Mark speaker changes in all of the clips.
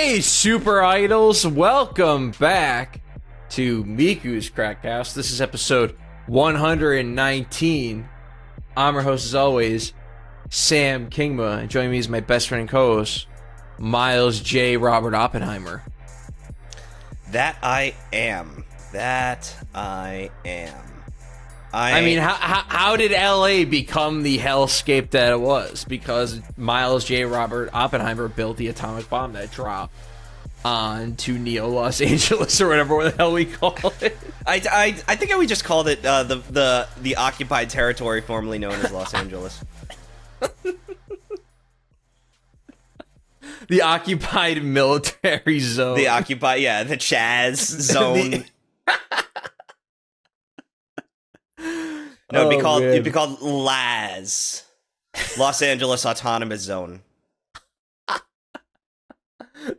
Speaker 1: Hey, Super Idols, welcome back to Miku's Crackhouse. This is episode 119. I'm your host, as always, Sam Kingma, and joining me is my best friend and co-host, Myles J. Robert Oppenheimer.
Speaker 2: That I am.
Speaker 1: I mean, how did LA become the hellscape that it was? Because Myles J. Robert Oppenheimer built the atomic bomb that dropped onto Neo Los Angeles, or whatever the hell we call it.
Speaker 2: I think we just called it the occupied territory formerly known as Los Angeles.
Speaker 1: The occupied military zone.
Speaker 2: The Chaz zone. No, it'd be called LAZ. Los Angeles Autonomous Zone.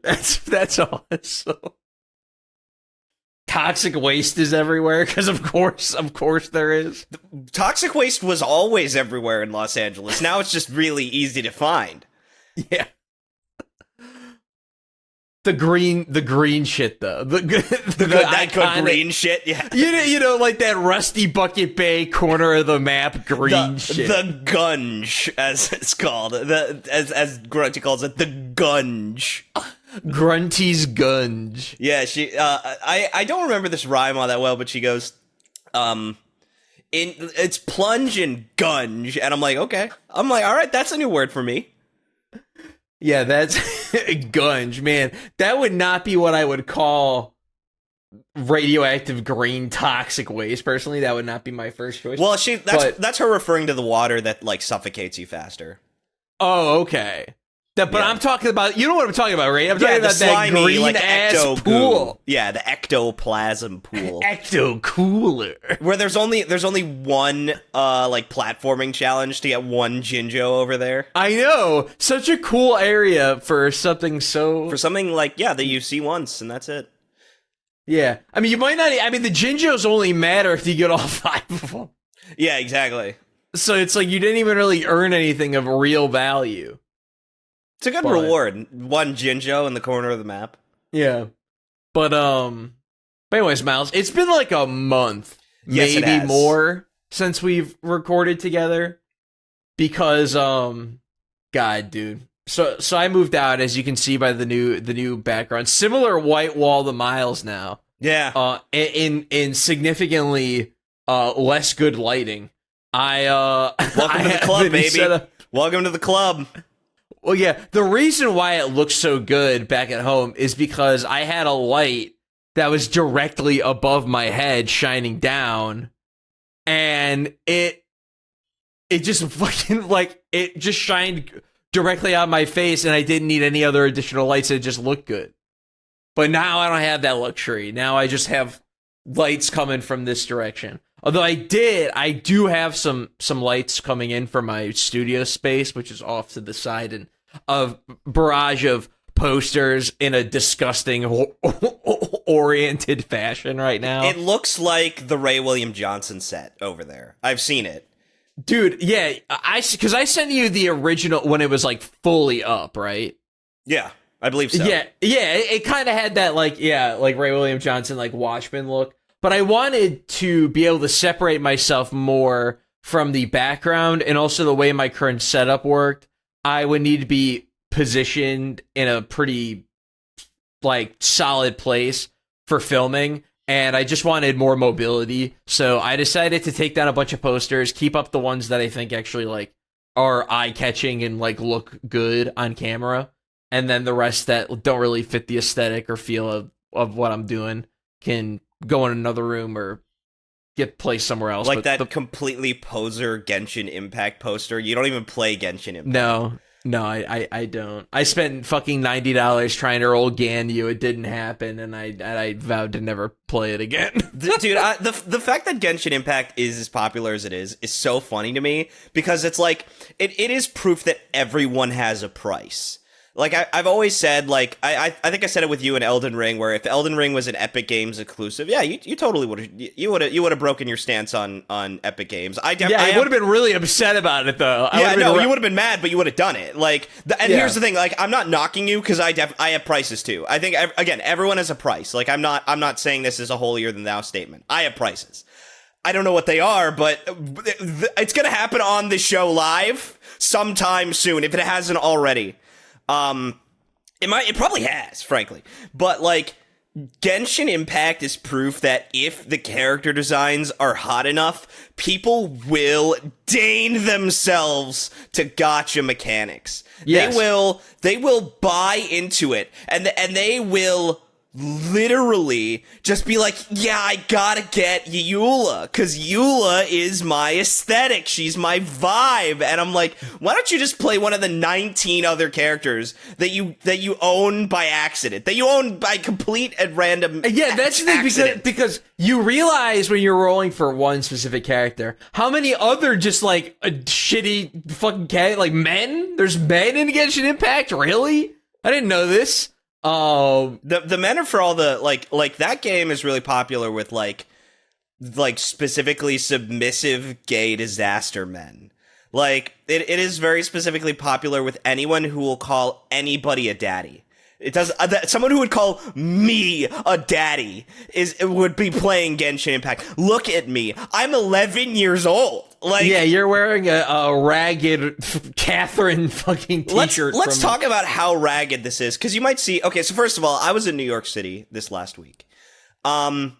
Speaker 1: That's awesome. Toxic waste is everywhere, because of course there is.
Speaker 2: Toxic waste was always everywhere in Los Angeles. Now it's just really easy to find.
Speaker 1: Yeah. The green shit though. The
Speaker 2: good green shit, yeah.
Speaker 1: You know, like that Rusty Bucket Bay corner of the map green shit.
Speaker 2: The gunge, as it's called. As Grunty calls it, the gunge.
Speaker 1: Grunty's gunge.
Speaker 2: Yeah, I don't remember this rhyme all that well, but she goes, it's plunge and gunge, and I'm like, okay. I'm like, all right, that's a new word for me.
Speaker 1: Yeah, that's gunge, man. That would not be what I would call radioactive green toxic waste. Personally, that would not be my first choice.
Speaker 2: Well, that's her referring to the water that like suffocates you faster.
Speaker 1: Oh, okay. I'm talking about, you know what I'm talking about, right? I'm talking about
Speaker 2: slimy,
Speaker 1: that green
Speaker 2: like
Speaker 1: ass pool.
Speaker 2: Yeah, the ectoplasm pool.
Speaker 1: Ecto cooler.
Speaker 2: Where there's only one like platforming challenge to get one Jinjo over there.
Speaker 1: I know. Such a cool area for something
Speaker 2: like, yeah, that you see once and that's it.
Speaker 1: Yeah. I mean, you might not, the Jinjos only matter if you get all 5 of them.
Speaker 2: Yeah, exactly.
Speaker 1: So it's like you didn't even really earn anything of real value.
Speaker 2: It's a good reward. One Jinjo in the corner of the map.
Speaker 1: Yeah. But anyways, Myles, it's been like a month, maybe more, since we've recorded together. Because God, dude. So I moved out, as you can see by the new background. Similar white wall to Myles now.
Speaker 2: Yeah.
Speaker 1: In significantly less good lighting.
Speaker 2: Welcome to the club, baby. Welcome to the club.
Speaker 1: Well, yeah, the reason why it looks so good back at home is because I had a light that was directly above my head shining down, and it just fucking, like, it just shined directly on my face, and I didn't need any other additional lights. It just looked good. But now I don't have that luxury. Now I just have lights coming from this direction. Although I do have some lights coming in from my studio space, which is off to the side, and a barrage of posters in a disgusting oriented fashion right now.
Speaker 2: It looks like the Ray William Johnson set over there. I've seen it.
Speaker 1: Dude, yeah, because I sent you the original when it was like fully up, right?
Speaker 2: Yeah, I believe so.
Speaker 1: Yeah, it kind of had that like Ray William Johnson, like Watchmen look. But I wanted to be able to separate myself more from the background, and also the way my current setup worked. I would need to be positioned in a pretty, like, solid place for filming, and I just wanted more mobility. So I decided to take down a bunch of posters, keep up the ones that I think actually, like, are eye-catching and, like, look good on camera, and then the rest that don't really fit the aesthetic or feel of what I'm doing can go in another room or get placed somewhere else.
Speaker 2: Like that completely poser Genshin Impact poster. You don't even play Genshin Impact.
Speaker 1: No, I don't. I spent fucking $90 trying to roll Ganyu. It didn't happen, and I vowed to never play it again.
Speaker 2: Dude, the fact that Genshin Impact is as popular as it is so funny to me, because it's like, it is proof that everyone has a price. like I've always said, like I think I said it with you in Elden Ring, where if Elden Ring was an Epic Games exclusive, yeah, you totally would have broken your stance on Epic Games. I
Speaker 1: would have been really upset about it though.
Speaker 2: You would have been mad, but you would have done it. Like, here's the thing, like I'm not knocking you because I have prices too. I think again, everyone has a price. Like I'm not saying this is a holier than thou statement. I have prices. I don't know what they are, but it's gonna happen on the show live sometime soon if it hasn't already. It probably has, frankly, but like Genshin Impact is proof that if the character designs are hot enough, people will deign themselves to gacha mechanics. Yes. They will buy into it, and they will literally just be like, yeah, I gotta get Eula, because Eula is my aesthetic, she's my vibe. And I'm like, why don't you just play one of the 19 other characters that you own by accident, that you own by complete and random
Speaker 1: that's the thing, because you realize when you're rolling for one specific character how many other just like a shitty fucking like men, there's men in Genshin Impact. Really? I didn't know this.
Speaker 2: The men are for all the like that game is really popular with like specifically submissive gay disaster men. Like it is very specifically popular with anyone who will call anybody a daddy. It does. Someone who would call me a daddy would be playing Genshin Impact. Look at me. I'm 11 years old. Like,
Speaker 1: yeah, you're wearing a ragged Catherine fucking t-shirt.
Speaker 2: Let's talk about how ragged this is, because you might see. Okay, so first of all, I was in New York City this last week. I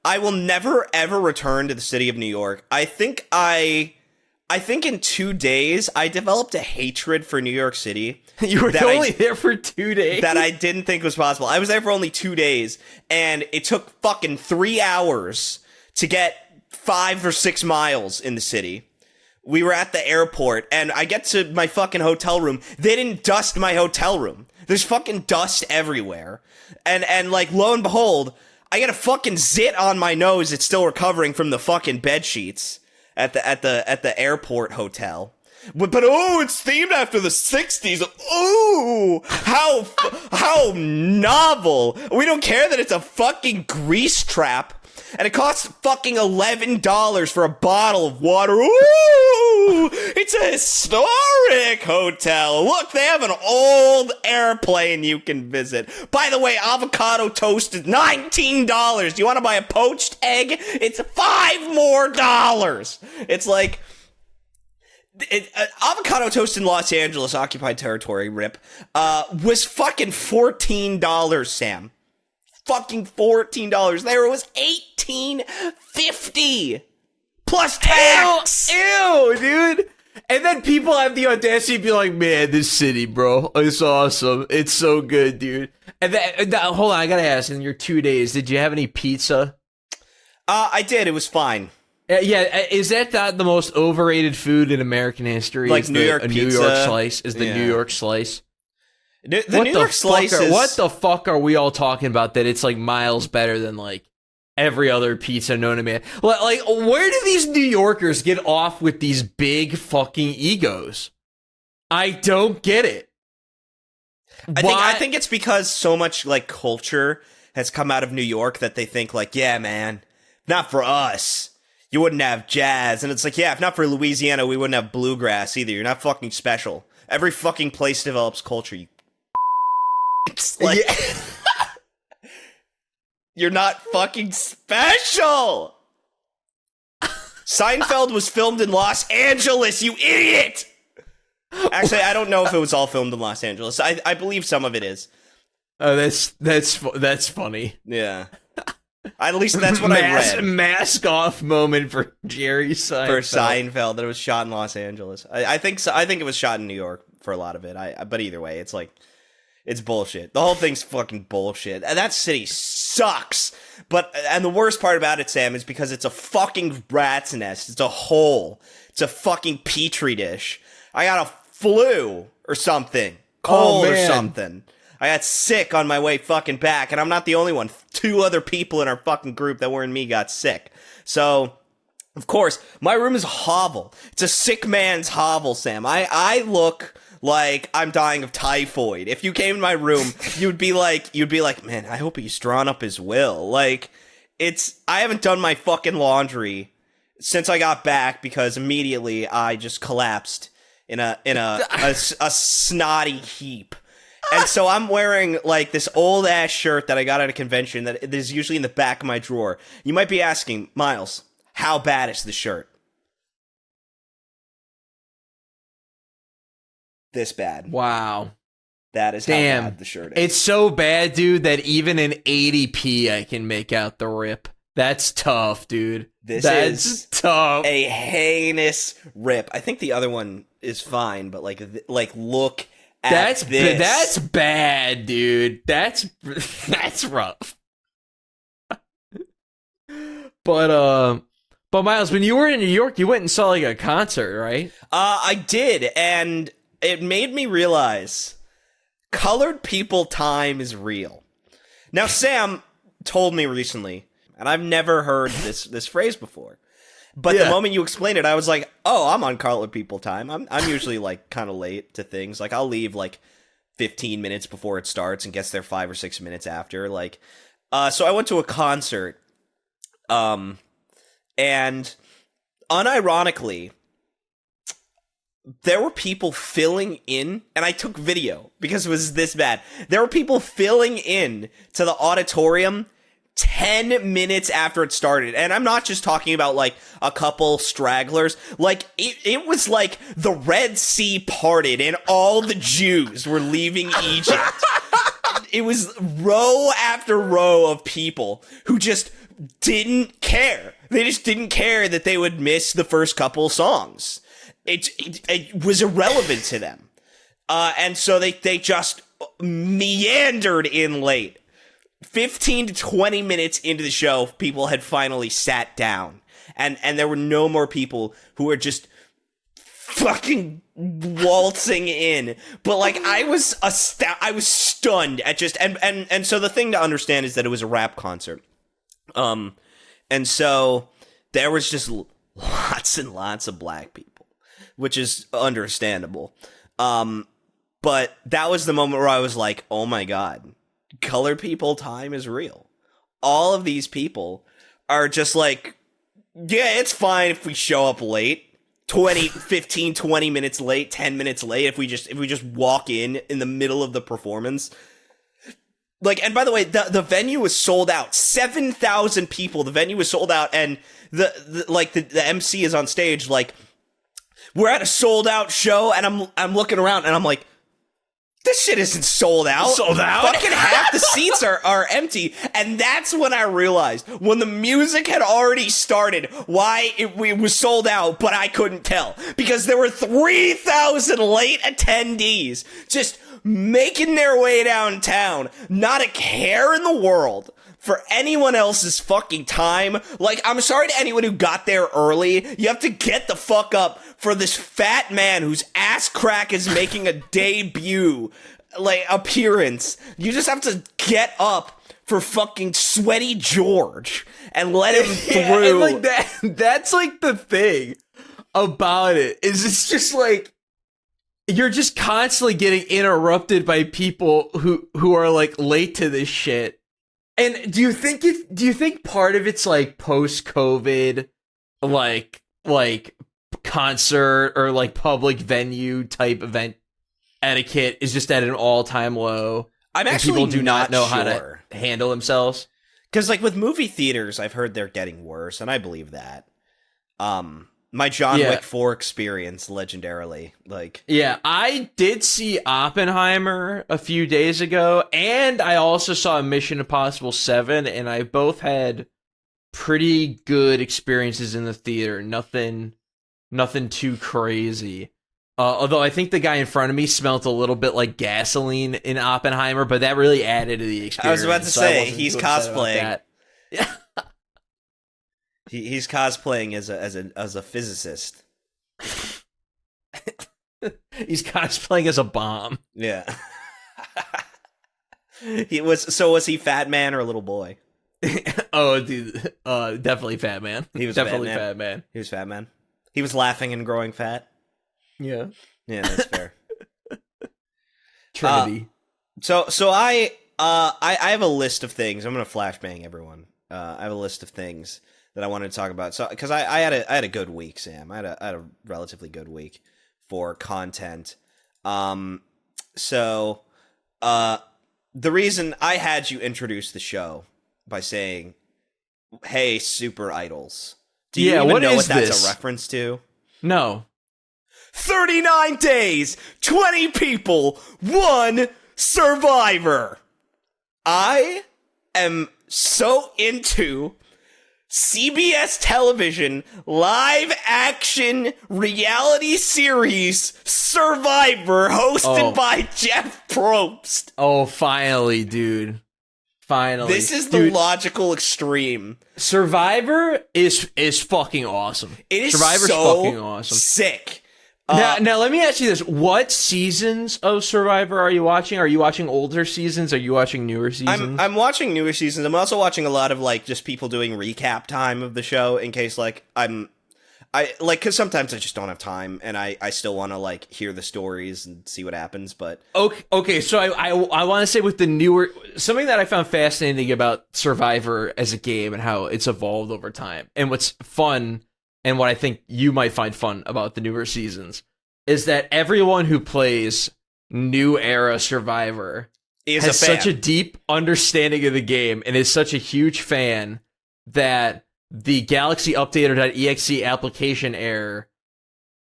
Speaker 2: will never ever return to the city of New York. I think in 2 days I developed a hatred for New York City.
Speaker 1: You were only there for 2 days?
Speaker 2: That I didn't think was possible. I was there for only 2 days, and it took fucking 3 hours to get 5 or 6 miles in the city. We were at the airport, and I get to my fucking hotel room. They didn't dust my hotel room. There's fucking dust everywhere. And like, lo and behold, I get a fucking zit on my nose. It's still recovering from the fucking bed sheets at the airport hotel. But oh, it's themed after the 60s. Ooh, how novel. We don't care that it's a fucking grease trap. And it costs fucking $11 for a bottle of water. Ooh, it's a historic hotel. Look, they have an old airplane you can visit. By the way, avocado toast is $19. Do you want to buy a poached egg? It's $5 more. It's like... avocado toast in Los Angeles, occupied territory, rip, was fucking $14, Sam. Fucking $14. There it was $18.50 plus tax.
Speaker 1: Ew, dude. And then people have the audacity to be like, man, this city, bro, it's awesome. It's so good, dude. And hold on, I gotta ask, in your 2 days, did you have any pizza?
Speaker 2: I did. It was fine.
Speaker 1: Yeah, is that the most overrated food in American history?
Speaker 2: Like New York pizza?
Speaker 1: New York slice is the New York slice.
Speaker 2: The New York slice is...
Speaker 1: What the fuck are we all talking about that it's like miles better than like every other pizza known to man? Like, where do these New Yorkers get off with these big fucking egos? I don't get it.
Speaker 2: I think it's because so much like culture has come out of New York that they think like, yeah, man, not for us. You wouldn't have jazz. And it's like, yeah, if not for Louisiana, we wouldn't have bluegrass either. You're not fucking special. Every fucking place develops culture, you it's like, you're not fucking special. Seinfeld was filmed in Los Angeles, you idiot. Actually, I don't know if it was all filmed in Los Angeles. I believe some of it is.
Speaker 1: Oh, that's funny.
Speaker 2: Yeah. At least that's what I read.
Speaker 1: Mask off moment for Jerry Seinfeld.
Speaker 2: For Seinfeld, that it was shot in Los Angeles. I think it was shot in New York for a lot of it. But either way, it's like, it's bullshit. The whole thing's fucking bullshit. And that city sucks. And the worst part about it, Sam, is because it's a fucking rat's nest. It's a hole. It's a fucking petri dish. I got a flu or something. Cold or something. I got sick on my way fucking back, and I'm not the only one. 2 other people in our fucking group that weren't me got sick. So, of course, my room is a hovel. It's a sick man's hovel, Sam. I look like I'm dying of typhoid. If you came in my room, you'd be like, man, I hope he's drawn up his will. Like, I haven't done my fucking laundry since I got back because immediately I just collapsed in a snotty heap. And so I'm wearing like this old ass shirt that I got at a convention that is usually in the back of my drawer. You might be asking, Miles, how bad is the shirt? This bad.
Speaker 1: Wow.
Speaker 2: That is how bad the shirt is.
Speaker 1: It's so bad, dude, that even in 80p I can make out the rip. That's tough, dude. That's tough.
Speaker 2: A heinous rip. I think the other one is fine, but like look at this.
Speaker 1: That's bad, dude. That's rough. But Miles, when you were in New York, you went and saw like a concert, right?
Speaker 2: I did, and it made me realize colored people time is real. Now, Sam told me recently, and I've never heard this phrase before, but the moment you explained it, I was like, oh, I'm on colored people time. I'm usually like kind of late to things. Like I'll leave like 15 minutes before it starts and gets there 5 or 6 minutes after. Like, so I went to a concert, and unironically, there were people filling in, and I took video because it was this bad. There were people filling in to the auditorium 10 minutes after it started. And I'm not just talking about like a couple stragglers. Like it was like the Red Sea parted and all the Jews were leaving Egypt. It was row after row of people who just didn't care. They just didn't care that they would miss the first couple songs. It was irrelevant to them. And so they just meandered in late. 15 to 20 minutes into the show, people had finally sat down. And there were no more people who were just fucking waltzing in. But like, I was stunned at just, and so the thing to understand is that it was a rap concert. And so there was just lots and lots of black people, which is understandable. But that was the moment where I was like, oh my God, colored people time is real. All of these people are just like, yeah, it's fine if we show up late. 15, 20 minutes late, 10 minutes late, if we just walk in the middle of the performance. Like, and by the way, the venue was sold out. 7,000 people. The venue was sold out, and the MC is on stage like, we're at a sold out show, and I'm looking around and I'm like, this shit isn't sold out.
Speaker 1: Sold out?
Speaker 2: Fucking half the seats are empty. And that's when I realized, when the music had already started, why it was sold out, but I couldn't tell. Because there were 3,000 late attendees just making their way downtown. Not a care in the world for anyone else's fucking time. Like, I'm sorry to anyone who got there early. You have to get the fuck up for this fat man whose ass crack is making a debut, like, appearance. You just have to get up for fucking Sweaty George and let him through.
Speaker 1: And like that's like the thing about it, is it's just like, you're just constantly getting interrupted by people who are like late to this shit. And do you think part of it's like post-COVID, like concert or like public venue type event etiquette is just at an all-time low?
Speaker 2: I'm actually
Speaker 1: people do not know
Speaker 2: sure
Speaker 1: how to handle themselves.
Speaker 2: Because like with movie theaters, I've heard they're getting worse, and I believe that. My John Wick 4 experience, legendarily, like...
Speaker 1: Yeah, I did see Oppenheimer a few days ago, and I also saw Mission Impossible 7, and I both had pretty good experiences in the theater. Nothing too crazy. Although I think the guy in front of me smelled a little bit like gasoline in Oppenheimer, but that really added to the experience.
Speaker 2: I was about to say, he's cosplaying.
Speaker 1: Yeah.
Speaker 2: He's cosplaying as a physicist.
Speaker 1: He's cosplaying as a bomb.
Speaker 2: Yeah. Was he Fat Man or Little Boy?
Speaker 1: Oh, dude, definitely Fat Man.
Speaker 2: He was
Speaker 1: definitely Fat Man.
Speaker 2: He was Fat Man. He was laughing and growing fat.
Speaker 1: Yeah.
Speaker 2: Yeah, that's fair.
Speaker 1: Trinity.
Speaker 2: So I have a list of things. I'm gonna flashbang everyone. I have a list of things that I wanted to talk about. So because I had a good week, Sam. I had a relatively good week for content. So the reason I had you introduce the show by saying, "Hey, super idols." Do you even know what that's a reference to?
Speaker 1: No.
Speaker 2: 39 days, 20 people, 1 survivor. I am so into CBS television live action reality series Survivor hosted by Jeff Probst.
Speaker 1: Oh, finally, dude. Finally.
Speaker 2: This is the logical extreme.
Speaker 1: Survivor is fucking awesome.
Speaker 2: It is
Speaker 1: Survivor's
Speaker 2: so
Speaker 1: fucking awesome.
Speaker 2: Sick.
Speaker 1: Now, let me ask you this. What seasons of Survivor are you watching? Are you watching older seasons? Are you watching newer seasons?
Speaker 2: I'm watching newer seasons. I'm also watching a lot of, like, just people doing recap time of the show in case, like, because sometimes I just don't have time and I still want to, like, hear the stories and see what happens, but...
Speaker 1: Okay, so I want to say with the newer... Something that I found fascinating about Survivor as a game and how it's evolved over time, and what's fun... and what I think you might find fun about the newer seasons is that everyone who plays new era Survivor has such a deep understanding of the game and is such a huge fan that the Galaxy Updater.exe application error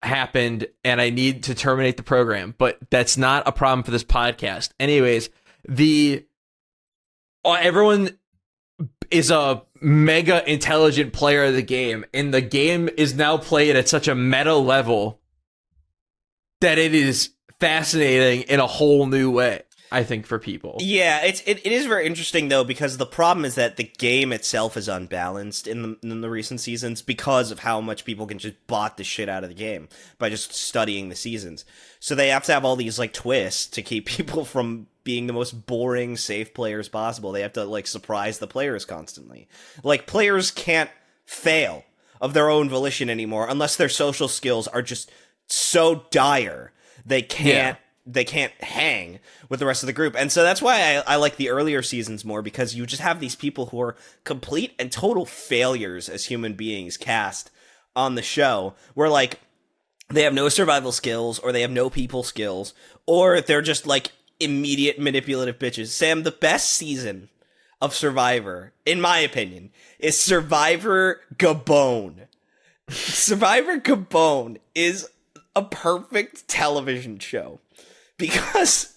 Speaker 1: happened and I need to terminate the program. But that's not a problem for this podcast. Anyways, everyone is a mega intelligent player of the game, and the game is now played at such a meta level that it is fascinating in a whole new way, I think, for people.
Speaker 2: Yeah, it is very interesting, though, because the problem is that the game itself is unbalanced in the recent seasons because of how much people can just bot the shit out of the game by just studying the seasons. So they have to have all these, like, twists to keep people from being the most boring, safe players possible. They have to, like, surprise the players constantly. Like, players can't fail of their own volition anymore unless their social skills are just so dire they can't hang with the rest of the group. And so that's why I like the earlier seasons more, because you just have these people who are complete and total failures as human beings cast on the show, where, like, they have no survival skills, or they have no people skills, or they're just, like, immediate manipulative bitches. Sam, the best season of Survivor, in my opinion, is Survivor Gabon. Survivor Gabon is a perfect television show because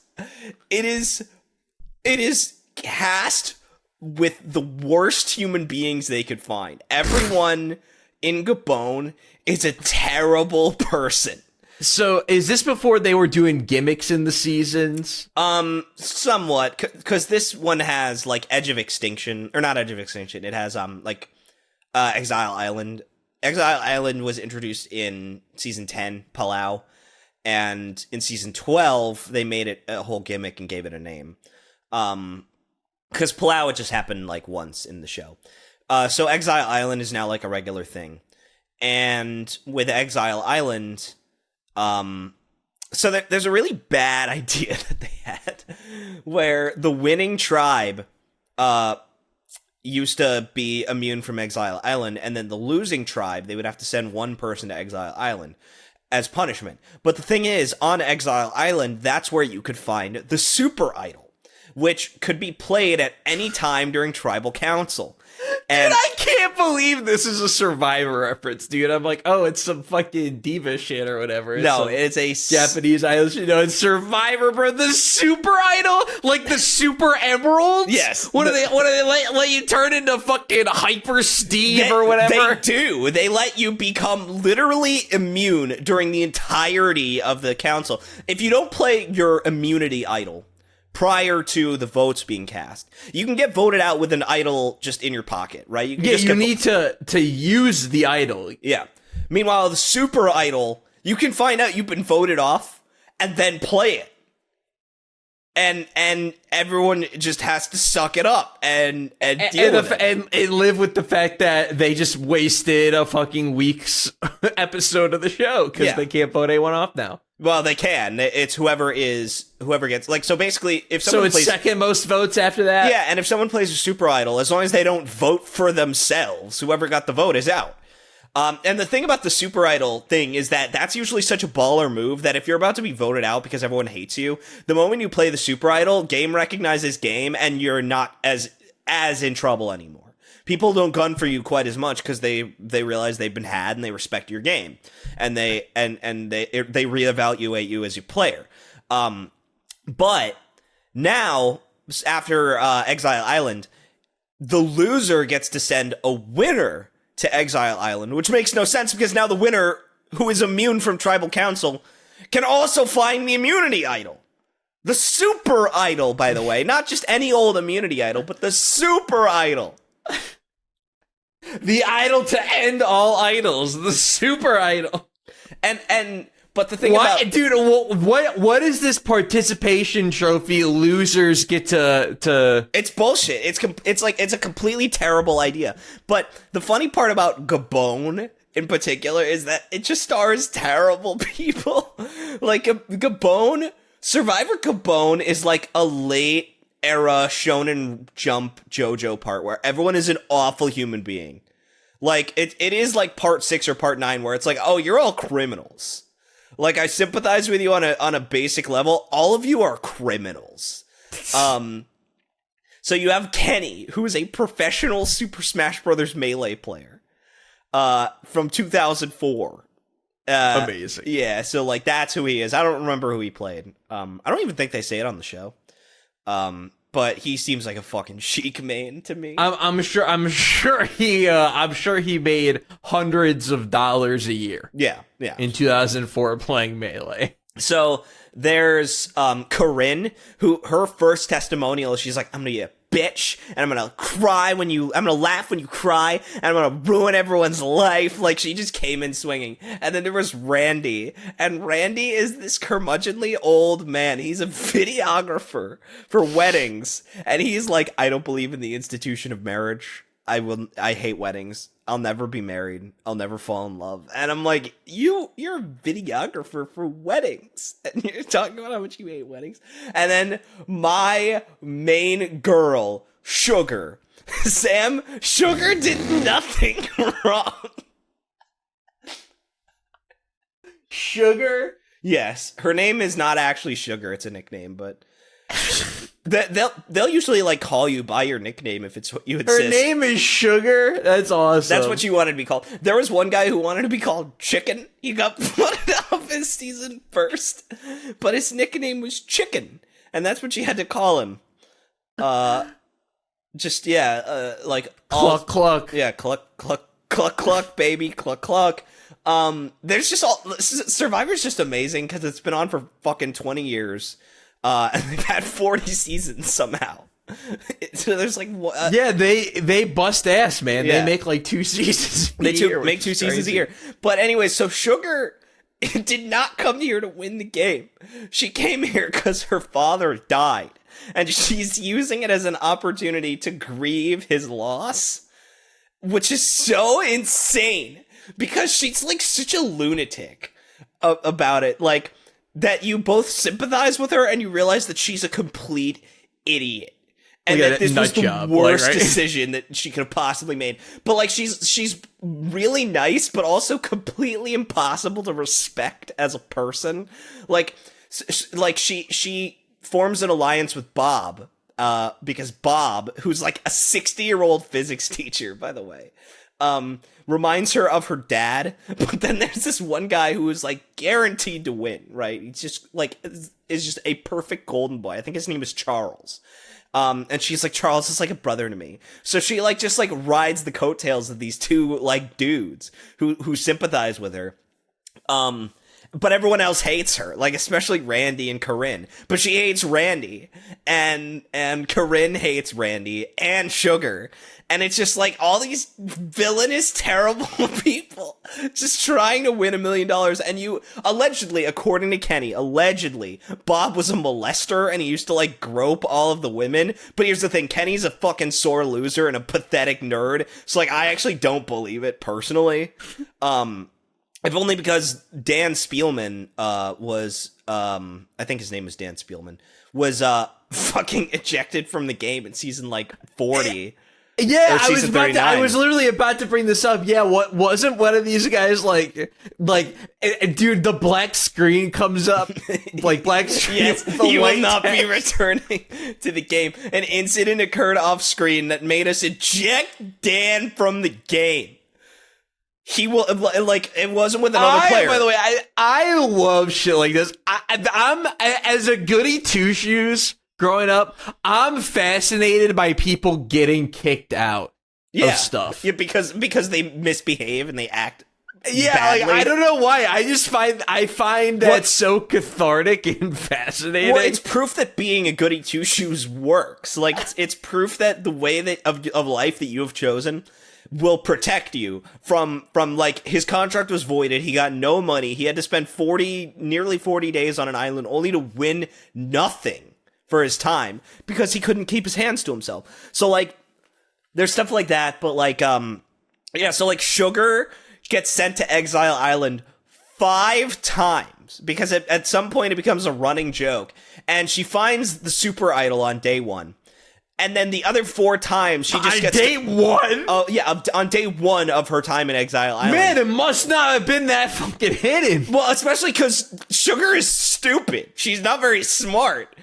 Speaker 2: it is cast with the worst human beings they could find. Everyone in Gabon is a terrible person.
Speaker 1: So, is this before they were doing gimmicks in the seasons?
Speaker 2: Somewhat, because this one has, like, Edge of Extinction, or not Edge of Extinction, it has, Exile Island. Exile Island was introduced in Season 10, Palau, and in Season 12, they made it a whole gimmick and gave it a name. Because Palau, it just happened, like, once in the show. So Exile Island is now, like, a regular thing. And with Exile Island... so there's a really bad idea that they had where the winning tribe, used to be immune from Exile Island, and then the losing tribe, they would have to send one person to Exile Island as punishment. But the thing is, on Exile Island, that's where you could find the Super Idol, which could be played at any time during Tribal Council. And
Speaker 1: I can't believe this is a Survivor reference, dude. I'm like, oh, it's some fucking diva shit or whatever.
Speaker 2: It's a
Speaker 1: Japanese idol. It's Survivor, bro. The Super Idol, like the Super Emeralds.
Speaker 2: Yes.
Speaker 1: What do they let you turn into fucking Hyper Steve or whatever?
Speaker 2: They do. They let you become literally immune during the entirety of the council. If you don't play your immunity idol prior to the votes being cast, you can get voted out with an idol just in your pocket, right? You
Speaker 1: need to use the idol.
Speaker 2: Yeah. Meanwhile, the Super Idol, you can find out you've been voted off and then play it. and everyone just has to suck it up and deal with it.
Speaker 1: And live with the fact that they just wasted a fucking week's episode of the show because they can't vote anyone off now.
Speaker 2: Well, they can. It's whoever gets, like, so basically, if someone plays
Speaker 1: second most votes after that.
Speaker 2: Yeah, and if someone plays a Super Idol, as long as they don't vote for themselves, whoever got the vote is out. And the thing about the Super Idol thing is that that's usually such a baller move that if you're about to be voted out because everyone hates you, the moment you play the Super Idol, game recognizes game, and you're not as in trouble anymore. People don't gun for you quite as much because they realize they've been had and they respect your game, and they reevaluate you as a player. But now after Exile Island, the loser gets to send a winner to Exile Island, which makes no sense because now the winner, who is immune from Tribal Council, can also find the immunity idol. The Super Idol, by the way. Not just any old immunity idol, but the Super Idol.
Speaker 1: The idol to end all idols. The Super Idol.
Speaker 2: But the thing about...
Speaker 1: Dude, what is this participation trophy losers get to...
Speaker 2: It's bullshit. It's a completely terrible idea. But the funny part about Gabon in particular is that it just stars terrible people. Like, Gabon... Survivor Gabon is like a late era Shonen Jump JoJo part where everyone is an awful human being. Like, it is like part 6 or part 9 where it's like, oh, you're all criminals. Like, I sympathize with you on a basic level. All of you are criminals. So you have Kenny, who is a professional Super Smash Bros. Melee player, from 2004.
Speaker 1: Amazing.
Speaker 2: Yeah, so, like, that's who he is. I don't remember who he played. I don't even think they say it on the show. But he seems like a fucking Sheik main to me.
Speaker 1: I'm sure he made hundreds of dollars a year.
Speaker 2: Yeah.
Speaker 1: In 2004 playing Melee.
Speaker 2: So there's Corinne, who her first testimonial, she's like, I'm gonna be a bitch, and I'm gonna laugh when you cry, and I'm gonna ruin everyone's life. Like, she just came in swinging. And then there was Randy, and Randy is this curmudgeonly old man. He's a videographer for weddings, and he's like, I don't believe in the institution of marriage. I hate weddings. I'll never be married. I'll never fall in love. And I'm like, you're a videographer for weddings, and you're talking about how much you hate weddings. And then my main girl, Sugar. Sam, Sugar did nothing wrong. Sugar? Yes. Her name is not actually Sugar. It's a nickname, but... They'll usually, like, call you by your nickname if it's what you insist.
Speaker 1: Her name is Sugar? That's awesome.
Speaker 2: That's what you wanted to be called. There was one guy who wanted to be called Chicken. He got voted off his season first, but his nickname was Chicken, and that's what you had to call him. Like...
Speaker 1: Cluck, cluck.
Speaker 2: Yeah, cluck, cluck, cluck, cluck, baby, cluck, cluck. There's just Survivor's just amazing because it's been on for fucking 20 years. And they've had 40 seasons somehow. So there's like...
Speaker 1: they bust ass, man.
Speaker 2: Yeah.
Speaker 1: They make like 2 seasons a
Speaker 2: They
Speaker 1: year.
Speaker 2: make 2 seasons a year. But anyway, so Sugar did not come here to win the game. She came here because her father died. And she's using it as an opportunity to grieve his loss. Which is so insane. Because she's like such a lunatic about it. Like... that you both sympathize with her and you realize that she's a complete idiot. And that this was the worst decision that she could have possibly made. But, like, she's really nice, but also completely impossible to respect as a person. Like she forms an alliance with Bob, because Bob, who's like a 60-year-old physics teacher, by the way, reminds her of her dad. But then there's this one guy who is like guaranteed to win, right? He's just like, is just a perfect golden boy. I think his name is Charles. And she's like, Charles is like a brother to me. So she like just like rides the coattails of these two like dudes who sympathize with her. but everyone else hates her, like especially Randy and Corinne. But she hates Randy, and Corinne hates Randy and Sugar, and it's just like all these villainous, terrible people just trying to win $1 million. And you allegedly, according to Kenny, allegedly Bob was a molester and he used to like grope all of the women. But here's the thing: Kenny's a fucking sore loser and a pathetic nerd. So like, I actually don't believe it personally. If only because Dan Spielman was I think his name is Dan Spielman, was fucking ejected from the game in season like 40.
Speaker 1: Yeah, I was literally about to bring this up. Yeah, what wasn't one of these guys like dude, the black screen comes up, like black screen.
Speaker 2: Yes, you will not be returning to the game. An incident occurred off screen that made us eject Dan from the game. He will, like, it wasn't with another player.
Speaker 1: By the way, I love shit like this. I'm as a goody two shoes growing up, I'm fascinated by people getting kicked out of stuff.
Speaker 2: Yeah, because they misbehave and they act
Speaker 1: badly. Like, I don't know why. I find that so cathartic and fascinating.
Speaker 2: Well, it's proof that being a goody two shoes works. Like, it's proof that the way that of life that you have chosen will protect you from like, his contract was voided, he got no money, he had to spend nearly 40 days on an island only to win nothing for his time because he couldn't keep his hands to himself. So like, there's stuff like that, but like, so like, Sugar gets sent to Exile Island 5 times because at some point it becomes a running joke, and she finds the super idol on day 1. And then the other 4 times, she just gets...
Speaker 1: On day 1?
Speaker 2: Oh, yeah, on day 1 of her time in Exile Island.
Speaker 1: Man, it must not have been that fucking hidden.
Speaker 2: Well, especially because Sugar is stupid. She's not very smart.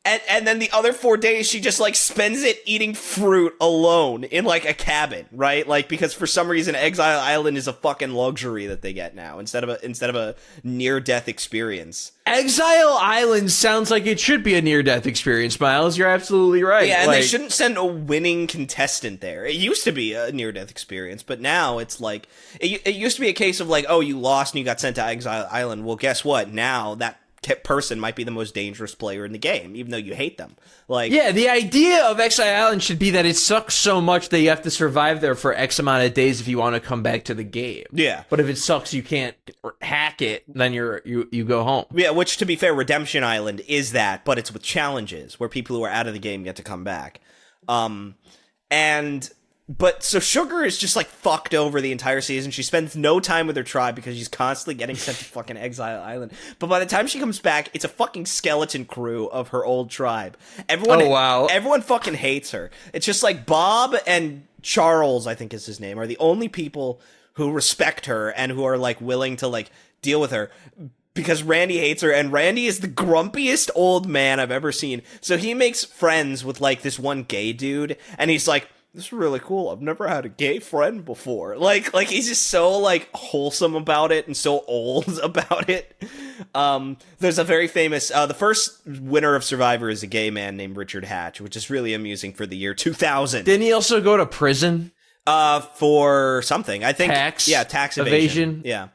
Speaker 2: And then the other 4 days, she just, like, spends it eating fruit alone in, like, a cabin, right? Like, because for some reason, Exile Island is a fucking luxury that they get now, instead of a near-death experience.
Speaker 1: Exile Island sounds like it should be a near-death experience, Miles. You're absolutely right.
Speaker 2: Yeah, and they shouldn't send a winning contestant there. It used to be a near-death experience, but now it's like... It used to be a case of, like, oh, you lost and you got sent to Exile Island. Well, guess what? Now that person might be the most dangerous player in the game, even though you hate them. Like, yeah,
Speaker 1: the idea of Exile Island should be that it sucks so much that you have to survive there for X amount of days if you want to come back to the game.
Speaker 2: Yeah,
Speaker 1: but if it sucks, you can't hack it. Then you go home.
Speaker 2: Yeah, which, to be fair, Redemption Island is that, but it's with challenges where people who are out of the game get to come back. But so Sugar is just like fucked over the entire season. She spends no time with her tribe because she's constantly getting sent to fucking Exile Island. But by the time she comes back, it's a fucking skeleton crew of her old tribe. Everyone fucking hates her. It's just like Bob and Charles, I think is his name, are the only people who respect her and who are like willing to like deal with her. Because Randy hates her, and Randy is the grumpiest old man I've ever seen. So he makes friends with like this one gay dude, and he's like, this is really cool. I've never had a gay friend before. Like he's just so like wholesome about it and so old about it. There's a very famous, the first winner of Survivor is a gay man named Richard Hatch, which is really amusing for the year 2000.
Speaker 1: Didn't he also go to prison?
Speaker 2: For something, I think.
Speaker 1: Tax evasion.
Speaker 2: Yeah.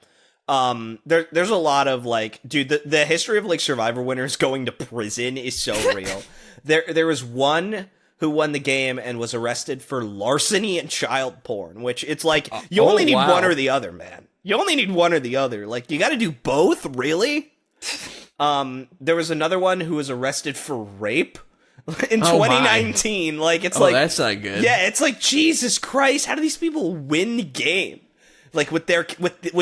Speaker 2: There's a lot of like, dude, the history of like Survivor winners going to prison is so real. There was one who won the game and was arrested for larceny and child porn, which it's like, you only need one or the other, man. You only need one or the other. Like, you gotta do both, really? There was another one who was arrested for rape in 2019. Like, it's like,
Speaker 1: that's not good.
Speaker 2: Yeah, it's like, Jesus Christ, how do these people win the game? Like, with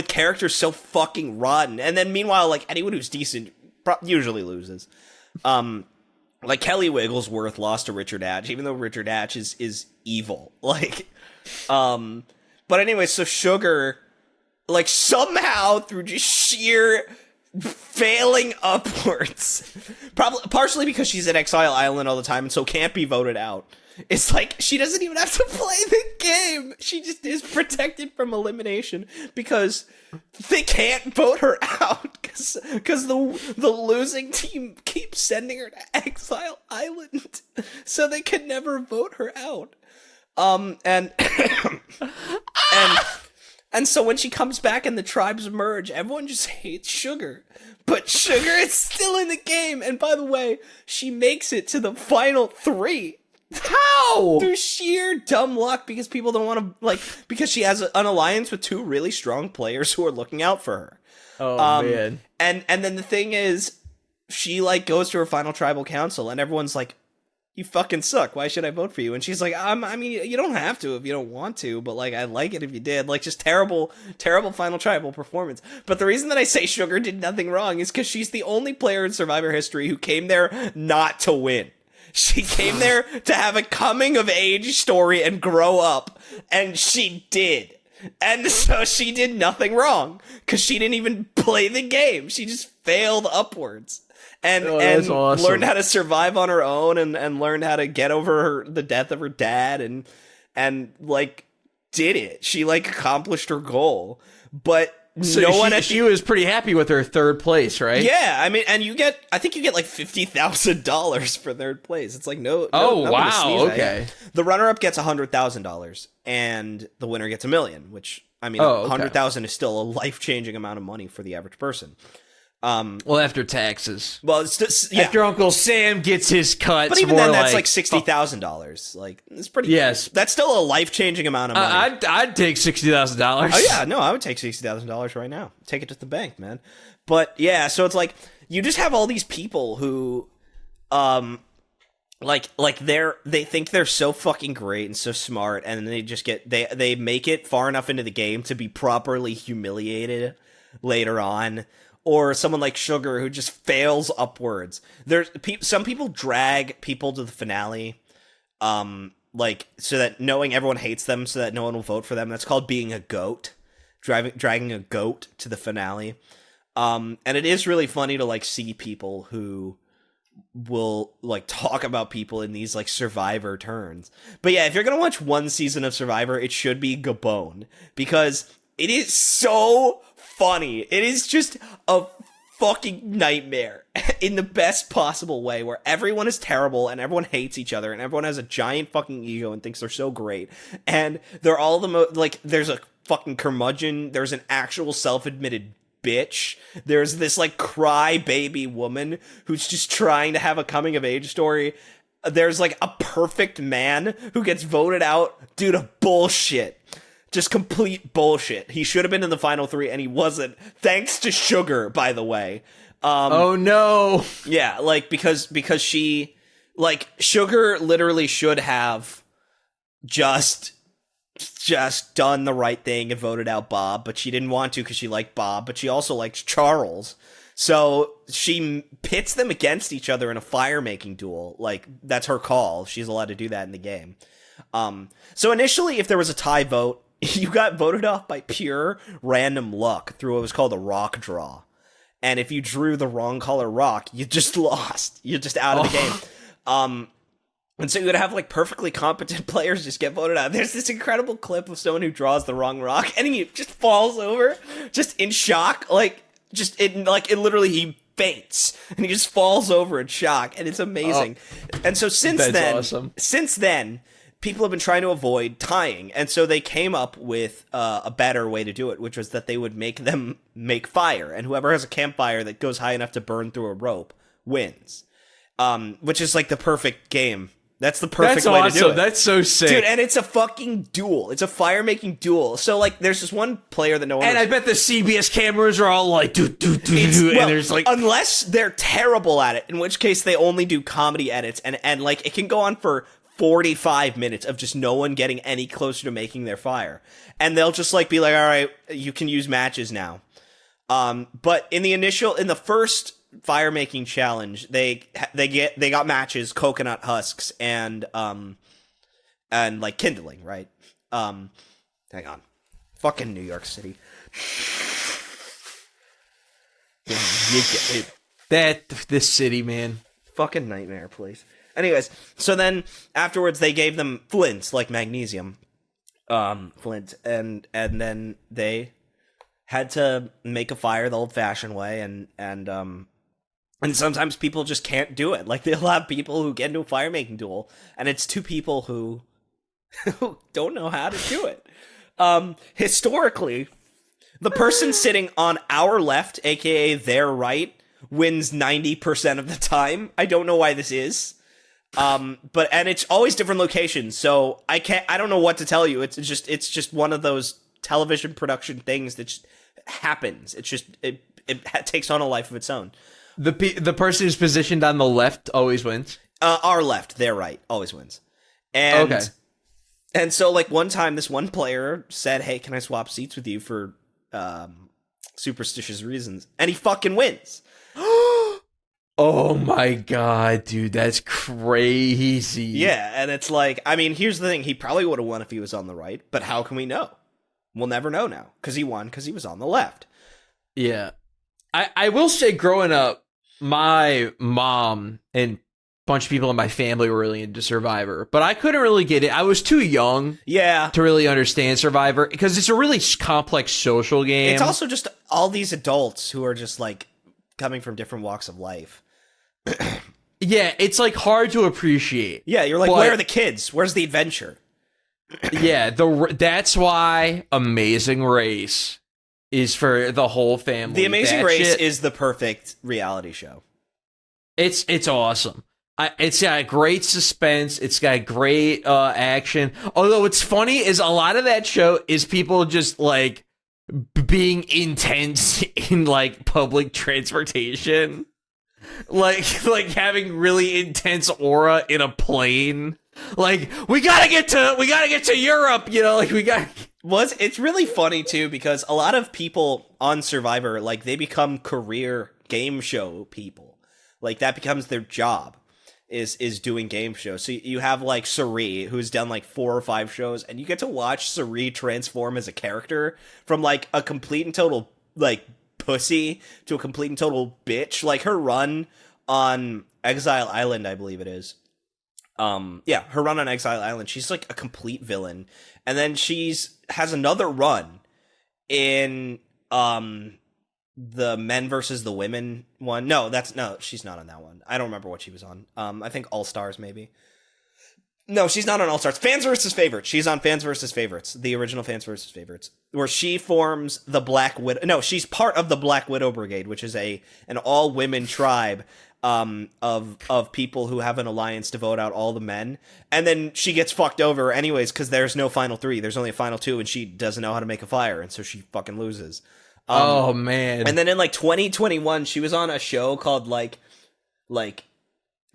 Speaker 2: characters so fucking rotten. And then meanwhile, like, anyone who's decent usually loses. Like, Kelly Wigglesworth lost to Richard Hatch, even though Richard Hatch is evil. Like, but anyway, so Sugar, like, somehow through just sheer failing upwards, probably partially because she's at Exile Island all the time and so can't be voted out. It's like, she doesn't even have to play the game. She just is protected from elimination because they can't vote her out because the losing team keeps sending her to Exile Island, so they can never vote her out. And And so when she comes back and the tribes merge, everyone just hates Sugar. But Sugar is still in the game. And by the way, she makes it to the final 3.
Speaker 1: How?
Speaker 2: Through sheer dumb luck, because people don't want to, like, because she has an alliance with 2 really strong players who are looking out for her.
Speaker 1: Oh, man.
Speaker 2: And then the thing is, she, like, goes to her final tribal council, and everyone's like, you fucking suck. Why should I vote for you? And she's like, I mean, you don't have to if you don't want to, but, like, I'd like it if you did. Like, just terrible, terrible final tribal performance. But the reason that I say Sugar did nothing wrong is because she's the only player in Survivor history who came there not to win. She came there to have a coming-of-age story and grow up, and she did. And so she did nothing wrong, because she didn't even play the game. She just failed upwards. And
Speaker 1: awesome.
Speaker 2: Learned how to survive on her own, and learned how to get over the death of her dad, and like, did it. She, like, accomplished her goal. But
Speaker 1: So she was pretty happy with her 3rd place, right?
Speaker 2: Yeah, I mean, and I think you get like $50,000 for 3rd place. It's like no.
Speaker 1: Oh, wow,
Speaker 2: to sneeze at.
Speaker 1: okay.
Speaker 2: The runner-up gets $100,000, and the winner gets $1 million. Which, I mean,
Speaker 1: okay.
Speaker 2: $100,000 is still a life-changing amount of money for the average person.
Speaker 1: Well, after taxes.
Speaker 2: Well, it's just, yeah.
Speaker 1: After Uncle Sam gets his cut,
Speaker 2: But even then, that's like $60,000. Like, it's pretty.
Speaker 1: Yes,
Speaker 2: that's still a life-changing amount of money.
Speaker 1: I'd take $60,000.
Speaker 2: Oh yeah, no, I would take $60,000 right now. Take it to the bank, man. But yeah, so it's like you just have all these people who, like they think they're so fucking great and so smart, and they just they make it far enough into the game to be properly humiliated later on. Or someone like Sugar who just fails upwards. There's some people drag people to the finale, like, so that knowing everyone hates them, so that no one will vote for them. That's called being a goat, dragging a goat to the finale. And it is really funny to, like, see people who will, like, talk about people in these, like, Survivor turns. But yeah, if you're gonna watch one season of Survivor, it should be Gabon, because it is so funny. It is just a fucking nightmare in the best possible way, where everyone is terrible and everyone hates each other and everyone has a giant fucking ego and thinks they're so great. And they're all like, there's a fucking curmudgeon, there's an actual self-admitted bitch, there's this, like, cry baby woman who's just trying to have a coming of age story. There's, like, a perfect man who gets voted out due to bullshit. Just complete bullshit. He should have been in the final 3, and he wasn't. Thanks to Sugar, by the way.
Speaker 1: Oh no.
Speaker 2: Yeah, like, because she, like, Sugar literally should have just done the right thing and voted out Bob, but she didn't want to because she liked Bob, but she also likes Charles. So she pits them against each other in a fire-making duel. Like, that's her call. She's allowed to do that in the game. So initially, if there was a tie vote, you got voted off by pure random luck through what was called a rock draw. And if you drew the wrong color rock, you just lost. You're just out of the game. And so you would have, like, perfectly competent players just get voted out. There's this incredible clip of someone who draws the wrong rock and he just falls over, just in shock. It literally, he faints and he just falls over in shock, and it's amazing. And so since then, people have been trying to avoid tying, and so they came up with a better way to do it, which was that they would make them make fire, and whoever has a campfire that goes high enough to burn through a rope wins. Which is, like, the perfect game. That's the perfect way to do it.
Speaker 1: That's so sick.
Speaker 2: Dude, and it's a fucking duel. It's a fire-making duel. So, like, there's this one player that no one...
Speaker 1: And I bet the CBS cameras are all like, and there's, like...
Speaker 2: Unless they're terrible at it, in which case they only do comedy edits, and like, it can go on for 45 minutes of just no one getting any closer to making their fire. And they'll just, like, be like, all right, you can use matches now. But in the first fire making challenge, they got matches, coconut husks, and like kindling, right? Hang on. Fucking New York City.
Speaker 1: This city, man.
Speaker 2: Fucking nightmare place. Anyways, so then afterwards they gave them flints, like magnesium, flint, and then they had to make a fire the old-fashioned way, and sometimes people just can't do it. Like, they'll have people who get into a fire-making duel, and it's two people who don't know how to do it. Historically, the person sitting on our left, aka their right, wins 90% of the time. I don't know why this is. And it's always different locations, so I don't know what to tell you. It's just one of those television production things that just happens. It takes on a life of its own.
Speaker 1: The person who's positioned on the left always wins.
Speaker 2: Our left, their right, always wins. And
Speaker 1: okay.
Speaker 2: And so, like, one time, this one player said, "Hey, can I swap seats with you for superstitious reasons?" And he fucking wins.
Speaker 1: Oh my god, dude, that's crazy.
Speaker 2: Yeah, and it's like, I mean, here's the thing. He probably would have won if he was on the right, but how can we know? We'll never know now, because he won because he was on the left.
Speaker 1: Yeah. I will say, growing up, my mom and bunch of people in my family were really into Survivor, but I couldn't really get it. I was too young to really understand Survivor, because it's a really complex social game.
Speaker 2: It's also just all these adults who are just like coming from different walks of life.
Speaker 1: Yeah, it's like hard to appreciate.
Speaker 2: Yeah, you're like, where are the kids? Where's the adventure?
Speaker 1: Yeah, that's why Amazing Race is for the whole family.
Speaker 2: The Amazing Race is the perfect reality show.
Speaker 1: It's awesome. It's got great suspense. It's got great action. Although what's funny is a lot of that show is people just like being intense in like public transportation, like having really intense aura in a plane. Like we gotta get to Europe, you know. Like we got.
Speaker 2: It's really funny too, because a lot of people on Survivor, like, they become career game show people. Like, that becomes their job. Is doing game shows. So you have like Suri, who's done like 4 or 5 shows, and you get to watch Suri transform as a character from like a complete and total like pussy to a complete and total bitch. Like her run on Exile Island, I believe it is. Yeah, her run on Exile Island, she's like a complete villain. And then has another run in the men versus the women one. No, she's not on that one. I don't remember what she was on. I think All Stars maybe. No, she's not on All Stars. Fans versus Favorites. She's on Fans versus Favorites, the original Fans versus Favorites, where she forms the Black Widow. No, she's part of the Black Widow Brigade, which is an all women tribe of people who have an alliance to vote out all the men. And then she gets fucked over anyways because there's no final 3. There's only a final 2, and she doesn't know how to make a fire, and so she fucking loses.
Speaker 1: Oh man!
Speaker 2: And then in like 2021, she was on a show called like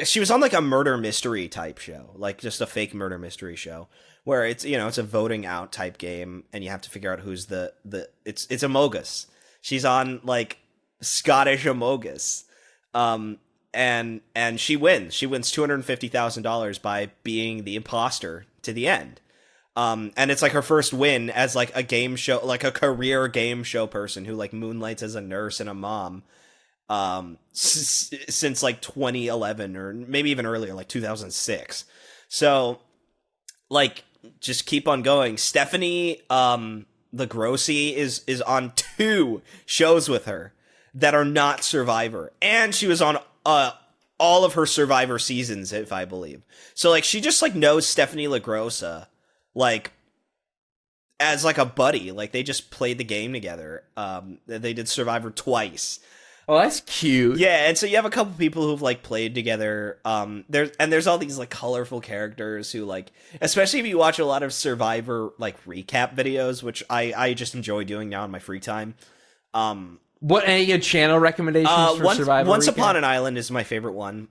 Speaker 2: she was on like a murder mystery type show, like just a fake murder mystery show where it's a voting out type game, and you have to figure out who's it's Amogus. She's on like Scottish Amogus, and she wins. She wins $250,000 by being the imposter to the end. And it's like her first win as like a game show, like a career game show person who like moonlights as a nurse and a mom, since like 2011 or maybe even earlier, like 2006. So like, just keep on going. Stephanie, the Grossi is on 2 shows with her that are not Survivor. And she was on, all of her Survivor seasons, if I believe. So like, she just like knows Stephanie LaGrossa, like, as like a buddy. Like, they just played the game together. They did Survivor twice.
Speaker 1: Oh, that's cute.
Speaker 2: Yeah, and so you have a couple people who've like played together. There's all these like colorful characters who, like, especially if you watch a lot of Survivor like recap videos, which I just enjoy doing now in my free time.
Speaker 1: What, any channel recommendations for Survivor
Speaker 2: Once
Speaker 1: recap?
Speaker 2: Upon an Island is my favorite one.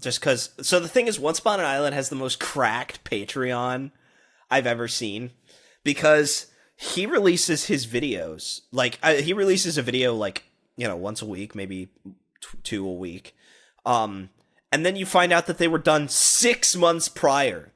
Speaker 2: Just because. So the thing is, Once Upon an Island has the most cracked Patreon I've ever seen, because he releases his videos like he releases a video like once a week, maybe 2 a week, and then you find out that they were done 6 months prior,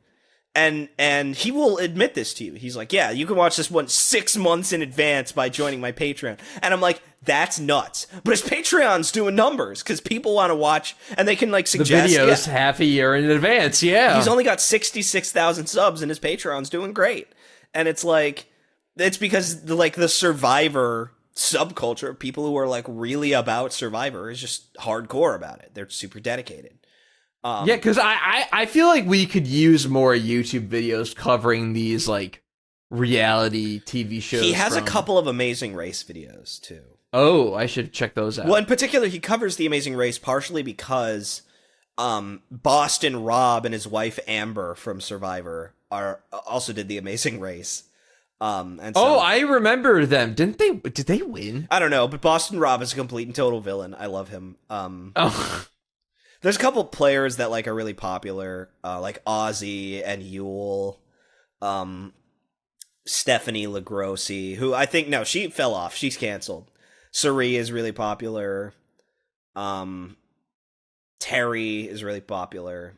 Speaker 2: and he will admit this to you. He's like, yeah, you can watch this one 6 months in advance by joining my Patreon. And I'm like, that's nuts. But his Patreon's doing numbers because people want to watch, and they can like suggest
Speaker 1: the videos half a year in advance. Yeah,
Speaker 2: he's only got 66,000 subs, and his Patreon's doing great. And it's like, it's because the Survivor subculture, people who are like really about Survivor, is just hardcore about it. They're super dedicated.
Speaker 1: Yeah, because I feel like we could use more YouTube videos covering these like reality TV shows.
Speaker 2: He has a couple of Amazing Race videos too.
Speaker 1: Oh, I should check those out.
Speaker 2: Well, in particular, he covers the Amazing Race partially because Boston Rob and his wife Amber from Survivor also did the Amazing Race. And so,
Speaker 1: I remember them. Did they win?
Speaker 2: I don't know, but Boston Rob is a complete and total villain. I love him. There's a couple players that like are really popular, like Ozzy and Yule, Stephanie Lagrossi, who I think she fell off. She's canceled. Suri is really popular. Terry is really popular.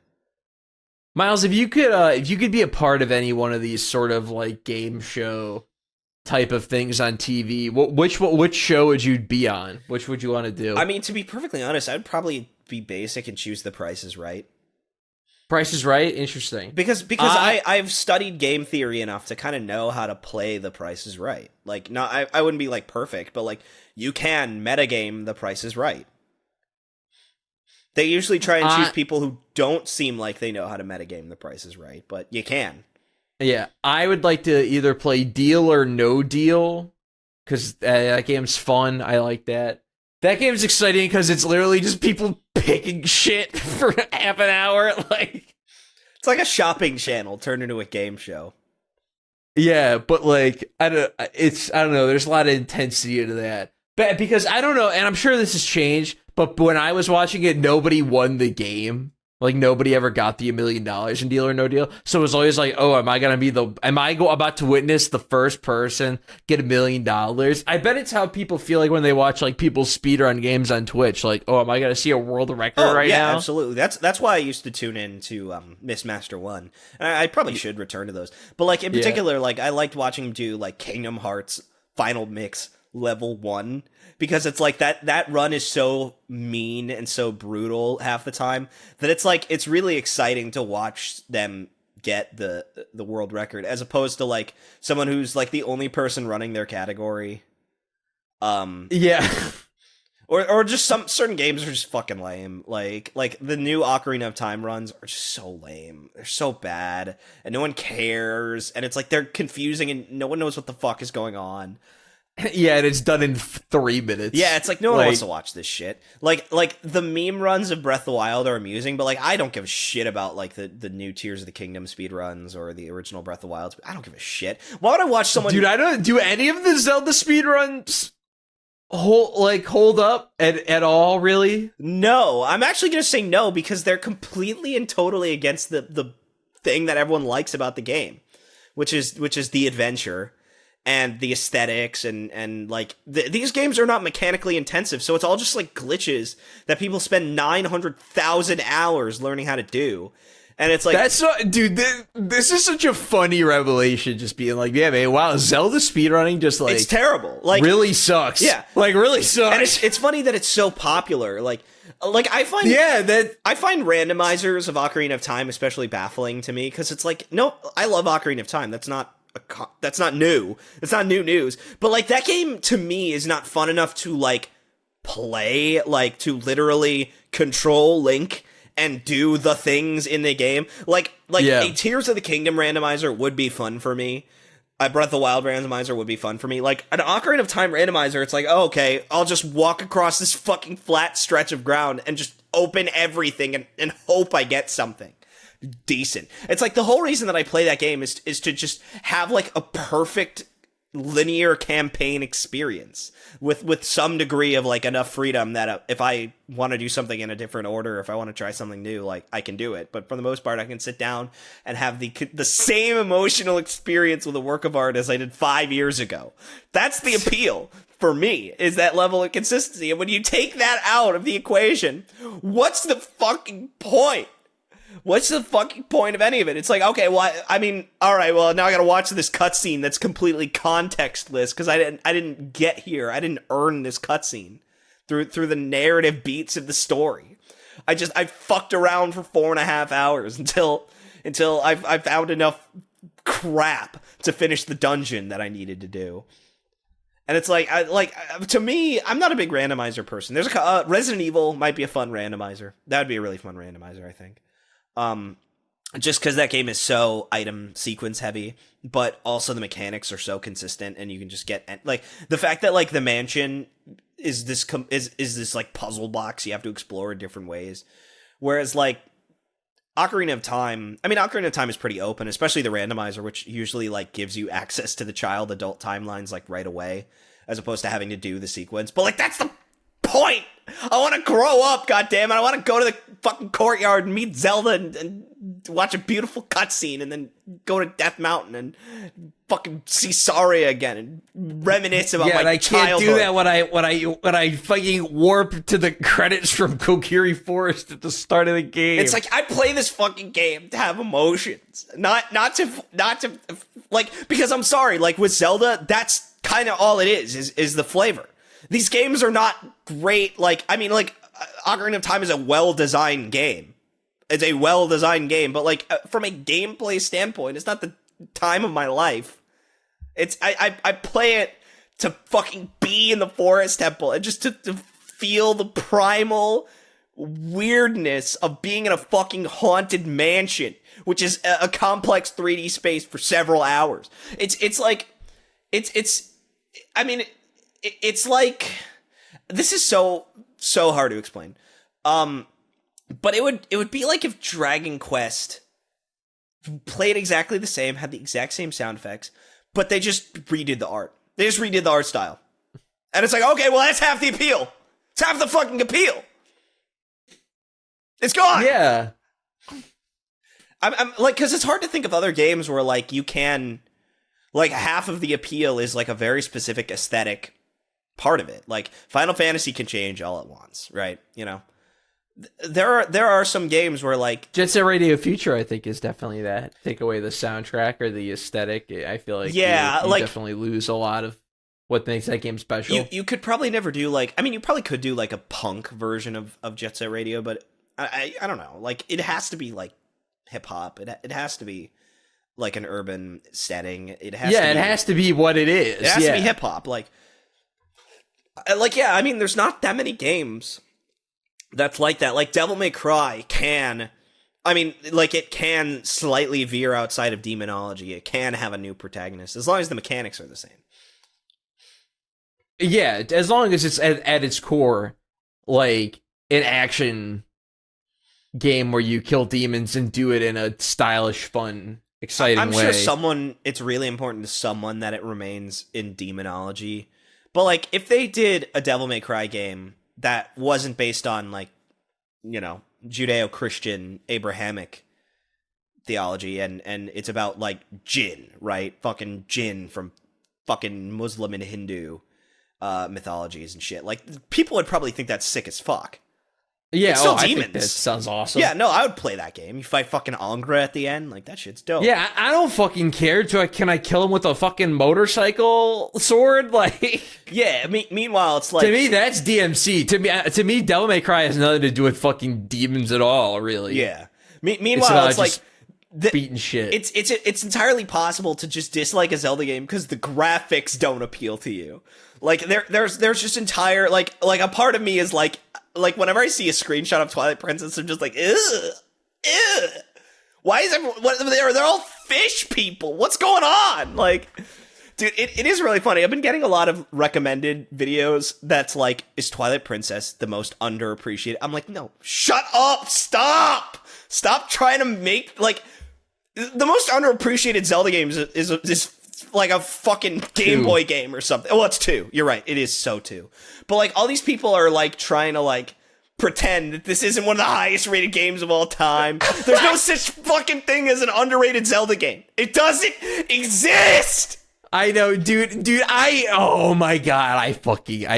Speaker 1: Myles, if you could be a part of any one of these sort of like game show type of things on TV, which show would you be on? Which would you want to do?
Speaker 2: I mean, to be perfectly honest, I'd probably be basic and choose The Price is Right.
Speaker 1: Price is Right? Interesting.
Speaker 2: Because I've studied game theory enough to kind of know how to play The Price is Right. Like, I wouldn't be like perfect, but like you can metagame The Price is Right. They usually try and choose people who don't seem like they know how to metagame The Price is Right, but you can.
Speaker 1: Yeah, I would like to either play Deal or No Deal, because that game's fun. I like that. That game's exciting because it's literally just people picking shit for half an hour. Like,
Speaker 2: it's like a shopping channel turned into a game show.
Speaker 1: Yeah, but like I don't know. There's a lot of intensity into that, but because I don't know, and I'm sure this has changed. But when I was watching it, nobody won the game. Like, nobody ever got the $1 million in Deal or No Deal. So it was always like, oh, am I about to witness the first person get $1 million? I bet it's how people feel like when they watch like people speedrun games on Twitch. Like, oh, am I going to see a world record now?
Speaker 2: Yeah, absolutely. That's why I used to tune in to Miss Master 1. And I probably should return to those. But like in particular, like I liked watching him do like Kingdom Hearts Final Mix Level 1. Because it's like that run is so mean and so brutal half the time that it's like it's really exciting to watch them get the world record as opposed to like someone who's like the only person running their category.
Speaker 1: Yeah.
Speaker 2: Or just some certain games are just fucking lame. Like the new Ocarina of Time runs are just so lame. They're so bad and no one cares and it's like they're confusing and no one knows what the fuck is going on.
Speaker 1: Yeah, and it's done in 3 minutes.
Speaker 2: Yeah, it's like no one wants to watch this shit. Like the meme runs of Breath of the Wild are amusing, but like I don't give a shit about like the new Tears of the Kingdom speed runs or the original Breath of the Wild. I don't give a shit. Why would I watch someone?
Speaker 1: Dude, I don't do any of the Zelda speed runs hold up at all. Really?
Speaker 2: No, I'm actually gonna say no because they're completely and totally against the thing that everyone likes about the game, which is the adventure. And the aesthetics and like these games are not mechanically intensive, so it's all just like glitches that people spend 900,000 hours learning how to do. And it's like
Speaker 1: that's not, dude. This is such a funny revelation. Just being like, yeah, man, wow, Zelda speedrunning just like
Speaker 2: it's terrible. Like
Speaker 1: really sucks.
Speaker 2: Yeah,
Speaker 1: like really sucks.
Speaker 2: And it's funny that it's so popular. Like I find I find randomizers of Ocarina of Time especially baffling to me because it's like no, I love Ocarina of Time. That's not new. It's not new news. But like that game to me is not fun enough to like play, like to literally control Link and do the things in the game. Like a Tears of the Kingdom randomizer would be fun for me. A Breath of the Wild randomizer would be fun for me. Like an Ocarina of Time randomizer, it's like, oh, okay, I'll just walk across this fucking flat stretch of ground and just open everything and hope I get something decent. It's like the whole reason that I play that game is to just have like a perfect linear campaign experience with some degree of like enough freedom that if I want to do something in a different order, if I want to try something new, like I can do it. But for the most part, I can sit down and have the same emotional experience with a work of art as I did 5 years ago. That's the appeal for me, is that level of consistency. And when you take that out of the equation, what's the fucking point? What's the fucking point of any of it? It's like, okay, well, I mean, all right, well, now I gotta watch this cutscene that's completely contextless because I didn't get here. I didn't earn this cutscene through the narrative beats of the story. I fucked around for 4.5 hours until I found enough crap to finish the dungeon that I needed to do. And it's like, to me, I'm not a big randomizer person. There's Resident Evil might be a fun randomizer. That would be a really fun randomizer, I think. just because that game is so item sequence heavy, but also the mechanics are so consistent, and you can just get like the fact that like the mansion is this is this like puzzle box you have to explore in different ways, whereas like Ocarina of Time, I mean Ocarina of Time is pretty open, especially the randomizer, which usually like gives you access to the child adult timelines like right away, as opposed to having to do the sequence. But like that's the point. I want to grow up, goddammit. I want to go to the fucking courtyard and meet Zelda and watch a beautiful cutscene, and then go to Death Mountain and fucking see Saria again and reminisce about my childhood.
Speaker 1: I can't do that when I fucking warp to the credits from Kokiri Forest at the start of the game.
Speaker 2: It's like I play this fucking game to have emotions, not to like, because I'm sorry, like with Zelda, that's kind of all it is the flavor. These games are not great. Like, I mean, like, Ocarina of Time is a well-designed game. It's a well-designed game, but, like, from a gameplay standpoint, it's not the time of my life. It's, I play it to fucking be in the Forest Temple and just to feel the primal weirdness of being in a fucking haunted mansion, which is a complex 3D space for several hours. It's like, I mean, it's like, this is so hard to explain. But it would be like if Dragon Quest played exactly the same, had the exact same sound effects, but they just redid the art. They just redid the art style. And it's like, okay, well, that's half the appeal. It's half the fucking appeal. It's gone.
Speaker 1: Yeah.
Speaker 2: I'm like, because it's hard to think of other games where like you can, like, half of the appeal is like a very specific aesthetic part of it. Like Final Fantasy can change all at once, right? You know, there are some games where like
Speaker 1: Jet Set Radio Future, I think, is definitely that. Take away the soundtrack or the aesthetic, I feel like you like, definitely lose a lot of what makes that game special.
Speaker 2: You could probably never do like, I mean, you probably could do like a punk version of Jet Set Radio, but I don't know. Like it has to be like hip hop. It has to be like an urban setting. It has
Speaker 1: to be what it is.
Speaker 2: It has to be hip hop. Like, yeah, I mean, there's not that many games that's like that. Like, Devil May Cry can, I mean, like, it can slightly veer outside of demonology. It can have a new protagonist, as long as the mechanics are the same.
Speaker 1: Yeah, as long as it's at its core, like, an action game where you kill demons and do it in a stylish, fun, exciting way.
Speaker 2: I'm sure it's really important to someone that it remains in demonology. But, like, if they did a Devil May Cry game that wasn't based on, like, you know, Judeo-Christian, Abrahamic theology, and it's about, like, jinn, right? Fucking jinn from fucking Muslim and Hindu mythologies and shit. Like, people would probably think that's sick as fuck.
Speaker 1: Yeah,
Speaker 2: it's still demons.
Speaker 1: I think that sounds awesome.
Speaker 2: Yeah, no, I would play that game. You fight fucking Angra at the end, like that shit's dope.
Speaker 1: Yeah, I don't fucking care. Can I kill him with a fucking motorcycle sword? Like,
Speaker 2: yeah. Meanwhile, it's like,
Speaker 1: to me that's DMC. To me, Devil May Cry has nothing to do with fucking demons at all. Really.
Speaker 2: Yeah. Meanwhile, it's like
Speaker 1: beating shit.
Speaker 2: It's entirely possible to just dislike a Zelda game because the graphics don't appeal to you. Like there's just entire like a part of me is like whenever I see a screenshot of Twilight Princess, I'm just like, ew. Why is everyone? They're all fish people. What's going on? Like, dude, it is really funny. I've been getting a lot of recommended videos that's like, is Twilight Princess the most underappreciated? I'm like, no, shut up, stop trying to make like the most underappreciated Zelda games is like a fucking Game Boy game or something. Well, it's 2. You're right. It is so 2. But like all these people are like trying to like pretend that this isn't one of the highest rated games of all time. There's no such fucking thing as an underrated Zelda game. It doesn't exist.
Speaker 1: I know, dude. Oh my god, I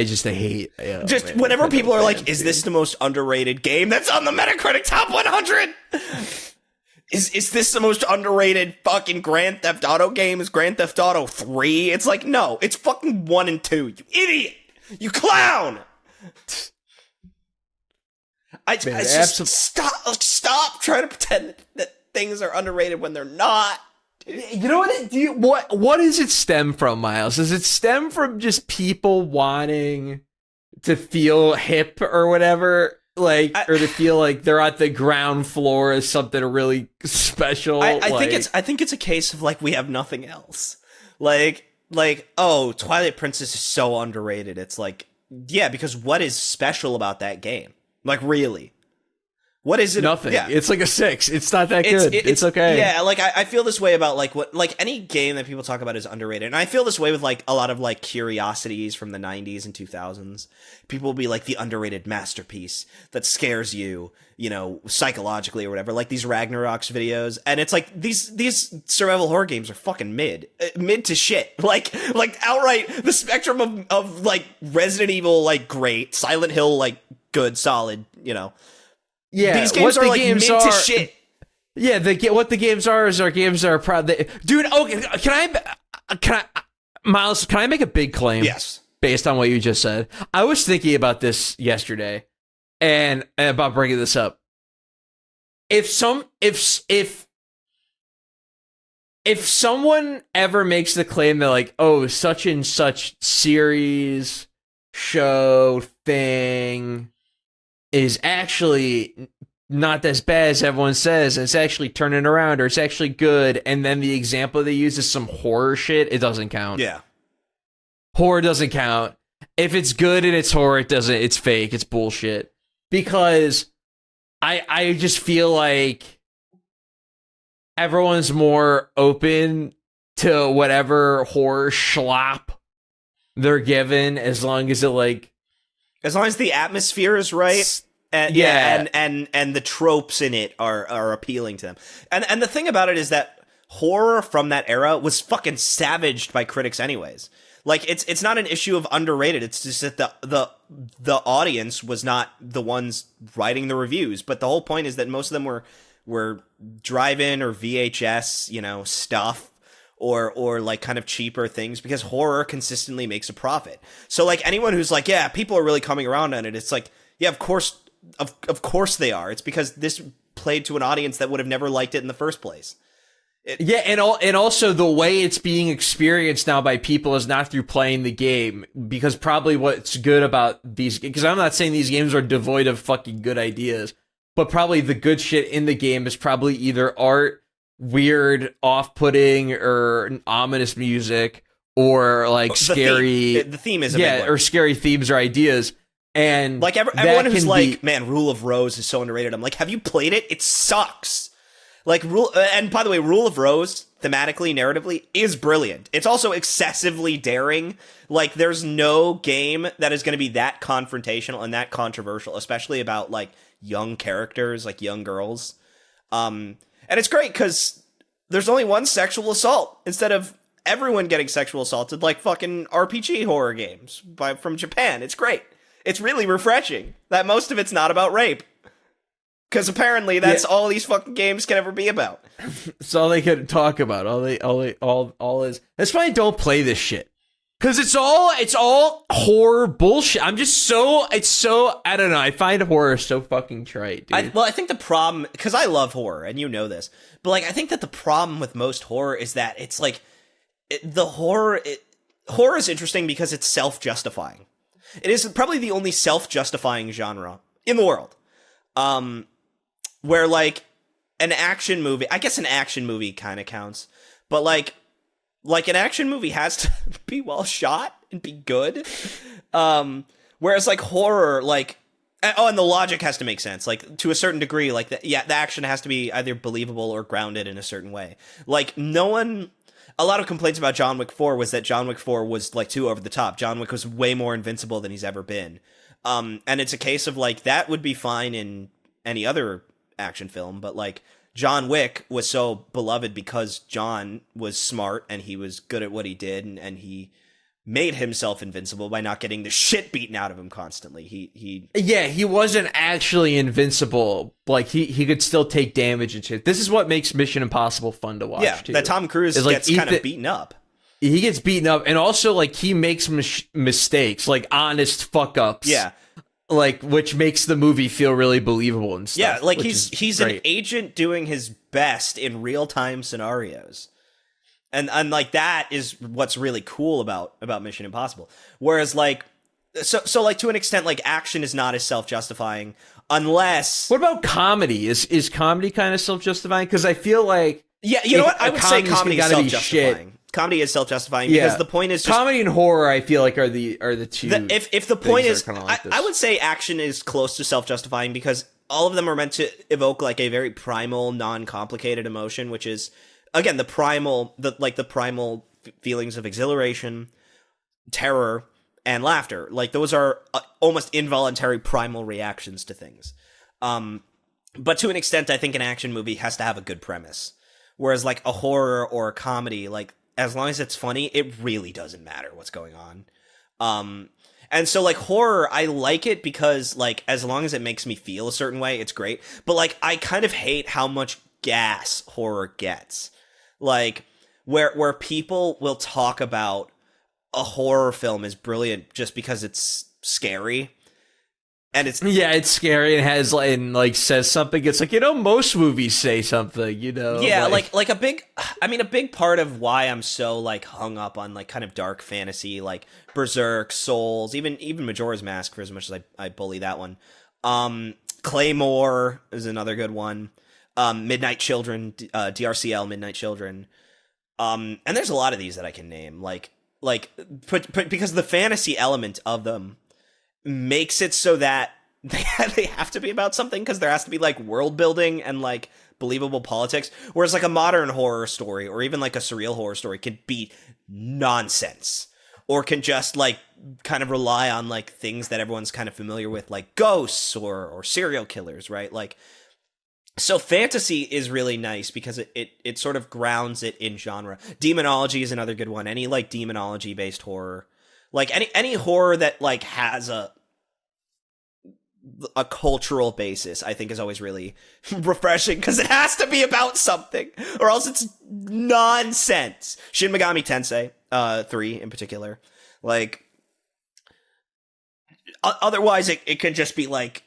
Speaker 1: just hate.
Speaker 2: Just man, whenever people are like, "Is this the most underrated game that's on the Metacritic Top 100?" Is this the most underrated fucking Grand Theft Auto game? Is Grand Theft Auto 3? It's like, no, it's fucking 1 and 2. You idiot! You clown! I just stop trying to pretend that things are underrated when they're not.
Speaker 1: You know what does it stem from, Miles? Does it stem from just people wanting to feel hip or whatever? like, or to feel like they're at the ground floor is something really special.
Speaker 2: I think it's a case of like we have nothing else. Like oh, Twilight Princess is so underrated. It's like, yeah, because what is special about that game? Like, really? What is it?
Speaker 1: Nothing.
Speaker 2: Yeah.
Speaker 1: It's like a 6. It's not that good. It's okay.
Speaker 2: Yeah, like I feel this way about like any game that people talk about is underrated. And I feel this way with like a lot of like curiosities from the 90s and 2000s. People will be like the underrated masterpiece that scares you, you know, psychologically or whatever. Like these Ragnarok's videos. And it's like these survival horror games are fucking mid to shit. Like outright the spectrum of like Resident Evil, like great, Silent Hill, like good, solid, you know.
Speaker 1: Yeah,
Speaker 2: these games are like mid to shit.
Speaker 1: Yeah, what the games are is our games are proud. Dude, okay, can I, Miles? Can I make a big claim?
Speaker 2: Yes.
Speaker 1: Based on what you just said, I was thinking about this yesterday, and about bringing this up. If someone ever makes the claim that like, oh, such and such series, show, thing is actually not as bad as everyone says, and it's actually turning around, or it's actually good, and then the example they use is some horror shit, it doesn't count.
Speaker 2: Yeah.
Speaker 1: Horror doesn't count. If it's good and it's horror, it's fake, it's bullshit. Because I just feel like everyone's more open to whatever horror schlop they're given, as long as
Speaker 2: the atmosphere is right. And the tropes in it are appealing to them. And the thing about it is that horror from that era was fucking savaged by critics anyways. Like it's not an issue of underrated. It's just that the audience was not the ones writing the reviews. But the whole point is that most of them were drive-in or VHS, you know, stuff. Or like kind of cheaper things, because horror consistently makes a profit. So like anyone who's like, yeah, people are really coming around on it, it's like, yeah, of course they are. It's because this played to an audience that would have never liked it in the first place.
Speaker 1: And also the way it's being experienced now by people is not through playing the game, because probably what's good about these, because I'm not saying these games are devoid of fucking good ideas, but probably the good shit in the game is probably either art, weird, off-putting, or ominous music, or like scary.
Speaker 2: The theme is a big one.
Speaker 1: Or scary themes or ideas. And
Speaker 2: like everyone who's like, man, Rule of Rose is so underrated. I'm like, have you played it? It sucks. Like and by the way, Rule of Rose thematically, narratively is brilliant. It's also excessively daring. Like there's no game that is going to be that confrontational and that controversial, especially about like young characters, like young girls. And it's great because there's only one sexual assault instead of everyone getting sexual assaulted like fucking RPG horror games from Japan. It's great. It's really refreshing that most of it's not about rape. Because apparently that's all these fucking games can ever be about.
Speaker 1: It's all they can talk about. All is. That's why I don't play this shit. Because it's all horror bullshit. I don't know. I find horror so fucge trite, dude.
Speaker 2: I think the problem, because I love horror, and you know this, but like I think that the problem with most horror is that it's like horror is interesting because it's self-justifying. It is probably the only self-justifying genre in the world. Where like an action movie, I guess an action movie kind of counts, but like an action movie has to be well shot and be good. Whereas like horror, like, and the logic has to make sense, like to a certain degree, like the action has to be either believable or grounded in a certain way. Like a lot of complaints about John Wick 4 was that John Wick 4 was like too over the top. John Wick was way more invincible than he's ever been. And it's a case of like, that would be fine in any other action film, but like John Wick was so beloved because John was smart and he was good at what he did, and he made himself invincible by not getting the shit beaten out of him constantly. He
Speaker 1: wasn't actually invincible. Like he could still take damage and shit. This is what makes Mission Impossible fun to watch. Yeah,
Speaker 2: too. That Tom Cruise gets kind of beaten up.
Speaker 1: He gets beaten up, and also like he makes mistakes, like honest fuck ups.
Speaker 2: Yeah.
Speaker 1: Like, which makes the movie feel really believable and stuff.
Speaker 2: Yeah, like he's an agent doing his best in real-time scenarios. And like that is what's really cool about Mission Impossible. Whereas like So like to an extent, like action is not as self-justifying unless.
Speaker 1: What about comedy? Is comedy kind of self-justifying? Because I feel like
Speaker 2: You know what? I would say comedy is self-justifying. Comedy is self-justifying because the point is just,
Speaker 1: comedy and horror. I feel like are the two.
Speaker 2: If the point is,
Speaker 1: like
Speaker 2: I would say action is close to self-justifying because all of them are meant to evoke like a very primal, non-complicated emotion, which is again the primal feelings of exhilaration, terror, and laughter. Like those are almost involuntary primal reactions to things. But to an extent, I think an action movie has to have a good premise. Whereas like a horror or a comedy, like as long as it's funny, it really doesn't matter what's going on. And so like horror, I like it because like as long as it makes me feel a certain way, it's great. But like I kind of hate how much gas horror gets. Like where people will talk about a horror film is brilliant just because it's scary. And it's
Speaker 1: scary and has like says something. It's like, most movies say something,
Speaker 2: Yeah, like a big part of why I'm so like hung up on like kind of dark fantasy, like Berserk, Souls, even Majora's Mask, for as much as I bully that one. Claymore is another good one. Midnight Children, DRCL Midnight Children. And there's a lot of these that I can name, because the fantasy element of them makes it so that they have to be about something because there has to be like world building and like believable politics, whereas like a modern horror story or even like a surreal horror story can be nonsense or can just like kind of rely on like things that everyone's kind of familiar with, like ghosts or serial killers, right? Like, so fantasy is really nice because it sort of grounds it in genre. Demonology is another good one. Any like demonology based horror, like any horror that like has a cultural basis, I think is always really refreshing because it has to be about something or else it's nonsense. Shin Megami Tensei 3 in particular, like otherwise it can just be like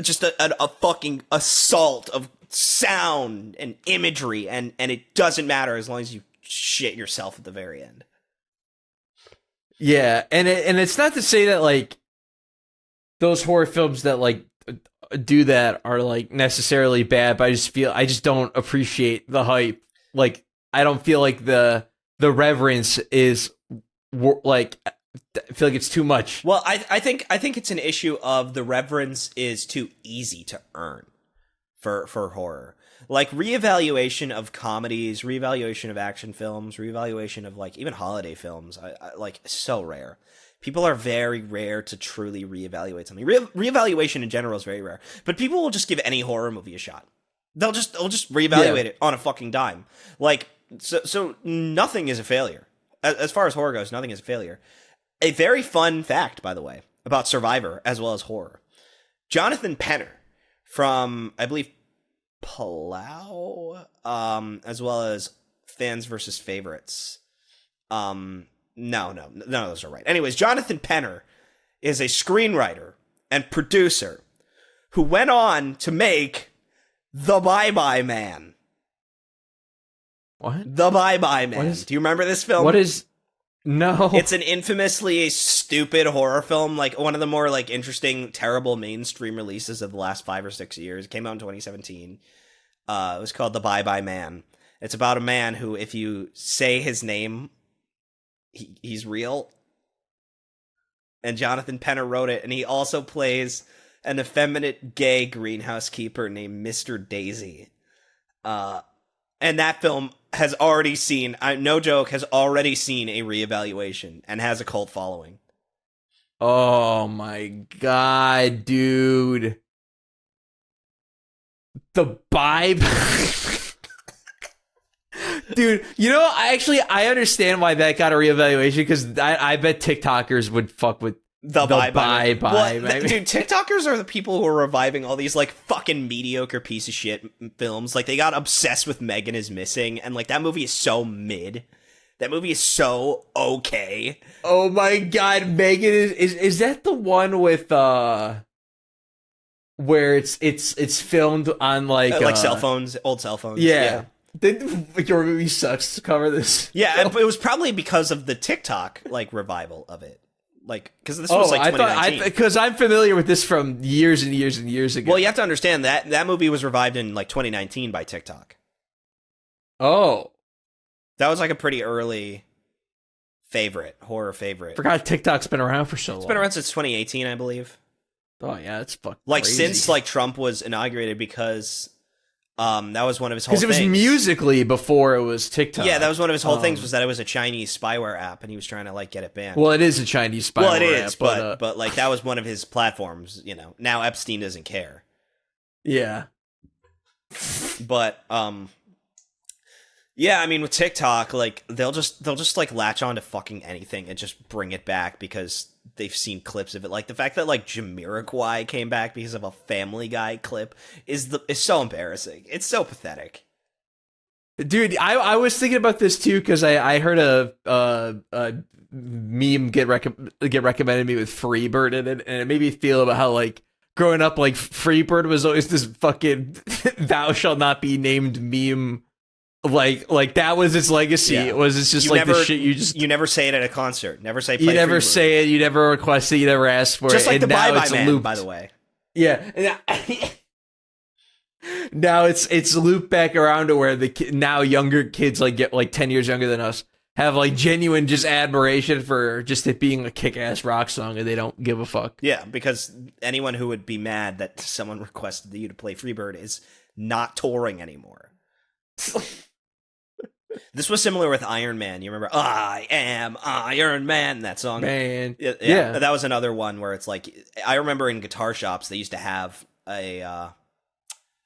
Speaker 2: just a fucking assault of sound and imagery and it doesn't matter as long as you shit yourself at the very end.
Speaker 1: Yeah, and it's not to say that like those horror films that like do that are like necessarily bad, but I just don't appreciate the hype. Like I don't feel like the reverence is like, I feel like it's too much.
Speaker 2: Well, I think it's an issue of the reverence is too easy to earn for horror. Like reevaluation of comedies, reevaluation of action films, reevaluation of like even holiday films, I like so rare. People are very rare to truly reevaluate something. Reevaluation in general is very rare, but people will just give any horror movie a shot. They'll just reevaluate it on a fucking dime. Like so nothing is a failure. As far as horror goes, nothing is a failure. A very fun fact, by the way, about Survivor as well as horror. Jonathan Penner from, I believe, Palau, as well as Fans versus Favorites. No, none of those are right. Anyways, Jonathan Penner is a screenwriter and producer who went on to make The Bye-Bye Man.
Speaker 1: What?
Speaker 2: The Bye-Bye Man. Do you remember this film?
Speaker 1: What is... No.
Speaker 2: It's an infamously stupid horror film, like one of the more like interesting, terrible mainstream releases of the last 5 or 6 years. It came out in 2017. It was called The Bye-Bye Man. It's about a man who, if you say his name, he's real. And Jonathan Penner wrote it, and he also plays an effeminate gay greenhouse keeper named Mr. Daisy. And that film has already seen, no joke, has already seen a reevaluation and has a cult following.
Speaker 1: Oh my god, dude. The Bye-Bye... Dude, I understand why that got a reevaluation, because I bet TikTokers would fuck with the Bye-Bye.
Speaker 2: Dude, TikTokers are the people who are reviving all these like fucking mediocre piece of shit films. Like they got obsessed with Megan is Missing, and like that movie is so mid. That movie is so okay.
Speaker 1: Oh my god, Megan is that the one with where it's filmed on like
Speaker 2: cell phones, old cell phones.
Speaker 1: Yeah. Your movie sucks to cover this.
Speaker 2: Yeah, it was probably because of the TikTok like revival of it. Like, because this was like 2019.
Speaker 1: Because I'm familiar with this from years and years and years ago.
Speaker 2: Well, you have to understand that movie was revived in like 2019 by TikTok.
Speaker 1: Oh.
Speaker 2: That was like a pretty early horror favorite.
Speaker 1: Forgot TikTok's been around for so long.
Speaker 2: It's been around since 2018, I believe.
Speaker 1: Oh yeah, it's fucking
Speaker 2: like
Speaker 1: crazy.
Speaker 2: Since like Trump was inaugurated, because that was one of his whole things.
Speaker 1: Because it was Musical.ly before it was TikTok.
Speaker 2: Yeah, that was one of his whole things, was that it was a Chinese spyware app, and he was trying to like get it banned.
Speaker 1: Well, it is a Chinese spyware app. Well, it is,
Speaker 2: but like that was one of his platforms. You know, now Epstein doesn't care.
Speaker 1: Yeah,
Speaker 2: but yeah, I mean, with TikTok, like they'll just like latch on to fucking anything and just bring it back because they've seen clips of it. Like the fact that like Jamiroquai came back because of a Family Guy clip is so embarrassing. It's so pathetic.
Speaker 1: Dude, I was thinking about this too because I heard a meme get recommended to me with Freebird in it, and it made me feel about how like growing up, like Freebird was always this fucking thou shall not be named meme. Like that was its legacy. Yeah. It's just like the shit you never
Speaker 2: say it at a concert. Never say.
Speaker 1: You never say it. You never request it. You never ask for it.
Speaker 2: Just like
Speaker 1: and
Speaker 2: the Bye Bye Man, looped. By the way.
Speaker 1: Yeah. Now it's looped back around to where now younger kids like get like 10 years younger than us have like genuine just admiration for just it being a kick-ass rock song, and they don't give a fuck.
Speaker 2: Yeah, because anyone who would be mad that someone requested you to play Freebird is not touring anymore. This was similar with Iron Man. You remember I Am Iron Man, that song?
Speaker 1: Man.
Speaker 2: Yeah. That was another one where it's like, I remember in guitar shops they used to have a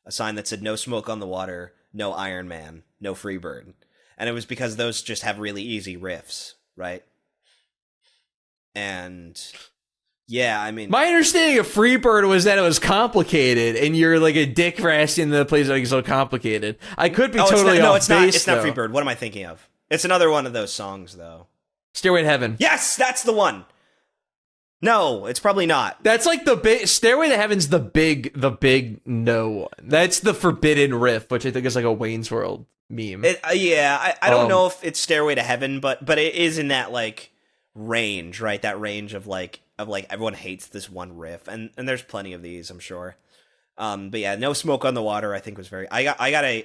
Speaker 2: sign that said no smoke on the water, no Iron Man, no Freebird. And it was because those just have really easy riffs, right? And yeah, I mean,
Speaker 1: my understanding of Freebird was that it was complicated, and you're like a dick for asking the place like so complicated. I could be totally off base.
Speaker 2: No, it's not Freebird. What am I thinking of? It's another one of those songs, though.
Speaker 1: Stairway to Heaven.
Speaker 2: Yes, that's the one. No, it's probably not.
Speaker 1: That's like the big Stairway to Heaven's the big no one. That's the forbidden riff, which I think is like a Wayne's World meme.
Speaker 2: I don't know if it's Stairway to Heaven, but it is in that like range, right? That range of like everyone hates this one riff, and there's plenty of these, I'm sure. But yeah, No Smoke on the Water I think was very. I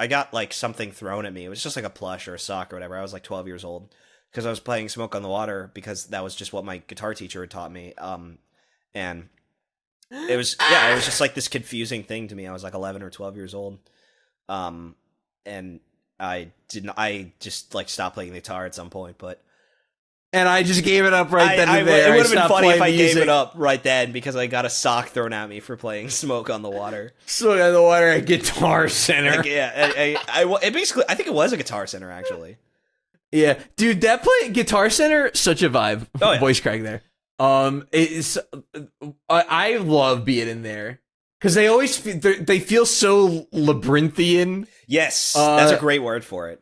Speaker 2: got like something thrown at me. It was just like a plush or a sock or whatever. I was like 12 years old because I was playing Smoke on the Water because that was just what my guitar teacher had taught me. And it was just like this confusing thing to me. I was like 11 or 12 years old. And I just like stopped playing the guitar at some point, but.
Speaker 1: And I just gave it up right then and there.
Speaker 2: It would have been funny if I gave it up right then because I got a sock thrown at me for playing Smoke on the Water.
Speaker 1: Smoke on the Water at Guitar Center.
Speaker 2: Like, yeah, it basically, I think it was a Guitar Center, actually.
Speaker 1: Yeah, dude, that play Guitar Center, such a vibe. Oh, yeah. Voice crack there. I love being in there because they feel so labyrinthian.
Speaker 2: Yes, that's a great word for it.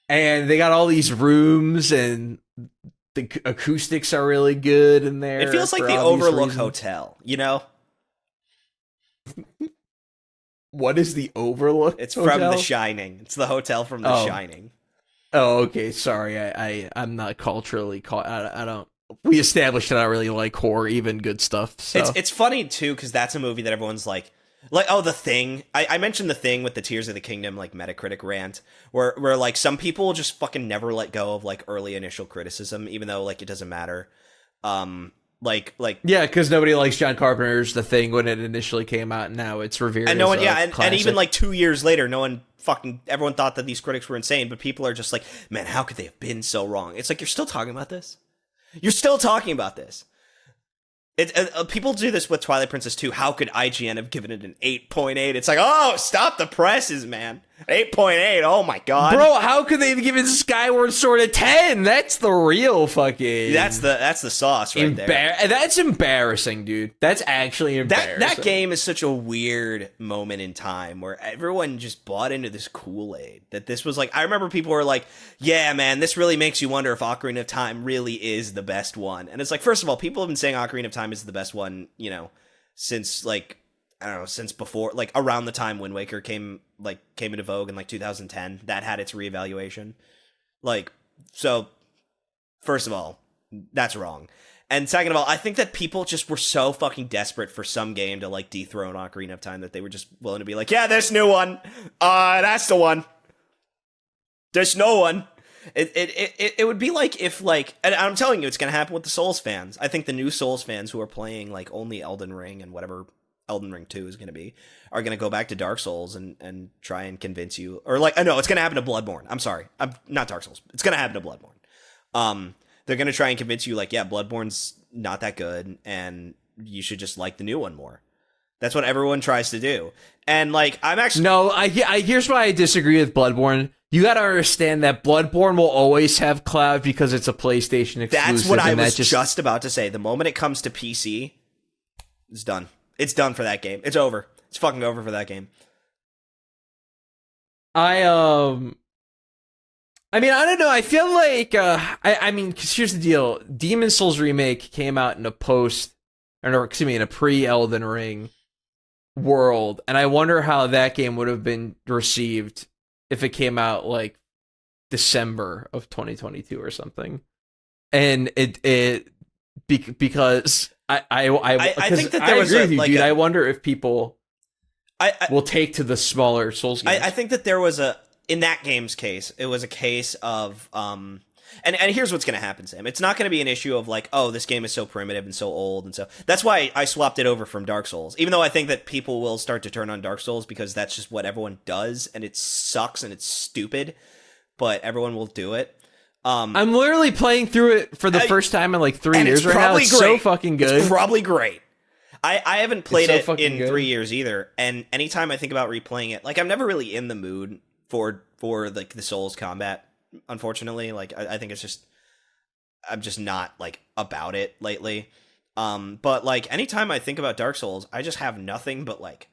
Speaker 1: And they got all these rooms, and the acoustics are really good in there.
Speaker 2: It feels like the Overlook Hotel, you know?
Speaker 1: What is the Overlook
Speaker 2: It's
Speaker 1: Hotel?
Speaker 2: From The Shining. It's the hotel from The Shining.
Speaker 1: Oh, okay. Sorry, I'm not culturally caught. I don't. We established that I don't really like horror, even good stuff. So.
Speaker 2: It's funny too because that's a movie that everyone's like, The Thing. I mentioned The Thing with the Tears of the Kingdom like Metacritic rant, where like some people just fucking never let go of like early initial criticism, even though like it doesn't matter.
Speaker 1: Yeah, because nobody likes John Carpenter's The Thing when it initially came out, and now it's revered.
Speaker 2: And no one, and even like 2 years later, everyone thought that these critics were insane, but people are just like, man, how could they have been so wrong? It's like, you're still talking about this. You're still talking about this. People do this with Twilight Princess 2. How could IGN have given it an 8.8? It's like, oh, stop the presses, man. 8.8, oh my god.
Speaker 1: Bro, how could they have given Skyward Sword a 10? That's the real fucking...
Speaker 2: That's the sauce right there.
Speaker 1: That's embarrassing, dude. That's actually embarrassing.
Speaker 2: That game is such a weird moment in time where everyone just bought into this Kool-Aid. That this was like... I remember people were like, yeah, man, this really makes you wonder if Ocarina of Time really is the best one. And it's like, first of all, people have been saying Ocarina of Time is the best one, you know, since like... I don't know, since before, like, around the time Wind Waker came into vogue in, like, 2010, that had its reevaluation. Like, so, first of all, That's wrong. And second of all, I think that people just were so fucking desperate for some game to like dethrone Ocarina of Time that they were just willing to be like, yeah, this new one. That's the one. There's no one. It would be like if like, and I'm telling you, it's gonna happen with the Souls fans. I think the new Souls fans who are playing like only Elden Ring and whatever Elden Ring 2 is gonna be are gonna go back to Dark Souls and try and convince you, or like, no, it's gonna happen to Bloodborne. I'm sorry, I'm not Dark Souls. It's gonna happen to Bloodborne. They're gonna try and convince you like, yeah, Bloodborne's not that good, and you should just like the new one more. That's what everyone tries to do. And like, I'm actually
Speaker 1: no. Here's why I disagree with Bloodborne. You gotta understand that Bloodborne will always have cloud because it's a PlayStation exclusive.
Speaker 2: That's what I was just about to say. The moment it comes to PC, it's done. It's done for that game. It's over. It's fucking over for that game.
Speaker 1: I mean, I don't know. I feel like I mean, because here's the deal: Demon Souls remake came out in a in a pre-Elden Ring world, and I wonder how that game would have been received if it came out like December of 2022 or something. And because I think that there was agree with you, dude. I wonder if people will take to the smaller Souls games.
Speaker 2: I think that there was in that game's case, it was a case of and here's what's going to happen, Sam. It's not going to be an issue of like, oh, this game is so primitive and so old, and so that's why I swapped it over from Dark Souls. Even though I think that people will start to turn on Dark Souls because that's just what everyone does, and it sucks and it's stupid, but everyone will do it.
Speaker 1: I'm literally playing through it for the first time in like 3 years right now. It's so fucking good.
Speaker 2: It's probably great. I haven't played it in 3 years either, and anytime I think about replaying it, like I'm never really in the mood for like the Souls combat. Unfortunately, like I think it's just I'm just not like about it lately. But like anytime I think about Dark Souls, I just have nothing but like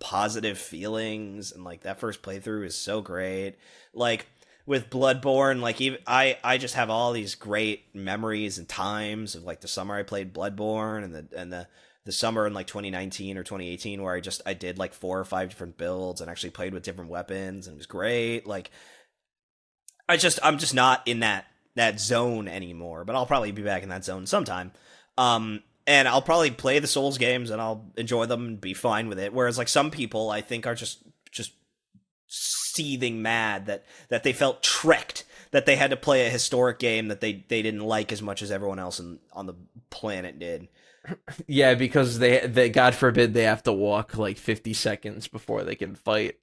Speaker 2: positive feelings, and like that first playthrough is so great. Like with Bloodborne, like even I just have all these great memories and times of like the summer I played Bloodborne and the summer in like 2019 or 2018 where I did like 4 or 5 different builds and actually played with different weapons, and it was great. Like I'm just not in that zone anymore, but I'll probably be back in that zone sometime. And I'll probably play the Souls games and I'll enjoy them and be fine with it. Whereas like some people I think are just seething mad that they felt tricked, that they had to play a historic game that they didn't like as much as everyone else on the planet did.
Speaker 1: Yeah, because they God forbid they have to walk like 50 seconds before they can fight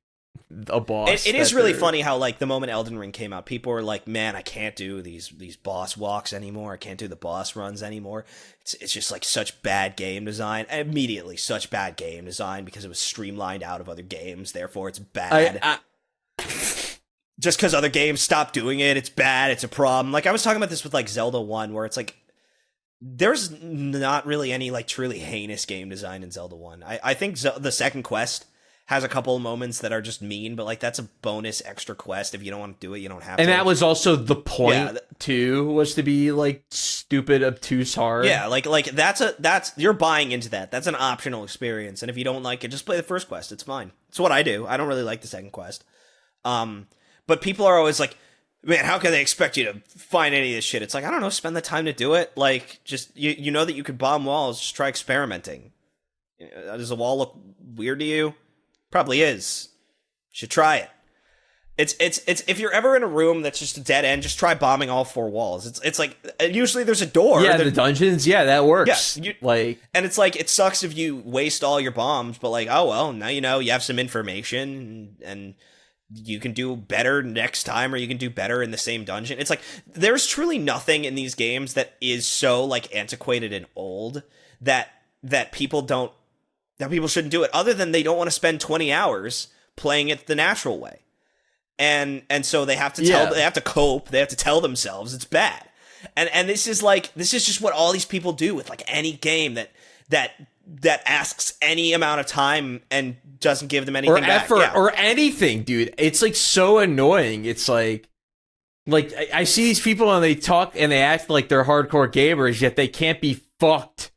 Speaker 1: a boss.
Speaker 2: It is really funny how like the moment Elden Ring came out, people were like, man, I can't do these boss walks anymore. I can't do the boss runs anymore. It's just like such bad game design. And immediately such bad game design because it was streamlined out of other games. Therefore it's bad. Just because other games stopped doing it, it's bad. It's a problem. Like I was talking about this with like Zelda 1 where it's like there's not really any like truly heinous game design in Zelda 1. I think the second quest has a couple of moments that are just mean, but like that's a bonus extra quest. If you don't want to do it, you don't have to.
Speaker 1: And that was also the point too, was to be like stupid, obtuse hard.
Speaker 2: Yeah, like that's you're buying into that. That's an optional experience, and if you don't like it, just play the first quest. It's fine. It's what I do. I don't really like the second quest. But people are always like, man, how can they expect you to find any of this shit? It's like, I don't know, spend the time to do it. Like, just you know that you could bomb walls. Just try experimenting. Does a wall look weird to you? Probably is. Should try it. It's if you're ever in a room that's just a dead end, just try bombing all 4 walls. It's like usually there's a door.
Speaker 1: Yeah, the dungeons. Yeah, that works.
Speaker 2: Yeah,
Speaker 1: and
Speaker 2: it's like it sucks if you waste all your bombs, but like, oh well, now you know you have some information and you can do better next time, or you can do better in the same dungeon. It's like there's truly nothing in these games that is so like antiquated and old that people shouldn't do it, other than they don't want to spend 20 hours playing it the natural way. And so they have to they have to cope, they have to tell themselves it's bad. And this is just what all these people do with like any game that asks any amount of time and doesn't give them anything
Speaker 1: or effort or anything, dude. It's like so annoying. It's like I see these people and they talk and they act like they're hardcore gamers, yet they can't be fucked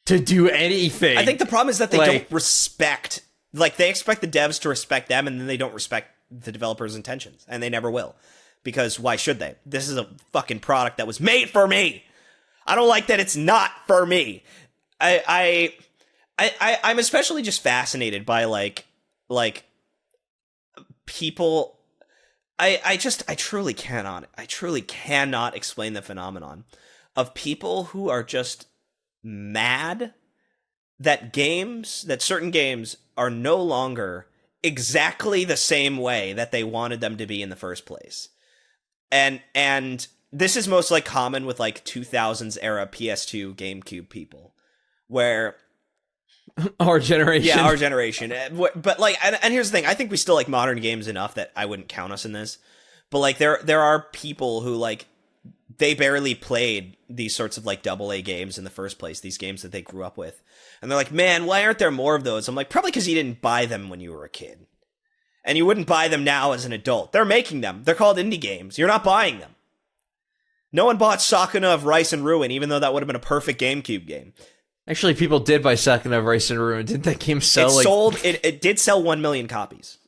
Speaker 1: to do anything.
Speaker 2: I think the problem is that they don't respect, like they expect the devs to respect them, and then they don't respect the developers' intentions, and they never will. Because why should they? This is a fucking product that was made for me. I don't like that it's not for me. I'm especially just fascinated by like people. I truly cannot explain the phenomenon of people who are just mad that certain games are no longer exactly the same way that they wanted them to be in the first place. And this is most like common with like 2000s era PS2 GameCube people, where
Speaker 1: our generation.
Speaker 2: Yeah, our generation. But like, and here's the thing: I think we still like modern games enough that I wouldn't count us in this. But like, there are people who like they barely played these sorts of like AA games in the first place. These games that they grew up with, and they're like, "Man, why aren't there more of those?" I'm like, probably because you didn't buy them when you were a kid, and you wouldn't buy them now as an adult. They're making them. They're called indie games. You're not buying them. No one bought Sakuna of Rice and Ruin, even though that would have been a perfect GameCube game.
Speaker 1: Actually, people did buy Sakuna of Rice and Ruin. Didn't that game sell?
Speaker 2: It did sell 1 million copies.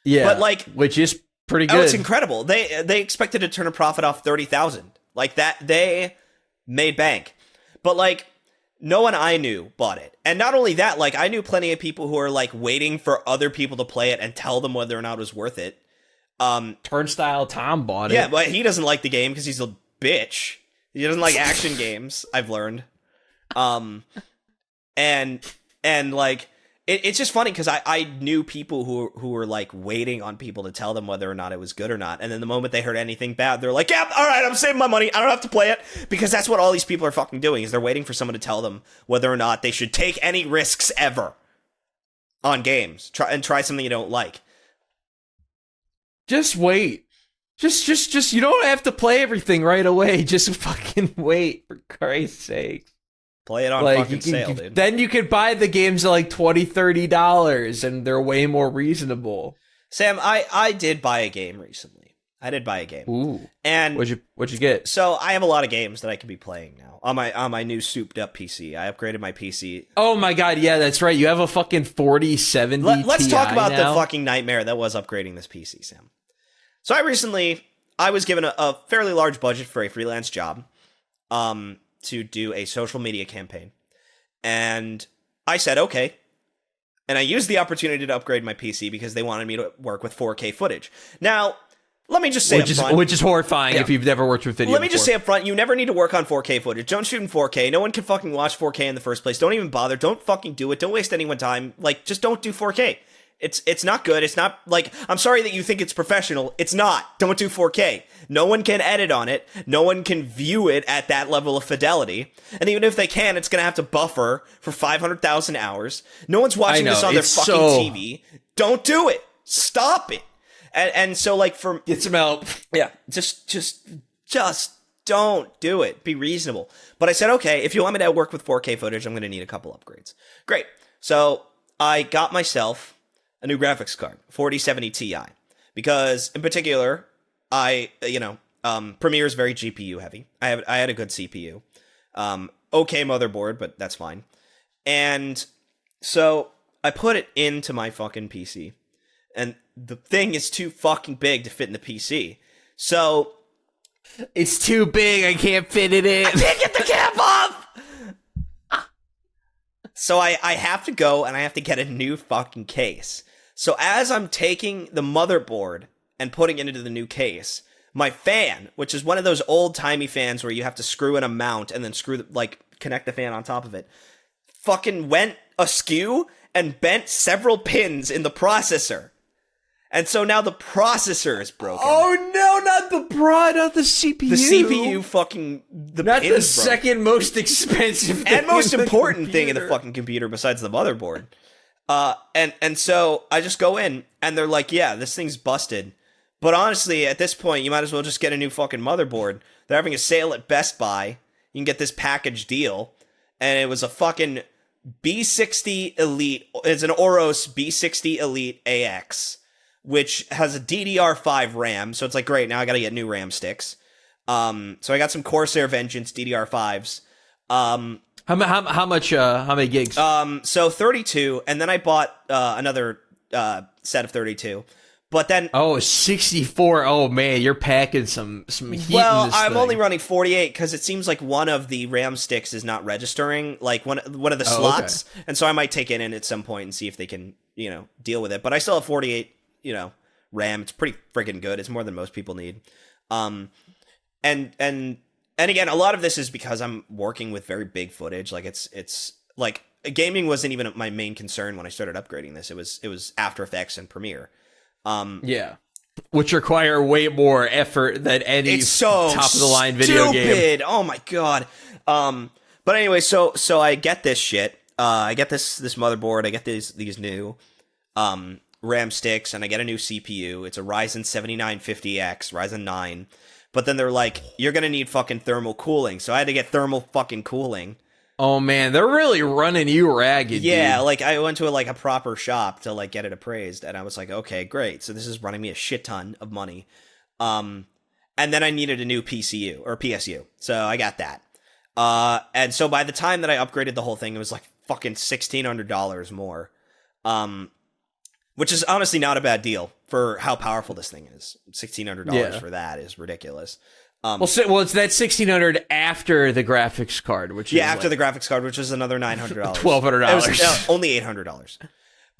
Speaker 1: Yeah,
Speaker 2: but like,
Speaker 1: which is pretty good.
Speaker 2: Oh, it's incredible. They expected to turn a profit off 30,000. Like that, they made bank. But like, no one I knew bought it. And not only that, like I knew plenty of people who are like waiting for other people to play it and tell them whether or not it was worth it.
Speaker 1: Turnstile Tom bought it.
Speaker 2: Yeah, but he doesn't like the game because he's a bitch. He doesn't like action games, I've learned. And like it's just funny because I knew people who were like waiting on people to tell them whether or not it was good or not, and then the moment they heard anything bad, they're like, yeah, all right, I'm saving my money, I don't have to play it, because that's what all these people are fucking doing, is they're waiting for someone to tell them whether or not they should take any risks ever on games. Try something you don't like.
Speaker 1: Just wait. Just you don't have to play everything right away. Just fucking wait, for Christ's sake.
Speaker 2: Play it on fucking sale, dude.
Speaker 1: Then you could buy the games at like $20, $30, and they're way more reasonable.
Speaker 2: Sam, I did buy a game recently. I did buy a game.
Speaker 1: Ooh.
Speaker 2: And
Speaker 1: what'd you get?
Speaker 2: So I have a lot of games that I can be playing now on my new souped up PC. I upgraded my PC.
Speaker 1: Oh my god, yeah, that's right. You have a fucking 4070
Speaker 2: Let's
Speaker 1: Ti
Speaker 2: talk about
Speaker 1: now?
Speaker 2: the fucking nightmare that was upgrading this PC, Sam. So I was given a fairly large budget for a freelance job to do a social media campaign. And I said, okay. And I used the opportunity to upgrade my PC because they wanted me to work with 4K footage. Now, let me just say up front,
Speaker 1: which is horrifying if you've never worked with video
Speaker 2: Let me just say up front, you never need to work on 4K footage. Don't shoot in 4K. No one can fucking watch 4K in the first place. Don't even bother. Don't fucking do it. Don't waste anyone's time. Like, just don't do 4K. It's not good. It's not, like, I'm sorry that you think it's professional. It's not. Don't do 4K. No one can edit on it. No one can view it at that level of fidelity. And even if they can, it's going to have to buffer for 500,000 hours. No one's watching this on their fucking TV. Don't do it. Stop it. And so, like, for...
Speaker 1: Get some help.
Speaker 2: Yeah. Just don't do it. Be reasonable. But I said, okay, if you want me to work with 4K footage, I'm going to need a couple upgrades. Great. So I got myself a new graphics card, 4070 Ti, because in particular, Premiere is very GPU heavy. I had a good CPU, okay motherboard, but that's fine. And so I put it into my fucking PC, and the thing is too fucking big to fit in the PC. So
Speaker 1: it's too big. I can't fit it in.
Speaker 2: I can't get the cap off. So I have to go and I have to get a new fucking case. So as I'm taking the motherboard and putting it into the new case, my fan, which is one of those old-timey fans where you have to screw in a mount and then connect the fan on top of it, fucking went askew and bent several pins in the processor. And so now the processor is broken.
Speaker 1: Oh no, not the CPU.
Speaker 2: The CPU fucking...
Speaker 1: Not the second most expensive thing
Speaker 2: and most important
Speaker 1: computer.
Speaker 2: thing in the fucking computer besides the motherboard. And so I just go in and they're like, yeah, this thing's busted. But honestly, at this point, you might as well just get a new fucking motherboard. They're having a sale at Best Buy. You can get this package deal. And it was a fucking B60 Elite. It's an Oros B60 Elite AX, which has a DDR5 RAM. So it's like, great, now I gotta get new RAM sticks. So I got some Corsair Vengeance DDR5s.
Speaker 1: How many gigs?
Speaker 2: So 32, and then I bought another set of 32. But then,
Speaker 1: 64. Oh man, you're packing some heat.
Speaker 2: well,
Speaker 1: in this
Speaker 2: I'm
Speaker 1: thing.
Speaker 2: only running 48 because it seems like one of the RAM sticks is not registering, like one of the slots, and so I might take it in at some point and see if they can, deal with it. But I still have 48, RAM. It's pretty freaking good. It's more than most people need. And again, a lot of this is because I'm working with very big footage. Like it's like gaming wasn't even my main concern when I started upgrading this. It was After Effects and Premiere.
Speaker 1: Yeah, which require way more effort than any
Speaker 2: it's so
Speaker 1: top of the line video game.
Speaker 2: Oh my god. But anyway, so I get this shit. I get this motherboard. I get these new RAM sticks, and I get a new CPU. It's a Ryzen 7950X, Ryzen 9. But then they're like, you're gonna need fucking thermal cooling. So I had to get thermal fucking cooling.
Speaker 1: Oh man, they're really running you ragged.
Speaker 2: Yeah,
Speaker 1: dude.
Speaker 2: like I went to a proper shop to like get it appraised, and I was like, okay, great. So this is running me a shit ton of money. And then I needed a new PCU or PSU, so I got that. And so by the time that I upgraded the whole thing, it was like fucking $1,600 more. Which is honestly not a bad deal for how powerful this thing is. $1,600 for that is ridiculous.
Speaker 1: Well, it's that $1,600 after the graphics card, which is
Speaker 2: after the graphics card, which is another $900,
Speaker 1: $1,200.
Speaker 2: It was, only $800.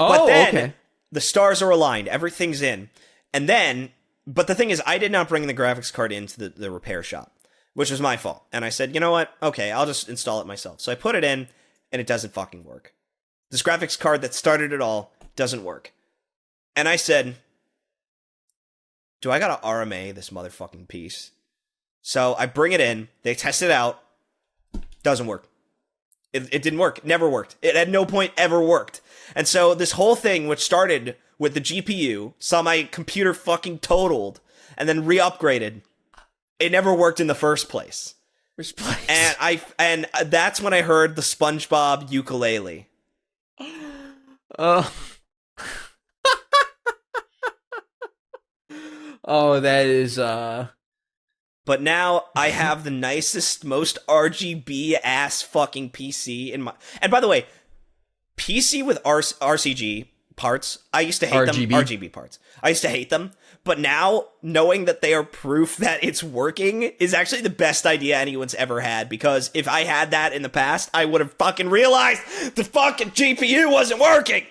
Speaker 1: Oh,
Speaker 2: but then
Speaker 1: okay.
Speaker 2: The stars are aligned, everything's in, and then. But the thing is, I did not bring the graphics card into the repair shop, which was my fault. And I said, you know what? Okay, I'll just install it myself. So I put it in, and it doesn't fucking work. This graphics card that started it all doesn't work. And I said, do I gotta RMA this motherfucking piece? So I bring it in, they test it out, doesn't work. It didn't work, never worked. It at no point ever worked. And so this whole thing, which started with the GPU, saw my computer fucking totaled, and then re-upgraded. It never worked in the first place. And that's when I heard the SpongeBob ukulele.
Speaker 1: Oh. Oh, that is
Speaker 2: But now I have the nicest, most RGB ass fucking PC in my. And by the way, PC with RCG parts, I used to hate them. RGB parts, I used to hate them. But now knowing that they are proof that it's working is actually the best idea anyone's ever had. Because if I had that in the past, I would have fucking realized the fucking GPU wasn't working.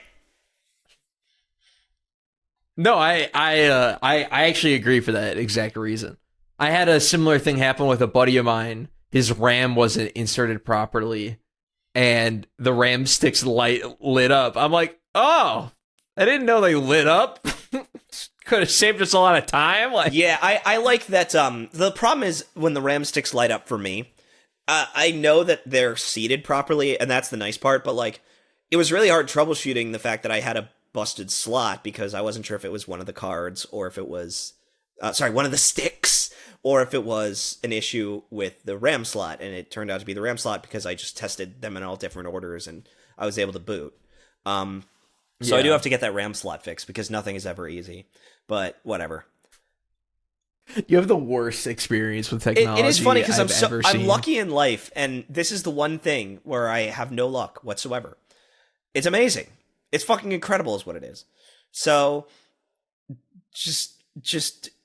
Speaker 1: No, I actually agree for that exact reason. I had a similar thing happen with a buddy of mine. His RAM wasn't inserted properly, and the RAM sticks lit up. I'm like, oh, I didn't know they lit up. Could have saved us a lot of time.
Speaker 2: Yeah, I like that. The problem is when the RAM sticks light up for me, I know that they're seated properly, and that's the nice part. But like, it was really hard troubleshooting the fact that I had a busted slot because I wasn't sure if it was one of the cards or if it was one of the sticks or if it was an issue with the RAM slot, and it turned out to be the RAM slot because I just tested them in all different orders and I was able to boot. So I do have to get that RAM slot fixed because nothing is ever easy, but whatever.
Speaker 1: You have the worst experience with technology.
Speaker 2: It is funny because I'm lucky in life, and this is the one thing where I have no luck whatsoever. It's amazing. It's fucking incredible is what it is. So just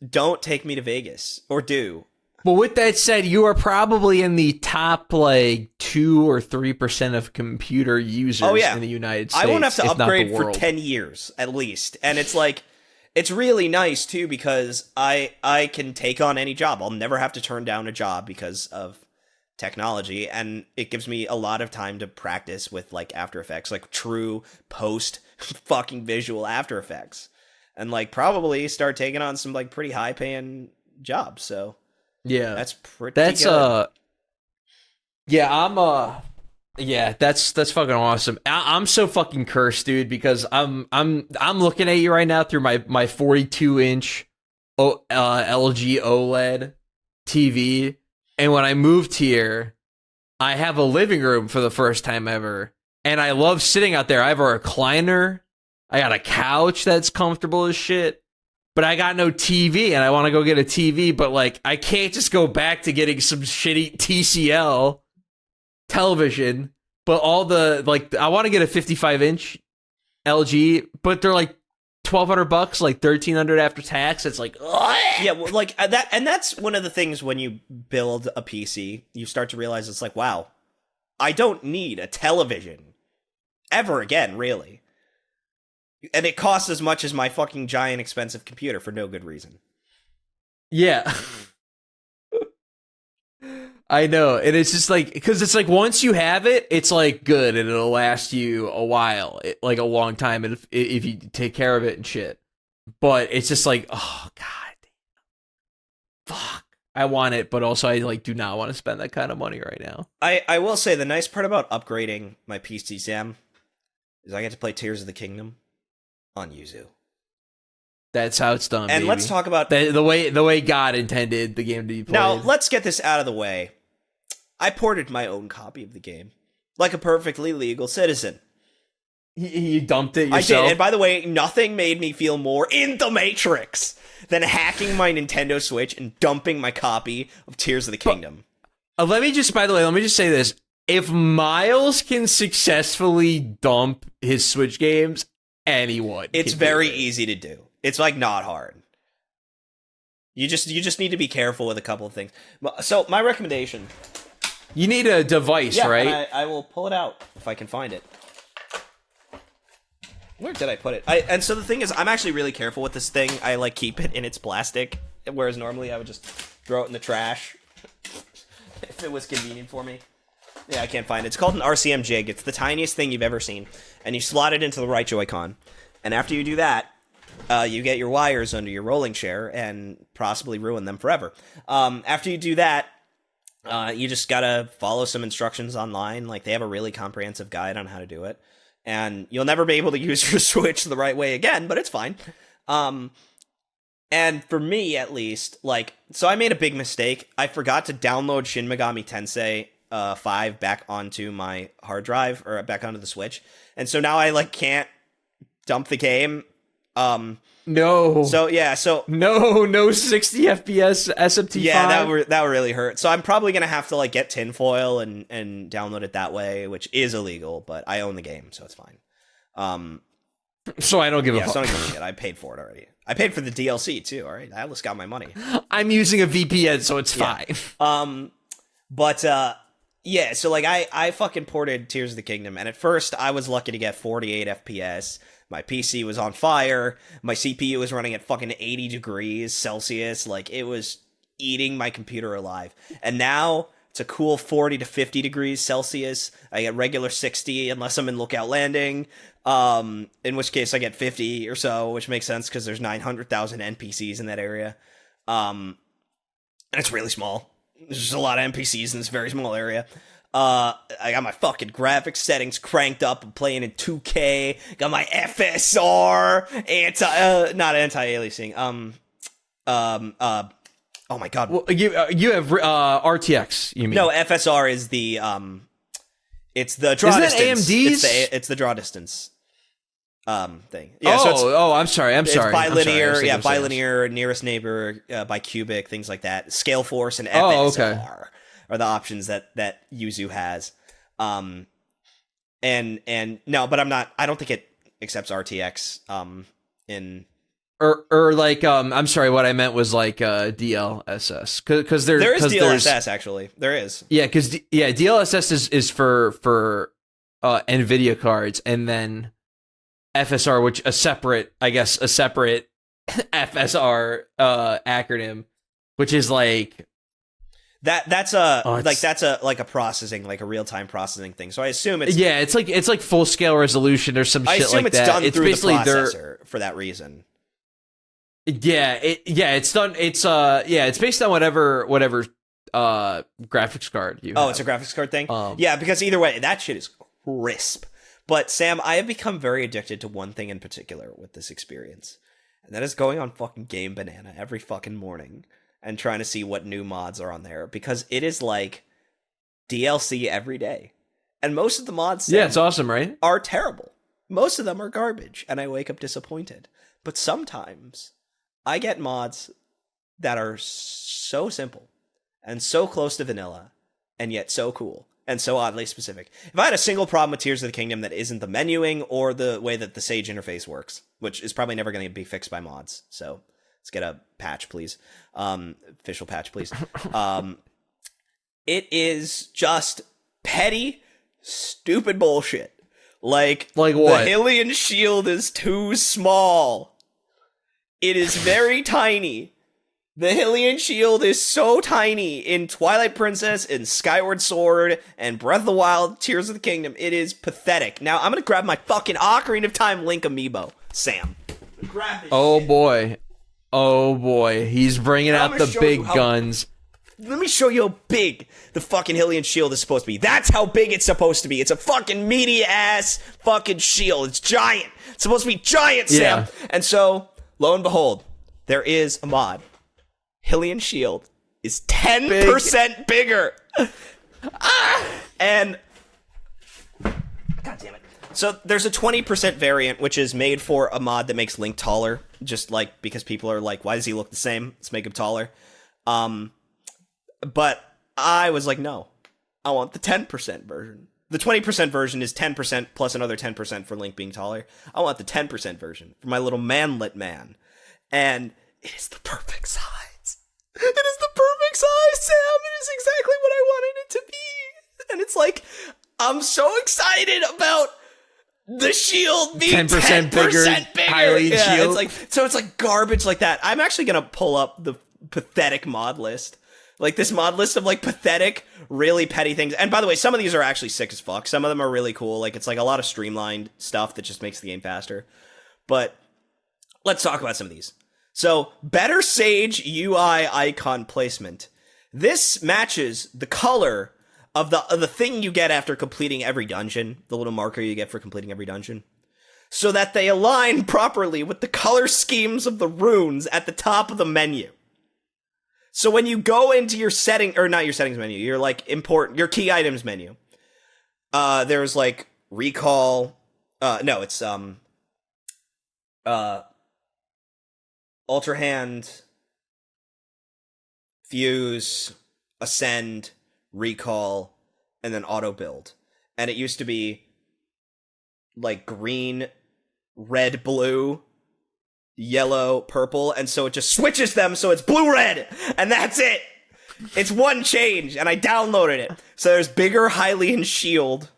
Speaker 2: don't take me to Vegas, or do.
Speaker 1: Well, with that said, you are probably in the top like 2 or 3% of computer users in the United States.
Speaker 2: I won't have to upgrade for 10 years at least. And it's like, it's really nice too because I can take on any job. I'll never have to turn down a job because of technology, and it gives me a lot of time to practice with like After Effects, like true post fucking visual After Effects, and like probably start taking on some like pretty high paying jobs. So
Speaker 1: yeah,
Speaker 2: that's good.
Speaker 1: That's fucking awesome. I'm so fucking cursed, dude, because I'm looking at you right now through my 42-inch LG OLED TV. And when I moved here, I have a living room for the first time ever. And I love sitting out there. I have a recliner. I got a couch that's comfortable as shit. But I got no TV, and I want to go get a TV. But, like, I can't just go back to getting some shitty TCL television. But all the, like, I want to get a 55-inch LG, but they're like $1,200, like $1,300 after tax. It's like, ugh.
Speaker 2: Yeah, well, like that, and that's one of the things when you build a PC, you start to realize it's like, wow, I don't need a television ever again, really. And it costs as much as my fucking giant expensive computer for no good reason.
Speaker 1: Yeah. I know. And it's just like, because it's like once you have it, it's like good and it'll last you a while, like a long time if you take care of it and shit. But it's just like, oh, God. Fuck. I want it, but also I like do not want to spend that kind of money right now.
Speaker 2: I will say the nice part about upgrading my PC, Sam, is I get to play Tears of the Kingdom on Yuzu.
Speaker 1: That's how it's done.
Speaker 2: And
Speaker 1: baby.
Speaker 2: let's talk about
Speaker 1: the way God intended the game to be played.
Speaker 2: Now, let's get this out of the way. I ported my own copy of the game, like a perfectly legal citizen.
Speaker 1: You dumped it yourself?
Speaker 2: I did, and by the way, nothing made me feel more in the Matrix than hacking my Nintendo Switch and dumping my copy of Tears of the Kingdom.
Speaker 1: Let me just say this. If Myles can successfully dump his Switch games, anyone
Speaker 2: It's
Speaker 1: can
Speaker 2: very
Speaker 1: do it.
Speaker 2: easy to do. It's like not hard. You just need to be careful with a couple of things. So my recommendation.
Speaker 1: You need a device, right?
Speaker 2: And I will pull it out if I can find it. Where did I put it? And so the thing is, I'm actually really careful with this thing. I like keep it in its plastic, whereas normally I would just throw it in the trash if it was convenient for me. Yeah, I can't find it. It's called an RCM jig. It's the tiniest thing you've ever seen, and you slot it into the right Joy-Con. And after you do that, you get your wires under your rolling chair and possibly ruin them forever. After you do that, you just gotta follow some instructions online. Like, they have a really comprehensive guide on how to do it. And you'll never be able to use your Switch the right way again, but it's fine. And for me, at least, like, so I made a big mistake. I forgot to download Shin Megami Tensei 5 back onto my hard drive, or back onto the Switch. And so now I, like, can't dump the game.
Speaker 1: No.
Speaker 2: So yeah,
Speaker 1: no 60 FPS SMT5.
Speaker 2: Yeah, that would really hurt. So I'm probably gonna have to like get tinfoil and download it that way, which is illegal, but I own the game, so it's fine.
Speaker 1: So I don't give a fuck.
Speaker 2: So I don't give a shit. I paid for it already. I paid for the DLC too. All right, I at least got my money.
Speaker 1: I'm using a VPN, so it's fine.
Speaker 2: But yeah. So like I fucking ported Tears of the Kingdom, and at first I was lucky to get 48 FPS. My PC was on fire. My CPU was running at fucking 80 degrees Celsius. Like, it was eating my computer alive. And now it's a cool 40 to 50 degrees Celsius. I get regular 60 unless I'm in Lookout Landing. In which case I get 50 or so, which makes sense because there's 900,000 NPCs in that area. And it's really small. There's just a lot of NPCs in this very small area. I got my fucking graphics settings cranked up. I'm playing in 2K. Got my FSR not anti-aliasing. Oh my god.
Speaker 1: Well, you have RTX. You mean?
Speaker 2: No, FSR is the it's the draw
Speaker 1: Isn't
Speaker 2: distance.
Speaker 1: That AMD's?
Speaker 2: It's the draw distance thing. Yeah.
Speaker 1: I'm sorry.
Speaker 2: It's bilinear. Yeah, bilinear, nearest neighbor, bicubic, things like that. Scale Force and FSR. Are the options that Yuzu has. And no, but I don't think it accepts RTX
Speaker 1: or like I'm sorry, what I meant was like DLSS, because there is
Speaker 2: DLSS actually. There is.
Speaker 1: Yeah, DLSS is for NVIDIA cards, and then FSR, which a separate FSR acronym, which is like
Speaker 2: that's a processing, like a real-time processing thing. So I assume it's
Speaker 1: like full scale resolution or some shit like that. I assume
Speaker 2: it's done through the processor for that reason.
Speaker 1: It's done. It's based on whatever graphics card you have.
Speaker 2: It's a graphics card thing. Yeah, because either way, that shit is crisp. But Sam, I have become very addicted to one thing in particular with this experience, and that is going on fucking Gamebanana every fucking morning and trying to see what new mods are on there, because it is like DLC every day. And most of the mods, Sam,
Speaker 1: it's awesome, right?
Speaker 2: Are terrible. Most of them are garbage, and I wake up disappointed. But sometimes I get mods that are so simple and so close to vanilla and yet so cool and so oddly specific. If I had a single problem with Tears of the Kingdom that isn't the menuing or the way that the Sage interface works, which is probably never going to be fixed by mods, so let's get a patch, please. Official patch, please. It is just petty, stupid bullshit. Like
Speaker 1: what?
Speaker 2: The Hylian shield is too small. It is very tiny. The Hylian shield is so tiny in Twilight Princess, in Skyward Sword, and Breath of the Wild, Tears of the Kingdom. It is pathetic. Now, I'm gonna grab my fucking Ocarina of Time Link amiibo. Sam. Grab this shit.
Speaker 1: Boy. Oh, boy. He's bringing out the big guns.
Speaker 2: Let me show you how big the fucking Hylian shield is supposed to be. That's how big it's supposed to be. It's a fucking meaty-ass fucking shield. It's giant. It's supposed to be giant, Sam.
Speaker 1: Yeah.
Speaker 2: And so, lo and behold, there is a mod. Hylian shield is 10% bigger. And God damn it. So there's a 20% variant, which is made for a mod that makes Link taller, just like because people are like, why does he look the same? Let's make him taller. But I was like, no, I want the 10% version. The 20% version is 10% plus another 10% for Link being taller. I want the 10% version for my little manlet man. And it is the perfect size. It is the perfect size, Sam. It is exactly what I wanted it to be. And it's like, I'm so excited about the shield being 10% bigger. Yeah, shield. It's like garbage like that. I'm actually going to pull up the pathetic mod list. Like this mod list of like pathetic, really petty things. And by the way, some of these are actually sick as fuck. Some of them are really cool. Like it's like a lot of streamlined stuff that just makes the game faster. But let's talk about some of these. So, better Sage UI icon placement. This matches the color of the thing you get after completing every dungeon, the little marker you get for completing every dungeon, so that they align properly with the color schemes of the runes at the top of the menu. So when you go into your setting, or not your settings menu, your like your key items menu, there's like recall, Ultra Hand, Fuse, Ascend, Recall, and then Auto Build. And it used to be like green, red, blue, yellow, purple, and so it just switches them so it's blue-red, and that's it! It's one change, and I downloaded it. So there's bigger Hylian shield.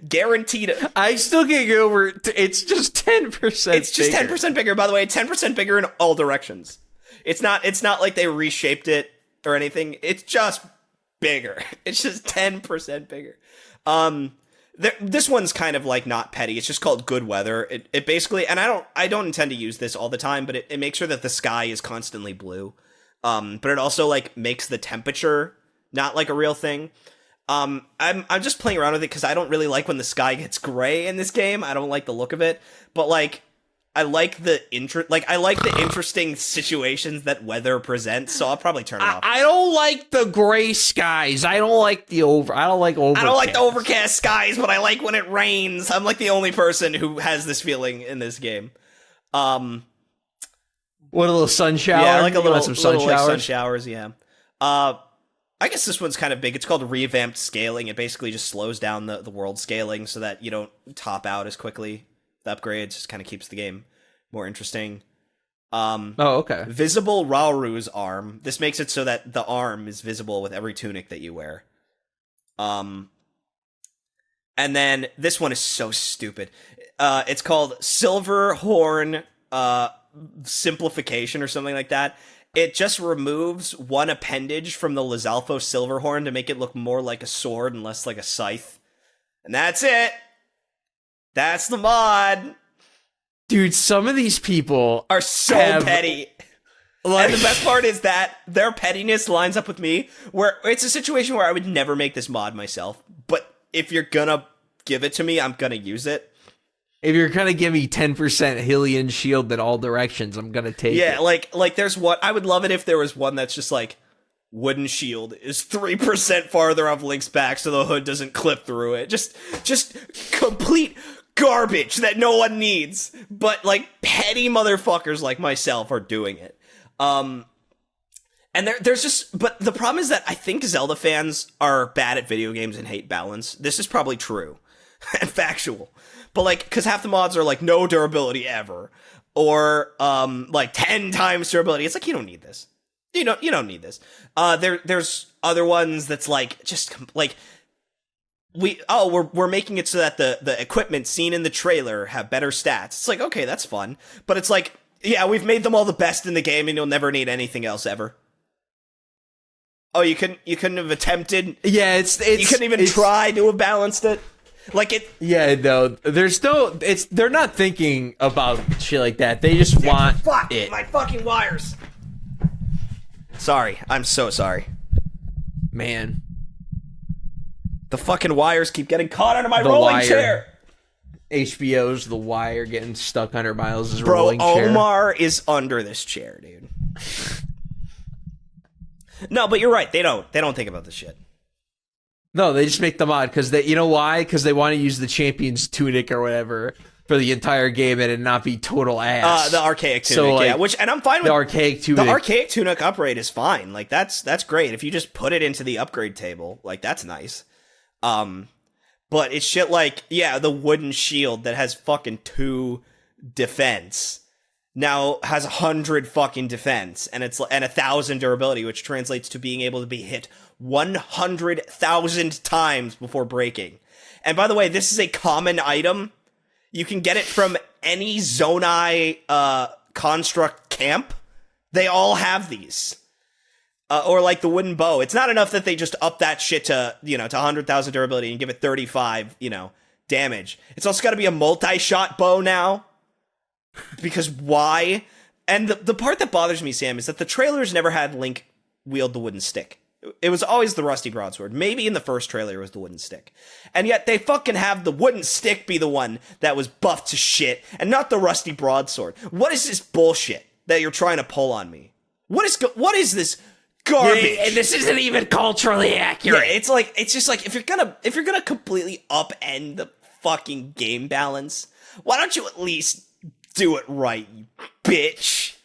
Speaker 2: Guaranteed.
Speaker 1: I still can't get over it. It's just 10%.
Speaker 2: It's just 10% bigger. By the way, 10% bigger in all directions. It's not like they reshaped it or anything. It's just bigger. It's just 10% bigger. This one's kind of like not petty. It's just called good weather. It basically, and I don't intend to use this all the time, but it makes sure that the sky is constantly blue. But it also like makes the temperature not like a real thing. I'm just playing around with it because I don't really like when the sky gets gray in this game. I don't like the look of it, but like I like the interesting situations that weather presents. So I'll probably turn it off.
Speaker 1: I don't like the gray skies. I don't like the overcast.
Speaker 2: I don't like the overcast skies, but I like when it rains. I'm like the only person who has this feeling in this game.
Speaker 1: What, a little sun shower?
Speaker 2: Yeah, like
Speaker 1: some sun showers.
Speaker 2: Like sun showers. Yeah. I guess this one's kind of big. It's called revamped scaling. It basically just slows down the world scaling so that you don't top out as quickly. The upgrades just kind of keeps the game more interesting.
Speaker 1: Okay.
Speaker 2: Visible Rauru's arm. This makes it so that the arm is visible with every tunic that you wear. And then this one is so stupid. It's called Silver Horn Simplification or something like that. It just removes one appendage from the Lizalfo Silverhorn to make it look more like a sword and less like a scythe. And that's it! That's the mod!
Speaker 1: Dude, some of these people
Speaker 2: are so petty. And the best part is that their pettiness lines up with me, where it's a situation where I would never make this mod myself, but if you're gonna give it to me, I'm gonna use it.
Speaker 1: If you're gonna give me 10% Hylian shield in all directions, I'm gonna take it.
Speaker 2: Yeah, like there's what I would love it if there was one that's just like wooden shield is 3% farther off Link's back so the hood doesn't clip through it. Just complete garbage that no one needs. But like petty motherfuckers like myself are doing it. And And there's just, but the problem is that I think Zelda fans are bad at video games and hate balance. This is probably true and factual, but like, because half the mods are like no durability ever, or like 10 times durability. It's like, you don't need this. You don't need this. There's other ones that's like just like we're making it so that the equipment seen in the trailer have better stats. It's like, okay, that's fun, but it's like, yeah, we've made them all the best in the game, and you'll never need anything else ever. Oh, you couldn't have attempted.
Speaker 1: Yeah, it's
Speaker 2: you couldn't even try to have balanced it. Like it.
Speaker 1: Yeah, no, there's no. They're not thinking about shit like that. They just want it.
Speaker 2: My fucking wires. Sorry, I'm so sorry.
Speaker 1: Man,
Speaker 2: the fucking wires keep getting caught under my rolling chair.
Speaker 1: HBO's The Wire getting stuck under Miles' rolling chair.
Speaker 2: Bro, Omar is under this chair, dude. No, but you're right. They don't think about this shit.
Speaker 1: No, they just make the mod because you know why? Because they want to use the champion's tunic or whatever for the entire game and it not be total ass.
Speaker 2: The archaic tunic, so, like, and I'm fine with
Speaker 1: the archaic tunic.
Speaker 2: The archaic tunic upgrade is fine. Like that's great if you just put it into the upgrade table. Like that's nice. But it's shit like, yeah, the wooden shield that has fucking 2 defense now has 100 fucking defense and 1,000 durability, which translates to being able to be hit 100,000 times before breaking. And by the way, this is a common item. You can get it from any Zonai construct camp. They all have these. Or like the wooden bow. It's not enough that they just up that shit to 100,000 durability and give it 35, damage. It's also got to be a multi-shot bow now. Because why? And the part that bothers me, Sam, is that the trailers never had Link wield the wooden stick. It was always the rusty broadsword. Maybe in the first trailer it was the wooden stick. And yet they fucking have the wooden stick be the one that was buffed to shit and not the rusty broadsword. What is this bullshit that you're trying to pull on me? What is this garbage?
Speaker 1: Yeah, this isn't even culturally accurate.
Speaker 2: Yeah, it's just like if you're gonna completely upend the fucking game balance, why don't you at least do it right, you bitch?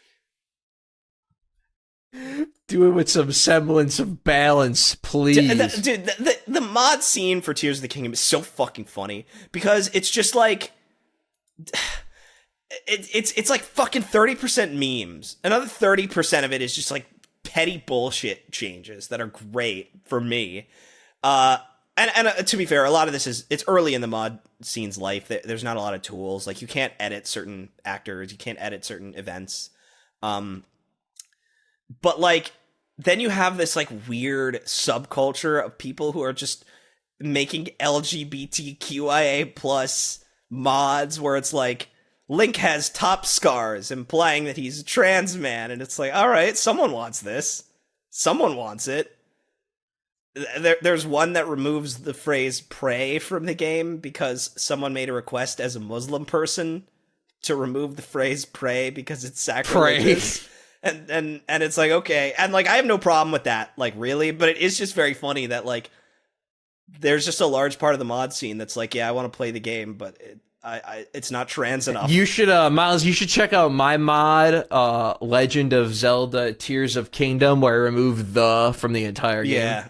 Speaker 1: Do it with some semblance of balance, please.
Speaker 2: Dude, the mod scene for Tears of the Kingdom is so fucking funny because it's just like it's like fucking 30% memes. Another 30% of it is just like petty bullshit changes that are great for me. And to be fair, a lot of this it's early in the mod scene's life. There's not a lot of tools. Like you can't edit certain actors, you can't edit certain events. But like then you have this like weird subculture of people who are just making LGBTQIA plus mods where it's like Link has top scars, implying that he's a trans man, and it's like, all right, someone wants this. Someone wants it. There's one that removes the phrase pray from the game because someone made a request as a Muslim person to remove the phrase pray because it's sacrilegious. And it's like, okay. And like, I have no problem with that, like, really, but it is just very funny that like, there's just a large part of the mod scene that's like, yeah, I want to play the game, but it's not trans enough.
Speaker 1: You should, Miles, you should check out my mod, Legend of Zelda Tears of Kingdom, where I remove the from the entire game.
Speaker 2: Yeah,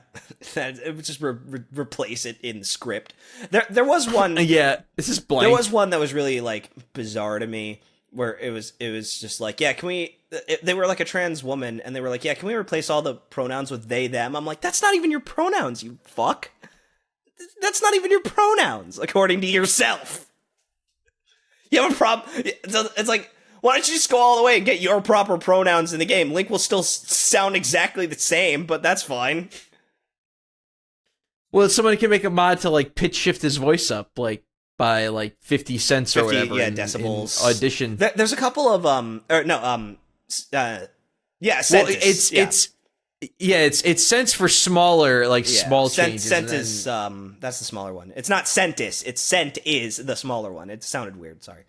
Speaker 2: it would just replace it in the script. There was one.
Speaker 1: Yeah, this is blank.
Speaker 2: There was one that was really like bizarre to me, where it was just like, yeah, can we? They were like a trans woman, and they were like, yeah, can we replace all the pronouns with they them? I'm like, that's not even your pronouns, you fuck. That's not even your pronouns, according to yourself. You have a problem. It's like, why don't you just go all the way and get your proper pronouns in the game? Link will still sound exactly the same, but that's fine.
Speaker 1: Well, somebody can make a mod to like pitch shift his voice up, like by like 50 cents or whatever.
Speaker 2: Yeah, decibels.
Speaker 1: In Audition.
Speaker 2: There's a couple of cents.
Speaker 1: It's cents for smaller, like small changes.
Speaker 2: Cent is that's the smaller one. It's not centis. It's cent is the smaller one. It sounded weird. Sorry.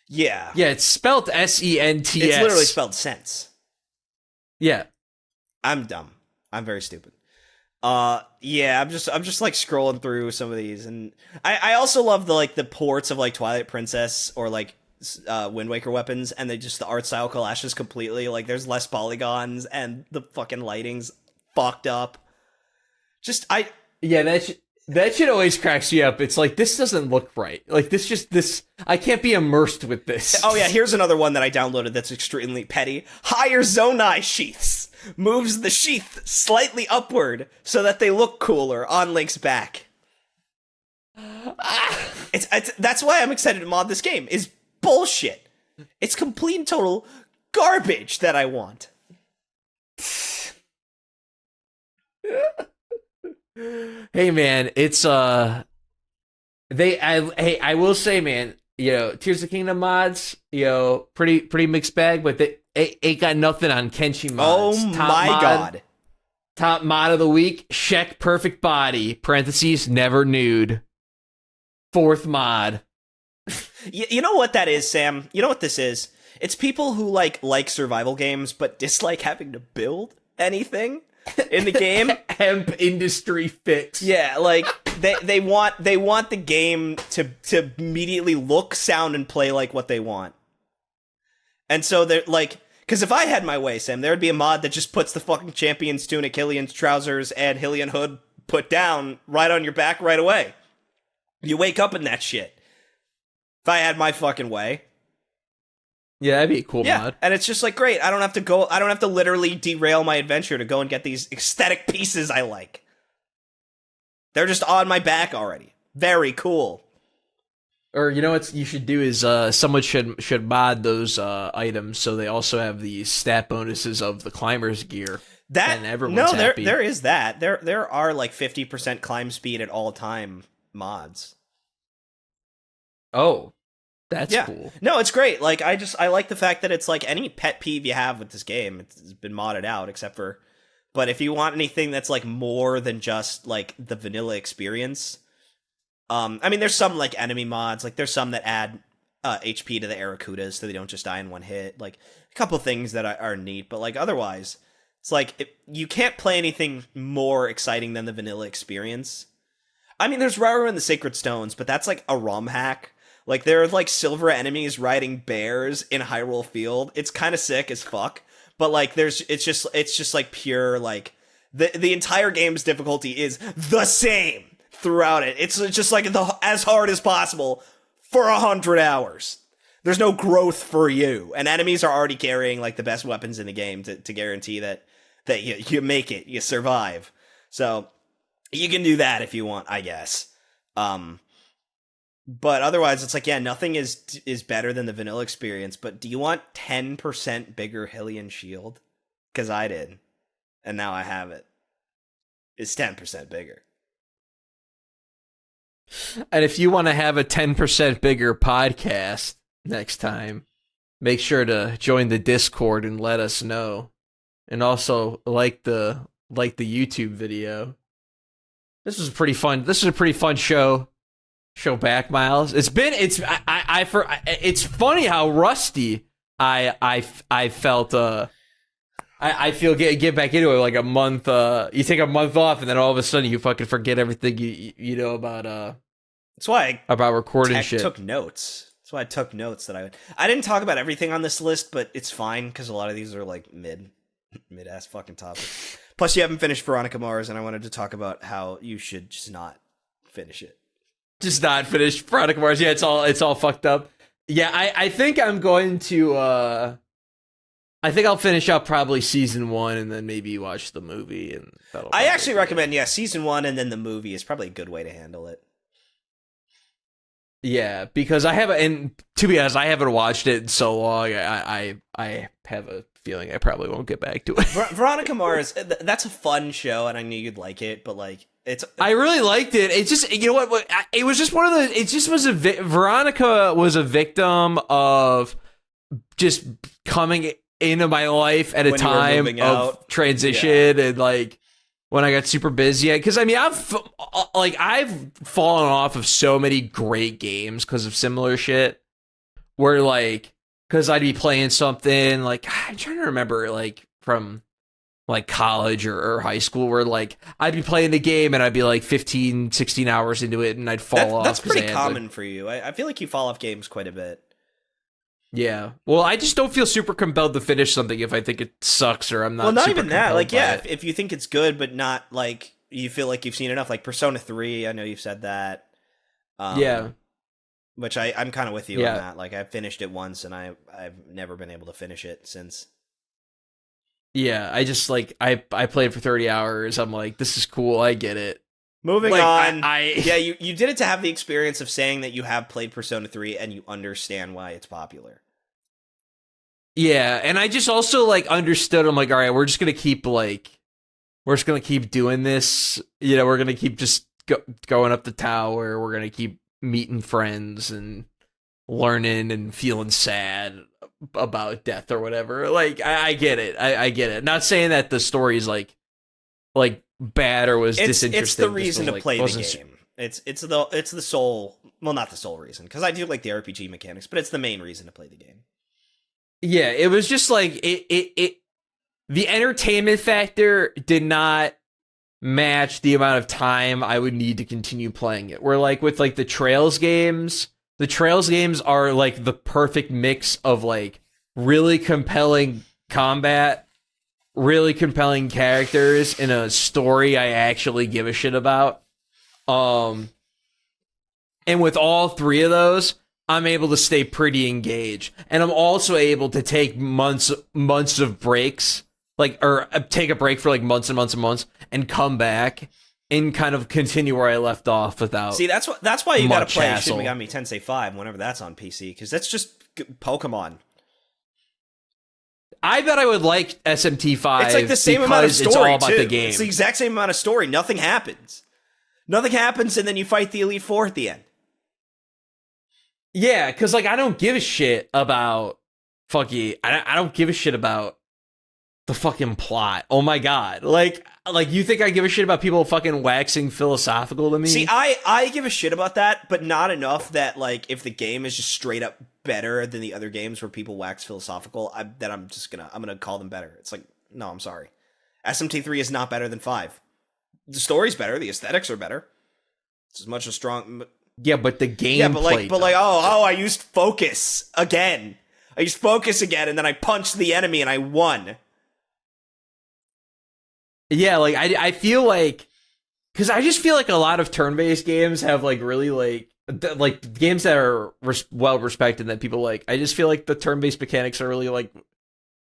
Speaker 2: Yeah,
Speaker 1: it's spelled SENTS.
Speaker 2: It's literally spelled cents.
Speaker 1: Yeah,
Speaker 2: I'm dumb. I'm very stupid. Yeah, I'm just like scrolling through some of these, and I also love the ports of like Twilight Princess or like Wind Waker weapons, and the art style clashes completely. Like, there's less polygons, and the fucking lighting's fucked up.
Speaker 1: Yeah, that shit always cracks you up. It's like, this doesn't look right. Like, this, I can't be immersed with this.
Speaker 2: Oh yeah, here's another one that I downloaded that's extremely petty. Higher Zonai sheaths. Moves the sheath slightly upward so that they look cooler on Link's back. That's why I'm excited to mod this game, is bullshit. It's complete and total garbage that I want.
Speaker 1: Hey man, it's I will say, man, Tears of the Kingdom mods, pretty mixed bag, but they ain't got nothing on Kenshi mods.
Speaker 2: Oh my god.
Speaker 1: Top mod of the week, Shek Perfect Body, parentheses, never nude. Fourth mod.
Speaker 2: You know what that is, Sam? You know what this is? It's people who like survival games but dislike having to build anything in the game.
Speaker 1: Hemp industry fix.
Speaker 2: Yeah, like they want the game to immediately look, sound, and play like what they want. And so they're like, because if I had my way, Sam, there would be a mod that just puts the fucking champion's tunic, Hylian's trousers, and Hylian hood put down right on your back right away. You wake up in that shit. If I had my fucking way.
Speaker 1: Yeah, that'd be a cool mod.
Speaker 2: And it's just like, great, I don't have to literally derail my adventure to go and get these aesthetic pieces I like. They're just on my back already. Very cool.
Speaker 1: Or you know what you should do is someone should mod those items so they also have the stat bonuses of the climber's gear.
Speaker 2: That,
Speaker 1: and everyone's happy.
Speaker 2: There is that. There are like 50% climb speed at all time mods.
Speaker 1: Oh. That's cool.
Speaker 2: No, it's great. Like, I like the fact that it's like any pet peeve you have with this game, it's been modded out, but if you want anything that's like more than just like the vanilla experience, I mean, there's some like enemy mods, like there's some that add HP to the Arakudas so they don't just die in one hit, like a couple things that are neat, but like otherwise, it's like you can't play anything more exciting than the vanilla experience. I mean, there's Raru and the Sacred Stones, but that's like a ROM hack. Like, there are, like, silver enemies riding bears in Hyrule Field. It's kind of sick as fuck. But, like, it's just, like, pure, like, the entire game's difficulty is the same throughout it. It's just, like, as hard as possible for 100 hours. There's no growth for you. And enemies are already carrying, like, the best weapons in the game to guarantee that you make it, you survive. So, you can do that if you want, I guess. But otherwise, it's like, yeah, nothing is better than the vanilla experience. But do you want 10% bigger Hylian shield? Because I did. And now I have it. It's 10% bigger.
Speaker 1: And if you want to have a 10% bigger podcast next time, make sure to join the Discord and let us know. And also like the YouTube video. This was a pretty fun show. Show back, Myles. It's funny how rusty I felt. I feel get back into it like a month. You take a month off and then all of a sudden you fucking forget everything you know about.
Speaker 2: That's why
Speaker 1: about recording shit.
Speaker 2: Took notes. That's why I took notes that I didn't talk about everything on this list, but it's fine because a lot of these are like mid ass fucking topics. Plus, you haven't finished Veronica Mars, and I wanted to talk about how you should just not finish it.
Speaker 1: Just not finished Veronica Mars. Yeah, it's all fucked up. Yeah, I think I'm going to I think I'll finish up probably season 1 and then maybe watch the movie, and
Speaker 2: I actually recommend season 1 and then the movie is probably a good way to handle it.
Speaker 1: Yeah, because and to be honest, I haven't watched it in so long. I have a feeling I probably won't get back to it.
Speaker 2: Veronica Mars, that's a fun show, and I knew you'd like it, but like
Speaker 1: I really liked it. It's just, you know what? It was just one of the. It just was Veronica was a victim of just coming into my life at a time of transition, and like when I got super busy. Because I mean, I've fallen off of so many great games because of similar shit. Where like, because I'd be playing something like, I'm trying to remember like from like college or high school, where like I'd be playing the game and I'd be like 15, 16 hours into it and I'd fall off.
Speaker 2: That's pretty common for you. I feel like you fall off games quite a bit.
Speaker 1: Yeah. Well, I just don't feel super compelled to finish something if I think it sucks or I'm not.
Speaker 2: Well, not
Speaker 1: super
Speaker 2: even that. Like,
Speaker 1: compelled by
Speaker 2: yeah,
Speaker 1: it.
Speaker 2: if you think it's good, but not like you feel like you've seen enough, like Persona 3. I know you've said that.
Speaker 1: Yeah.
Speaker 2: Which I'm kind of with you
Speaker 1: Yeah.
Speaker 2: on that. Like, I finished it once, and I've never been able to finish it since.
Speaker 1: Yeah. I just like I played for 30 hours. I'm like, this is cool. I get it.
Speaker 2: Moving
Speaker 1: Like,
Speaker 2: on.
Speaker 1: I
Speaker 2: Yeah, you did it to have the experience of saying that you have played Persona 3 and you understand why it's popular.
Speaker 1: Yeah, and I just also like understood. I'm like, all right, we're just gonna keep doing this. You know, we're gonna keep just going up the tower. We're gonna keep meeting friends and learning and feeling sad about death or whatever. Like, I get it. I get it. Not saying that the story is like bad or was disinteresting.
Speaker 2: It's the reason to
Speaker 1: like,
Speaker 2: play the game. It's the sole. Well, not the sole reason, because I do like the RPG mechanics, but it's the main reason to play the game.
Speaker 1: Yeah, it was just like the entertainment factor did not match the amount of time I would need to continue playing it. Where like with like the Trails games are like the perfect mix of like really compelling combat, really compelling characters, in a story I actually give a shit about. And with all three of those, I'm able to stay pretty engaged, and I'm also able to take months of breaks, like, or take a break for like months and months and months, and come back and kind of continue where I left off without.
Speaker 2: See, that's why you got to play Shin
Speaker 1: hassle.
Speaker 2: Megami Tensei 5 whenever that's on PC, because that's just Pokemon.
Speaker 1: I bet I would like SMT5.
Speaker 2: It's like the same amount of story.
Speaker 1: It's all about
Speaker 2: too.
Speaker 1: the game.
Speaker 2: It's the exact same amount of story. Nothing happens, and then you fight the Elite Four at the end.
Speaker 1: Yeah, because like I don't give a shit about I don't give a shit about the fucking plot. Oh my god, like you think I give a shit about people fucking waxing philosophical to me?
Speaker 2: See, I give a shit about that, but not enough that like if the game is just straight up better than the other games where people wax philosophical, I'm gonna call them better. It's like, no, I'm sorry. SMT3 is not better than 5. The story's better, the aesthetics are better. It's as much a strong.
Speaker 1: Yeah, but the game.
Speaker 2: Yeah, but I used focus again. And then I punched the enemy and I won.
Speaker 1: Yeah, like I feel like, because I just feel like a lot of turn-based games have like really like games that are well respected that people like. I just feel like the turn-based mechanics are really like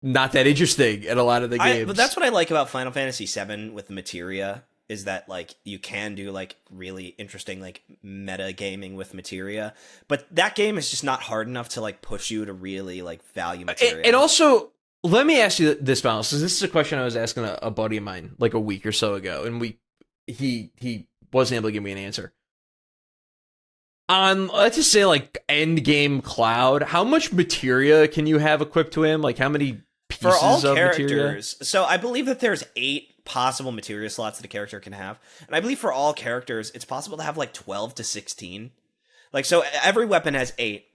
Speaker 1: not that interesting in a lot of the games.
Speaker 2: But that's what I like about Final Fantasy VII with the materia, is that like you can do like really interesting like meta gaming with materia, but that game is just not hard enough to like push you to really like value materia.
Speaker 1: And also, let me ask you this, Miles, because this is a question I was asking a buddy of mine like a week or so ago, and he wasn't able to give me an answer. On, let's just say, like, end game Cloud, how much materia can you have equipped to him? Like, how many pieces
Speaker 2: for all
Speaker 1: of
Speaker 2: characters?
Speaker 1: materia?
Speaker 2: So I believe that there's 8 possible materia slots that a character can have, and I believe for all characters it's possible to have like 12 to 16. Like, so every weapon has 8,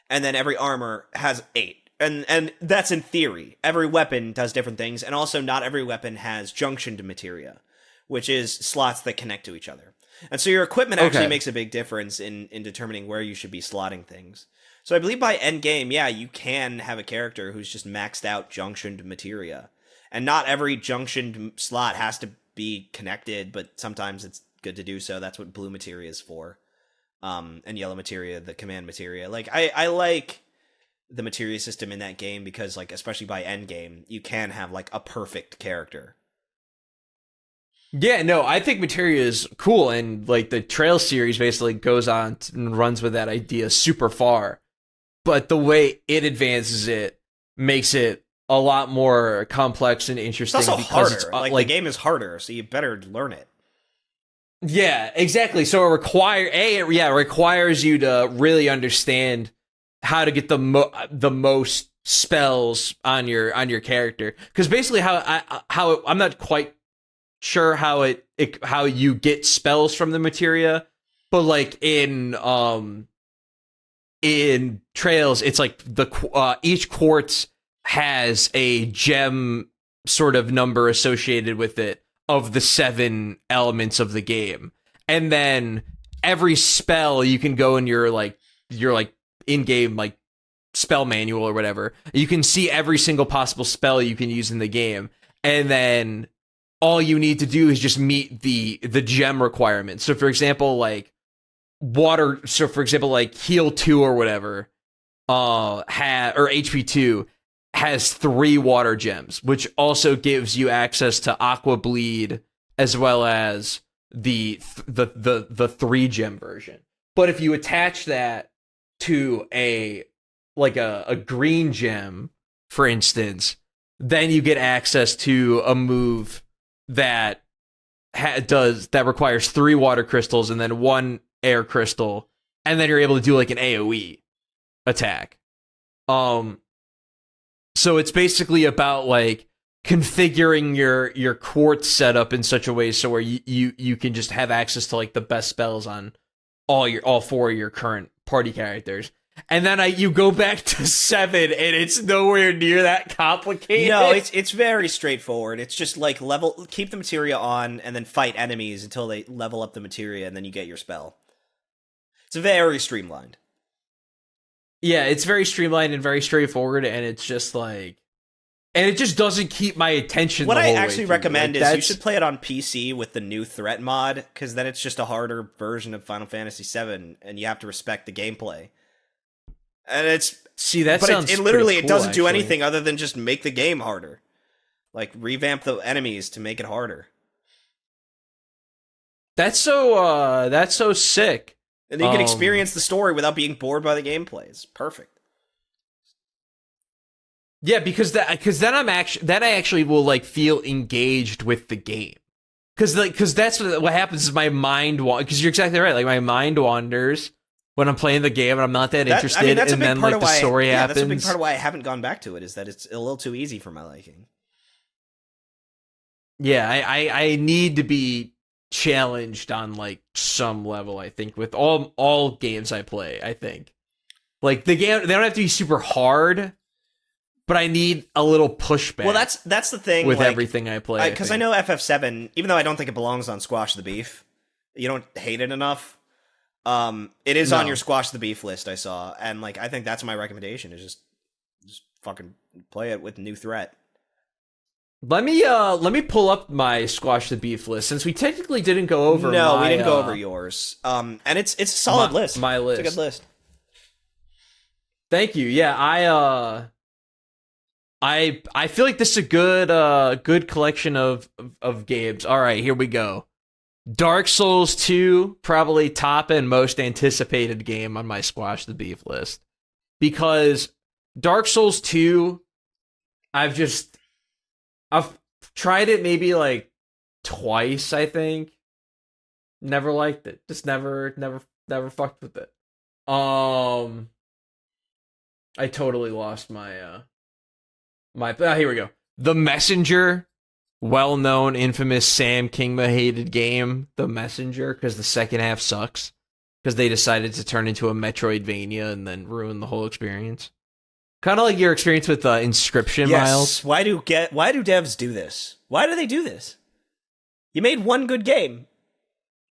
Speaker 2: and then every armor has 8. And that's in theory. Every weapon does different things, and also not every weapon has junctioned materia, which is slots that connect to each other. And so your equipment actually makes a big difference in determining where you should be slotting things. So I believe by end game, yeah, you can have a character who's just maxed out junctioned materia. And not every junctioned slot has to be connected, but sometimes it's good to do so. That's what blue materia is for. And yellow materia, the command materia. Like, I like the materia system in that game because, like, especially by end game, you can have like a perfect character.
Speaker 1: Yeah, no, I think materia is cool, and like the Trail series basically goes on and runs with that idea super far. But the way it advances it makes it a lot more complex and interesting.
Speaker 2: It's also
Speaker 1: because
Speaker 2: harder. Like the game is harder, so you better learn it.
Speaker 1: Yeah, exactly. So it requires you to really understand how to get the most spells on your character. Because basically, I'm not quite sure how you get spells from the materia, but like in Trails, it's like each quartz has a gem sort of number associated with it of the 7 elements of the game, and then every spell you can go in your in-game like spell manual or whatever. You can see every single possible spell you can use in the game, and then all you need to do is just meet the gem requirements. So for example, like water. So for example, like heal 2 or whatever, or HP 2 has 3 water gems, which also gives you access to Aqua Bleed as well as the 3 gem version. But if you attach that to a green gem, for instance, then you get access to a move that requires 3 water crystals and then 1 air crystal, and then you're able to do like an AoE attack. So it's basically about like configuring your quartz setup in such a way so where you can just have access to like the best spells on all 4 of your current party characters. And then you go back to 7, and it's nowhere near that complicated.
Speaker 2: No, it's very straightforward. It's just like keep the materia on, and then fight enemies until they level up the materia, and then you get your spell. It's very streamlined.
Speaker 1: Yeah, it's very streamlined and very straightforward, and it's just like, and it just doesn't keep my attention.
Speaker 2: What I actually recommend is you should play it on PC with the new threat mod, because then it's just a harder version of Final Fantasy VII, and you have to respect the gameplay. And it literally cool, doesn't do anything other than just make the game harder. Like revamp the enemies to make it harder.
Speaker 1: That's so sick.
Speaker 2: And you can experience the story without being bored by the gameplay. It's perfect.
Speaker 1: Yeah, because then I actually will like feel engaged with the game. Because that's what happens is my mind because you're exactly right. Like my mind wanders when I'm playing the game and I'm not that interested, and then like the story happens.
Speaker 2: That's a big part of why I haven't gone back to it, is that it's a little too easy for my liking.
Speaker 1: Yeah, I need to be challenged on like some level, I think, with all games I play. I think like the game, they don't have to be super hard, but I need a little pushback.
Speaker 2: Well, that's the thing
Speaker 1: with like, everything I play,
Speaker 2: because I know FF7, even though I don't think it belongs on Squash the Beef, you don't hate it enough. It is on your Squash the Beef list, I saw, and like I think that's my recommendation, is just fucking play it with new threat.
Speaker 1: Let me pull up my Squash the Beef list, since we technically didn't go over.
Speaker 2: No, we didn't go over yours. And it's a solid list.
Speaker 1: My list.
Speaker 2: It's a good list.
Speaker 1: Thank you. Yeah, I feel like this is a good collection of games. All right, here we go. Dark Souls 2, probably top and most anticipated game on my Squash the Beef list. Because Dark Souls 2, I've tried it maybe like twice, I think. Never liked it. Just never fucked with it. I totally lost my here we go. The Messenger. Well-known, infamous Sam Kingma hated game, The Messenger, because the second half sucks. Because they decided to turn into a Metroidvania and then ruin the whole experience. Kind of like your experience with Inscription,
Speaker 2: yes.
Speaker 1: Miles.
Speaker 2: Why do devs do this? Why do they do this? You made one good game.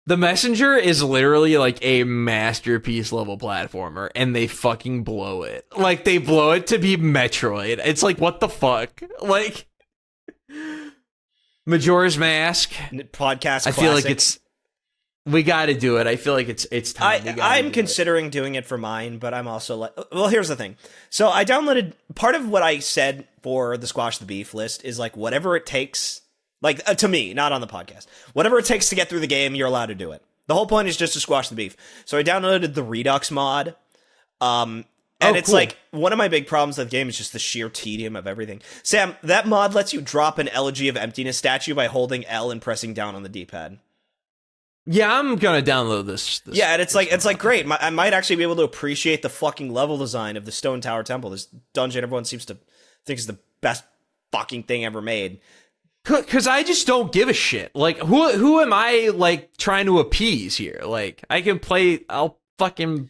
Speaker 1: The Messenger is literally like a masterpiece level platformer, and they fucking blow it. Like, they blow it to be Metroid. It's like, what the fuck? Like... Majora's Mask
Speaker 2: podcast.
Speaker 1: I feel like we got to do it. I feel like it's time.
Speaker 2: I'm considering doing it for mine, but I'm also like, well, here's the thing. So I downloaded, part of what I said for the Squash the Beef list is like whatever it takes, like to me, not on the podcast, whatever it takes to get through the game, you're allowed to do it. The whole point is just to squash the beef. So I downloaded the Redux mod. And it's cool. Like, one of my big problems with the game is just the sheer tedium of everything. Sam, that mod lets you drop an Elegy of Emptiness statue by holding L and pressing down on the D-pad.
Speaker 1: Yeah, I'm gonna download this
Speaker 2: yeah, and it's like great. I might actually be able to appreciate the fucking level design of the Stone Tower Temple. This dungeon everyone seems to think is the best fucking thing ever made.
Speaker 1: Because I just don't give a shit. Like, who am I, like, trying to appease here? Like, I'll fucking...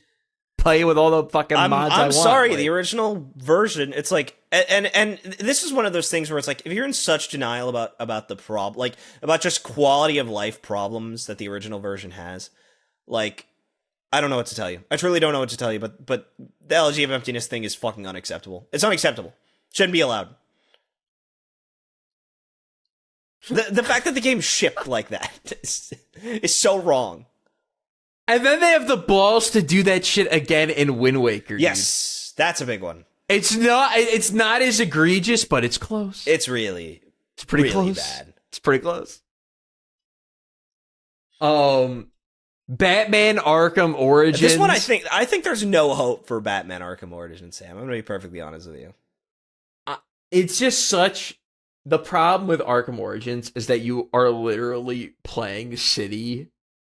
Speaker 1: play with all the fucking mods I want.
Speaker 2: I'm sorry,
Speaker 1: like,
Speaker 2: the original version, it's like, and this is one of those things where it's like, if you're in such denial about the problem, like, about just quality of life problems that the original version has, like, I don't know what to tell you. I truly don't know what to tell you, but the Elegy of Emptiness thing is fucking unacceptable. It's unacceptable. Shouldn't be allowed. The fact that the game shipped like that is so wrong.
Speaker 1: And then they have the balls to do that shit again in Wind Waker.
Speaker 2: Yes, dude. That's a big one.
Speaker 1: It's not as egregious, but it's close.
Speaker 2: It's pretty
Speaker 1: close.
Speaker 2: Bad.
Speaker 1: It's pretty close. Batman Arkham Origins.
Speaker 2: This one, I think there's no hope for Batman Arkham Origins, Sam. I'm gonna be perfectly honest with you.
Speaker 1: It's just such. The problem with Arkham Origins is that you are literally playing City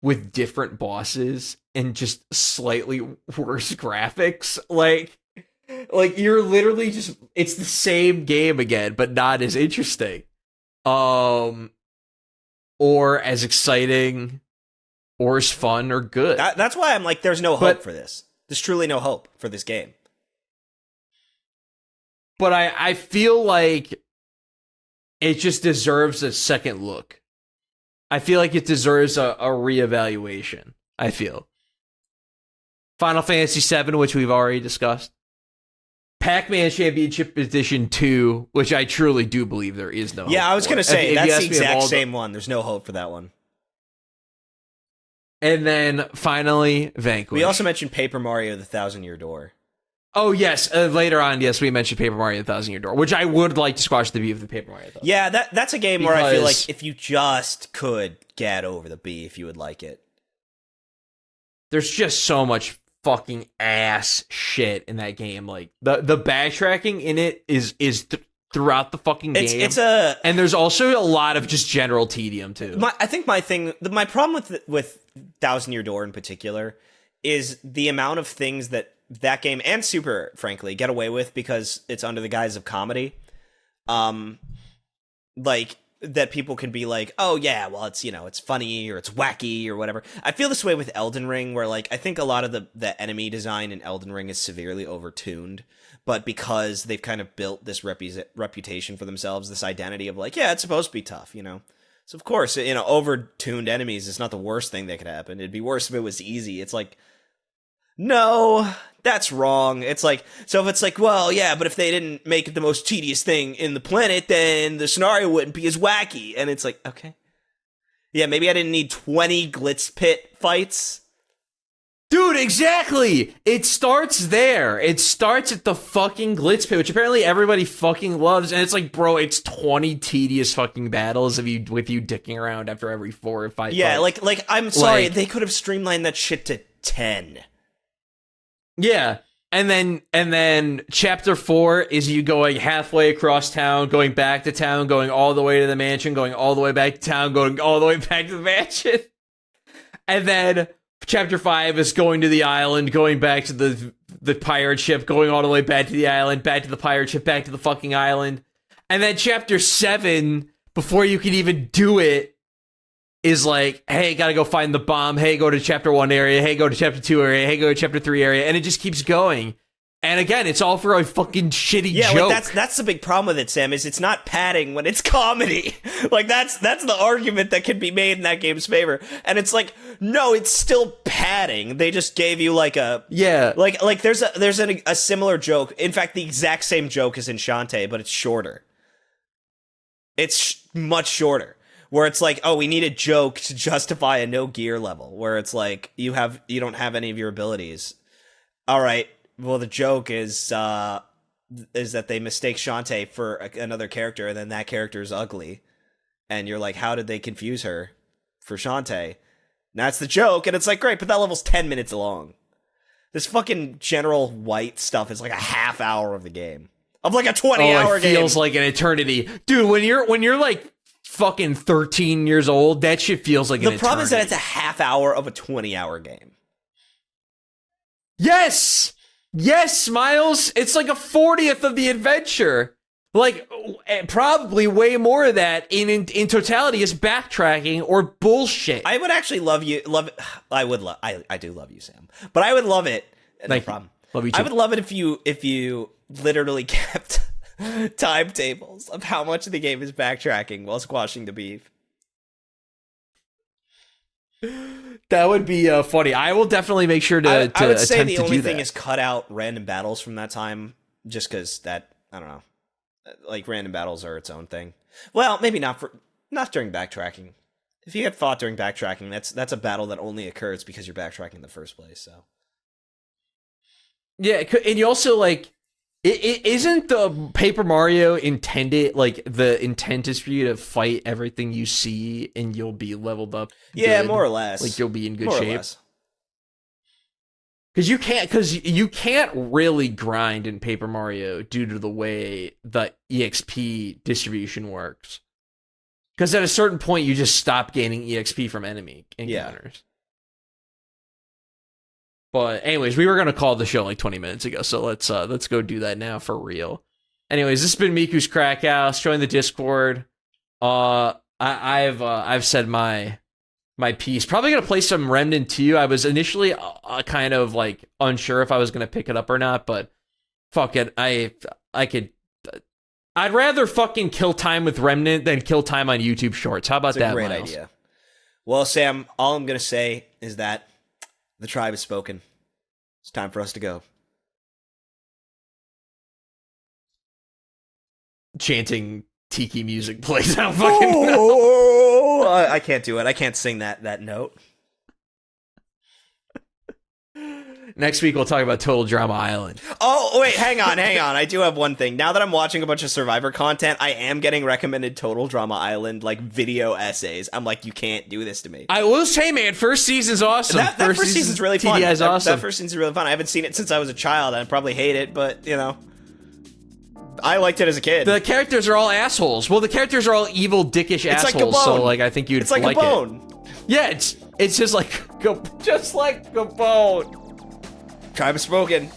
Speaker 1: with different bosses and just slightly worse graphics. Like you're literally just, it's the same game again, but not as interesting. Or as exciting, or as fun, or good.
Speaker 2: That's why I'm like, there's no hope for this. There's truly no hope for this game.
Speaker 1: But I feel like it just deserves a second look. I feel like it deserves a reevaluation. I feel. Final Fantasy VII, which we've already discussed. Pac-Man Championship Edition 2, which I truly do believe there is no hope.
Speaker 2: Yeah, I was going to say, that's the exact
Speaker 1: same
Speaker 2: same one. There's no hope for that one.
Speaker 1: And then, finally, Vanquish.
Speaker 2: We also mentioned Paper Mario: The Thousand-Year Door.
Speaker 1: Oh, yes. Later on, yes, we mentioned Paper Mario: The Thousand-Year Door, which I would like to squash the beef of the Paper Mario.
Speaker 2: Yeah, that's a game where I feel like if you just could get over the beef, you would like it.
Speaker 1: There's just so much fucking ass shit in that game. Like, the backtracking in it is throughout the fucking game. And there's also a lot of just general tedium, too.
Speaker 2: I think my problem with Thousand-Year Door in particular is the amount of things that game and Super, frankly, get away with because it's under the guise of comedy. Like, that people can be like, oh yeah, well, it's, it's funny or it's wacky or whatever. I feel this way with Elden Ring, where, like, I think a lot of the enemy design in Elden Ring is severely overtuned, but because they've kind of built this reputation for themselves, this identity of, like, yeah, it's supposed to be tough, So, of course, overtuned enemies is not the worst thing that could happen. It'd be worse if it was easy. It's like, no, that's wrong. It's like, so if it's like, well, yeah, but if they didn't make it the most tedious thing in the planet, then the scenario wouldn't be as wacky. And it's like, okay. Yeah, maybe I didn't need 20 Glitz Pit fights.
Speaker 1: Dude, exactly! It starts there. It starts at the fucking Glitz Pit, which apparently everybody fucking loves. And it's like, bro, it's 20 tedious fucking battles with you dicking around after every 4 or 5
Speaker 2: Yeah,
Speaker 1: fights.
Speaker 2: like I'm sorry, they could have streamlined that shit to 10.
Speaker 1: Yeah, and then chapter 4 is you going halfway across town, going back to town, going all the way to the mansion, going all the way back to town, going all the way back to the mansion. And then chapter 5 is going to the island, going back to the pirate ship, going all the way back to the island, back to the pirate ship, back to the fucking island. And then chapter 7, before you can even do it, is like, hey, gotta go find the bomb. Hey, go to chapter 1 area. Hey, go to chapter 2 area. Hey, go to chapter 3 area. And it just keeps going. And again, it's all for a fucking shitty joke.
Speaker 2: Like that's the big problem with it, Sam, is it's not padding when it's comedy. Like, that's the argument that can be made in that game's favor. And it's like, no, it's still padding. They just gave you like a...
Speaker 1: Yeah.
Speaker 2: Like there's a similar joke. In fact, the exact same joke is in Shantae, but it's shorter. It's much shorter. Where it's like, oh, we need a joke to justify a no gear level. Where it's like, you don't have any of your abilities. All right. Well, the joke is that they mistake Shantae for another character, and then that character is ugly, and you're like, how did they confuse her for Shantae? And that's the joke, and it's like, great, but that level's 10 minutes long. This fucking General White stuff is like a half hour of the game, of like a 20-hour game.
Speaker 1: It feels like an eternity, dude. When you're like fucking 13 years old, that shit feels like an eternity.
Speaker 2: The problem is that it's a half hour of a 20-hour game.
Speaker 1: Yes, Myles. It's like a 40th of the adventure. Like, probably way more of that in totality is backtracking or bullshit.
Speaker 2: I would actually I do love you, Sam. But I would love it. No problem.
Speaker 1: Love you too.
Speaker 2: I would love it if you literally kept timetables of how much of the game is backtracking while squashing the beef.
Speaker 1: That would be funny. I will definitely make sure to
Speaker 2: I would say
Speaker 1: attempt
Speaker 2: the
Speaker 1: to
Speaker 2: only
Speaker 1: do
Speaker 2: thing
Speaker 1: that.
Speaker 2: is cut out random battles from that time, just because that, I don't know, like random battles are its own thing. Well, maybe not during backtracking. If you get fought during backtracking, that's a battle that only occurs because you're backtracking in the first place. So
Speaker 1: Yeah, and you also like it isn't the Paper Mario intended, like the intent is for you to fight everything you see and you'll be leveled up.
Speaker 2: yeah,
Speaker 1: good.
Speaker 2: more or less.
Speaker 1: Like you'll be in good
Speaker 2: more
Speaker 1: shape.
Speaker 2: Or less.
Speaker 1: Because you can't really grind in Paper Mario due to the way the EXP distribution works. Because at a certain point you just stop gaining EXP from enemy encounters. Yeah. But anyways, we were gonna call the show like 20 minutes ago, so let's go do that now for real. Anyways, this has been Miku's Crackhouse. Join the Discord. I've said my piece. Probably gonna play some Remnant 2. I was initially kind of like unsure if I was gonna pick it up or not, but fuck it, I'd rather fucking kill time with Remnant than kill time on YouTube Shorts. How about that,
Speaker 2: Great
Speaker 1: Myles?
Speaker 2: idea. Well, Sam, all I'm gonna say is that the tribe has spoken. It's time for us to go.
Speaker 1: Chanting tiki music plays. I don't fucking know.
Speaker 2: Oh, I can't do it. I can't sing that note.
Speaker 1: Next week we'll talk about Total Drama Island.
Speaker 2: Oh, wait, hang on. I do have one thing. Now that I'm watching a bunch of Survivor content, I am getting recommended Total Drama Island, like, video essays. I'm like, you can't do this to me.
Speaker 1: I will say, man, first season's awesome.
Speaker 2: That first season's really fun.
Speaker 1: TDI's awesome.
Speaker 2: That first season's really fun. I haven't seen it since I was a child. I probably hate it, but, you know, I liked it as a kid.
Speaker 1: The characters are all assholes. Well, the characters are all evil, dickish assholes,
Speaker 2: like Gabon.
Speaker 1: So, like, I think you'd
Speaker 2: it's like Gabon.
Speaker 1: it. Yeah, it's just like Gabon.
Speaker 2: Tribe has spoken.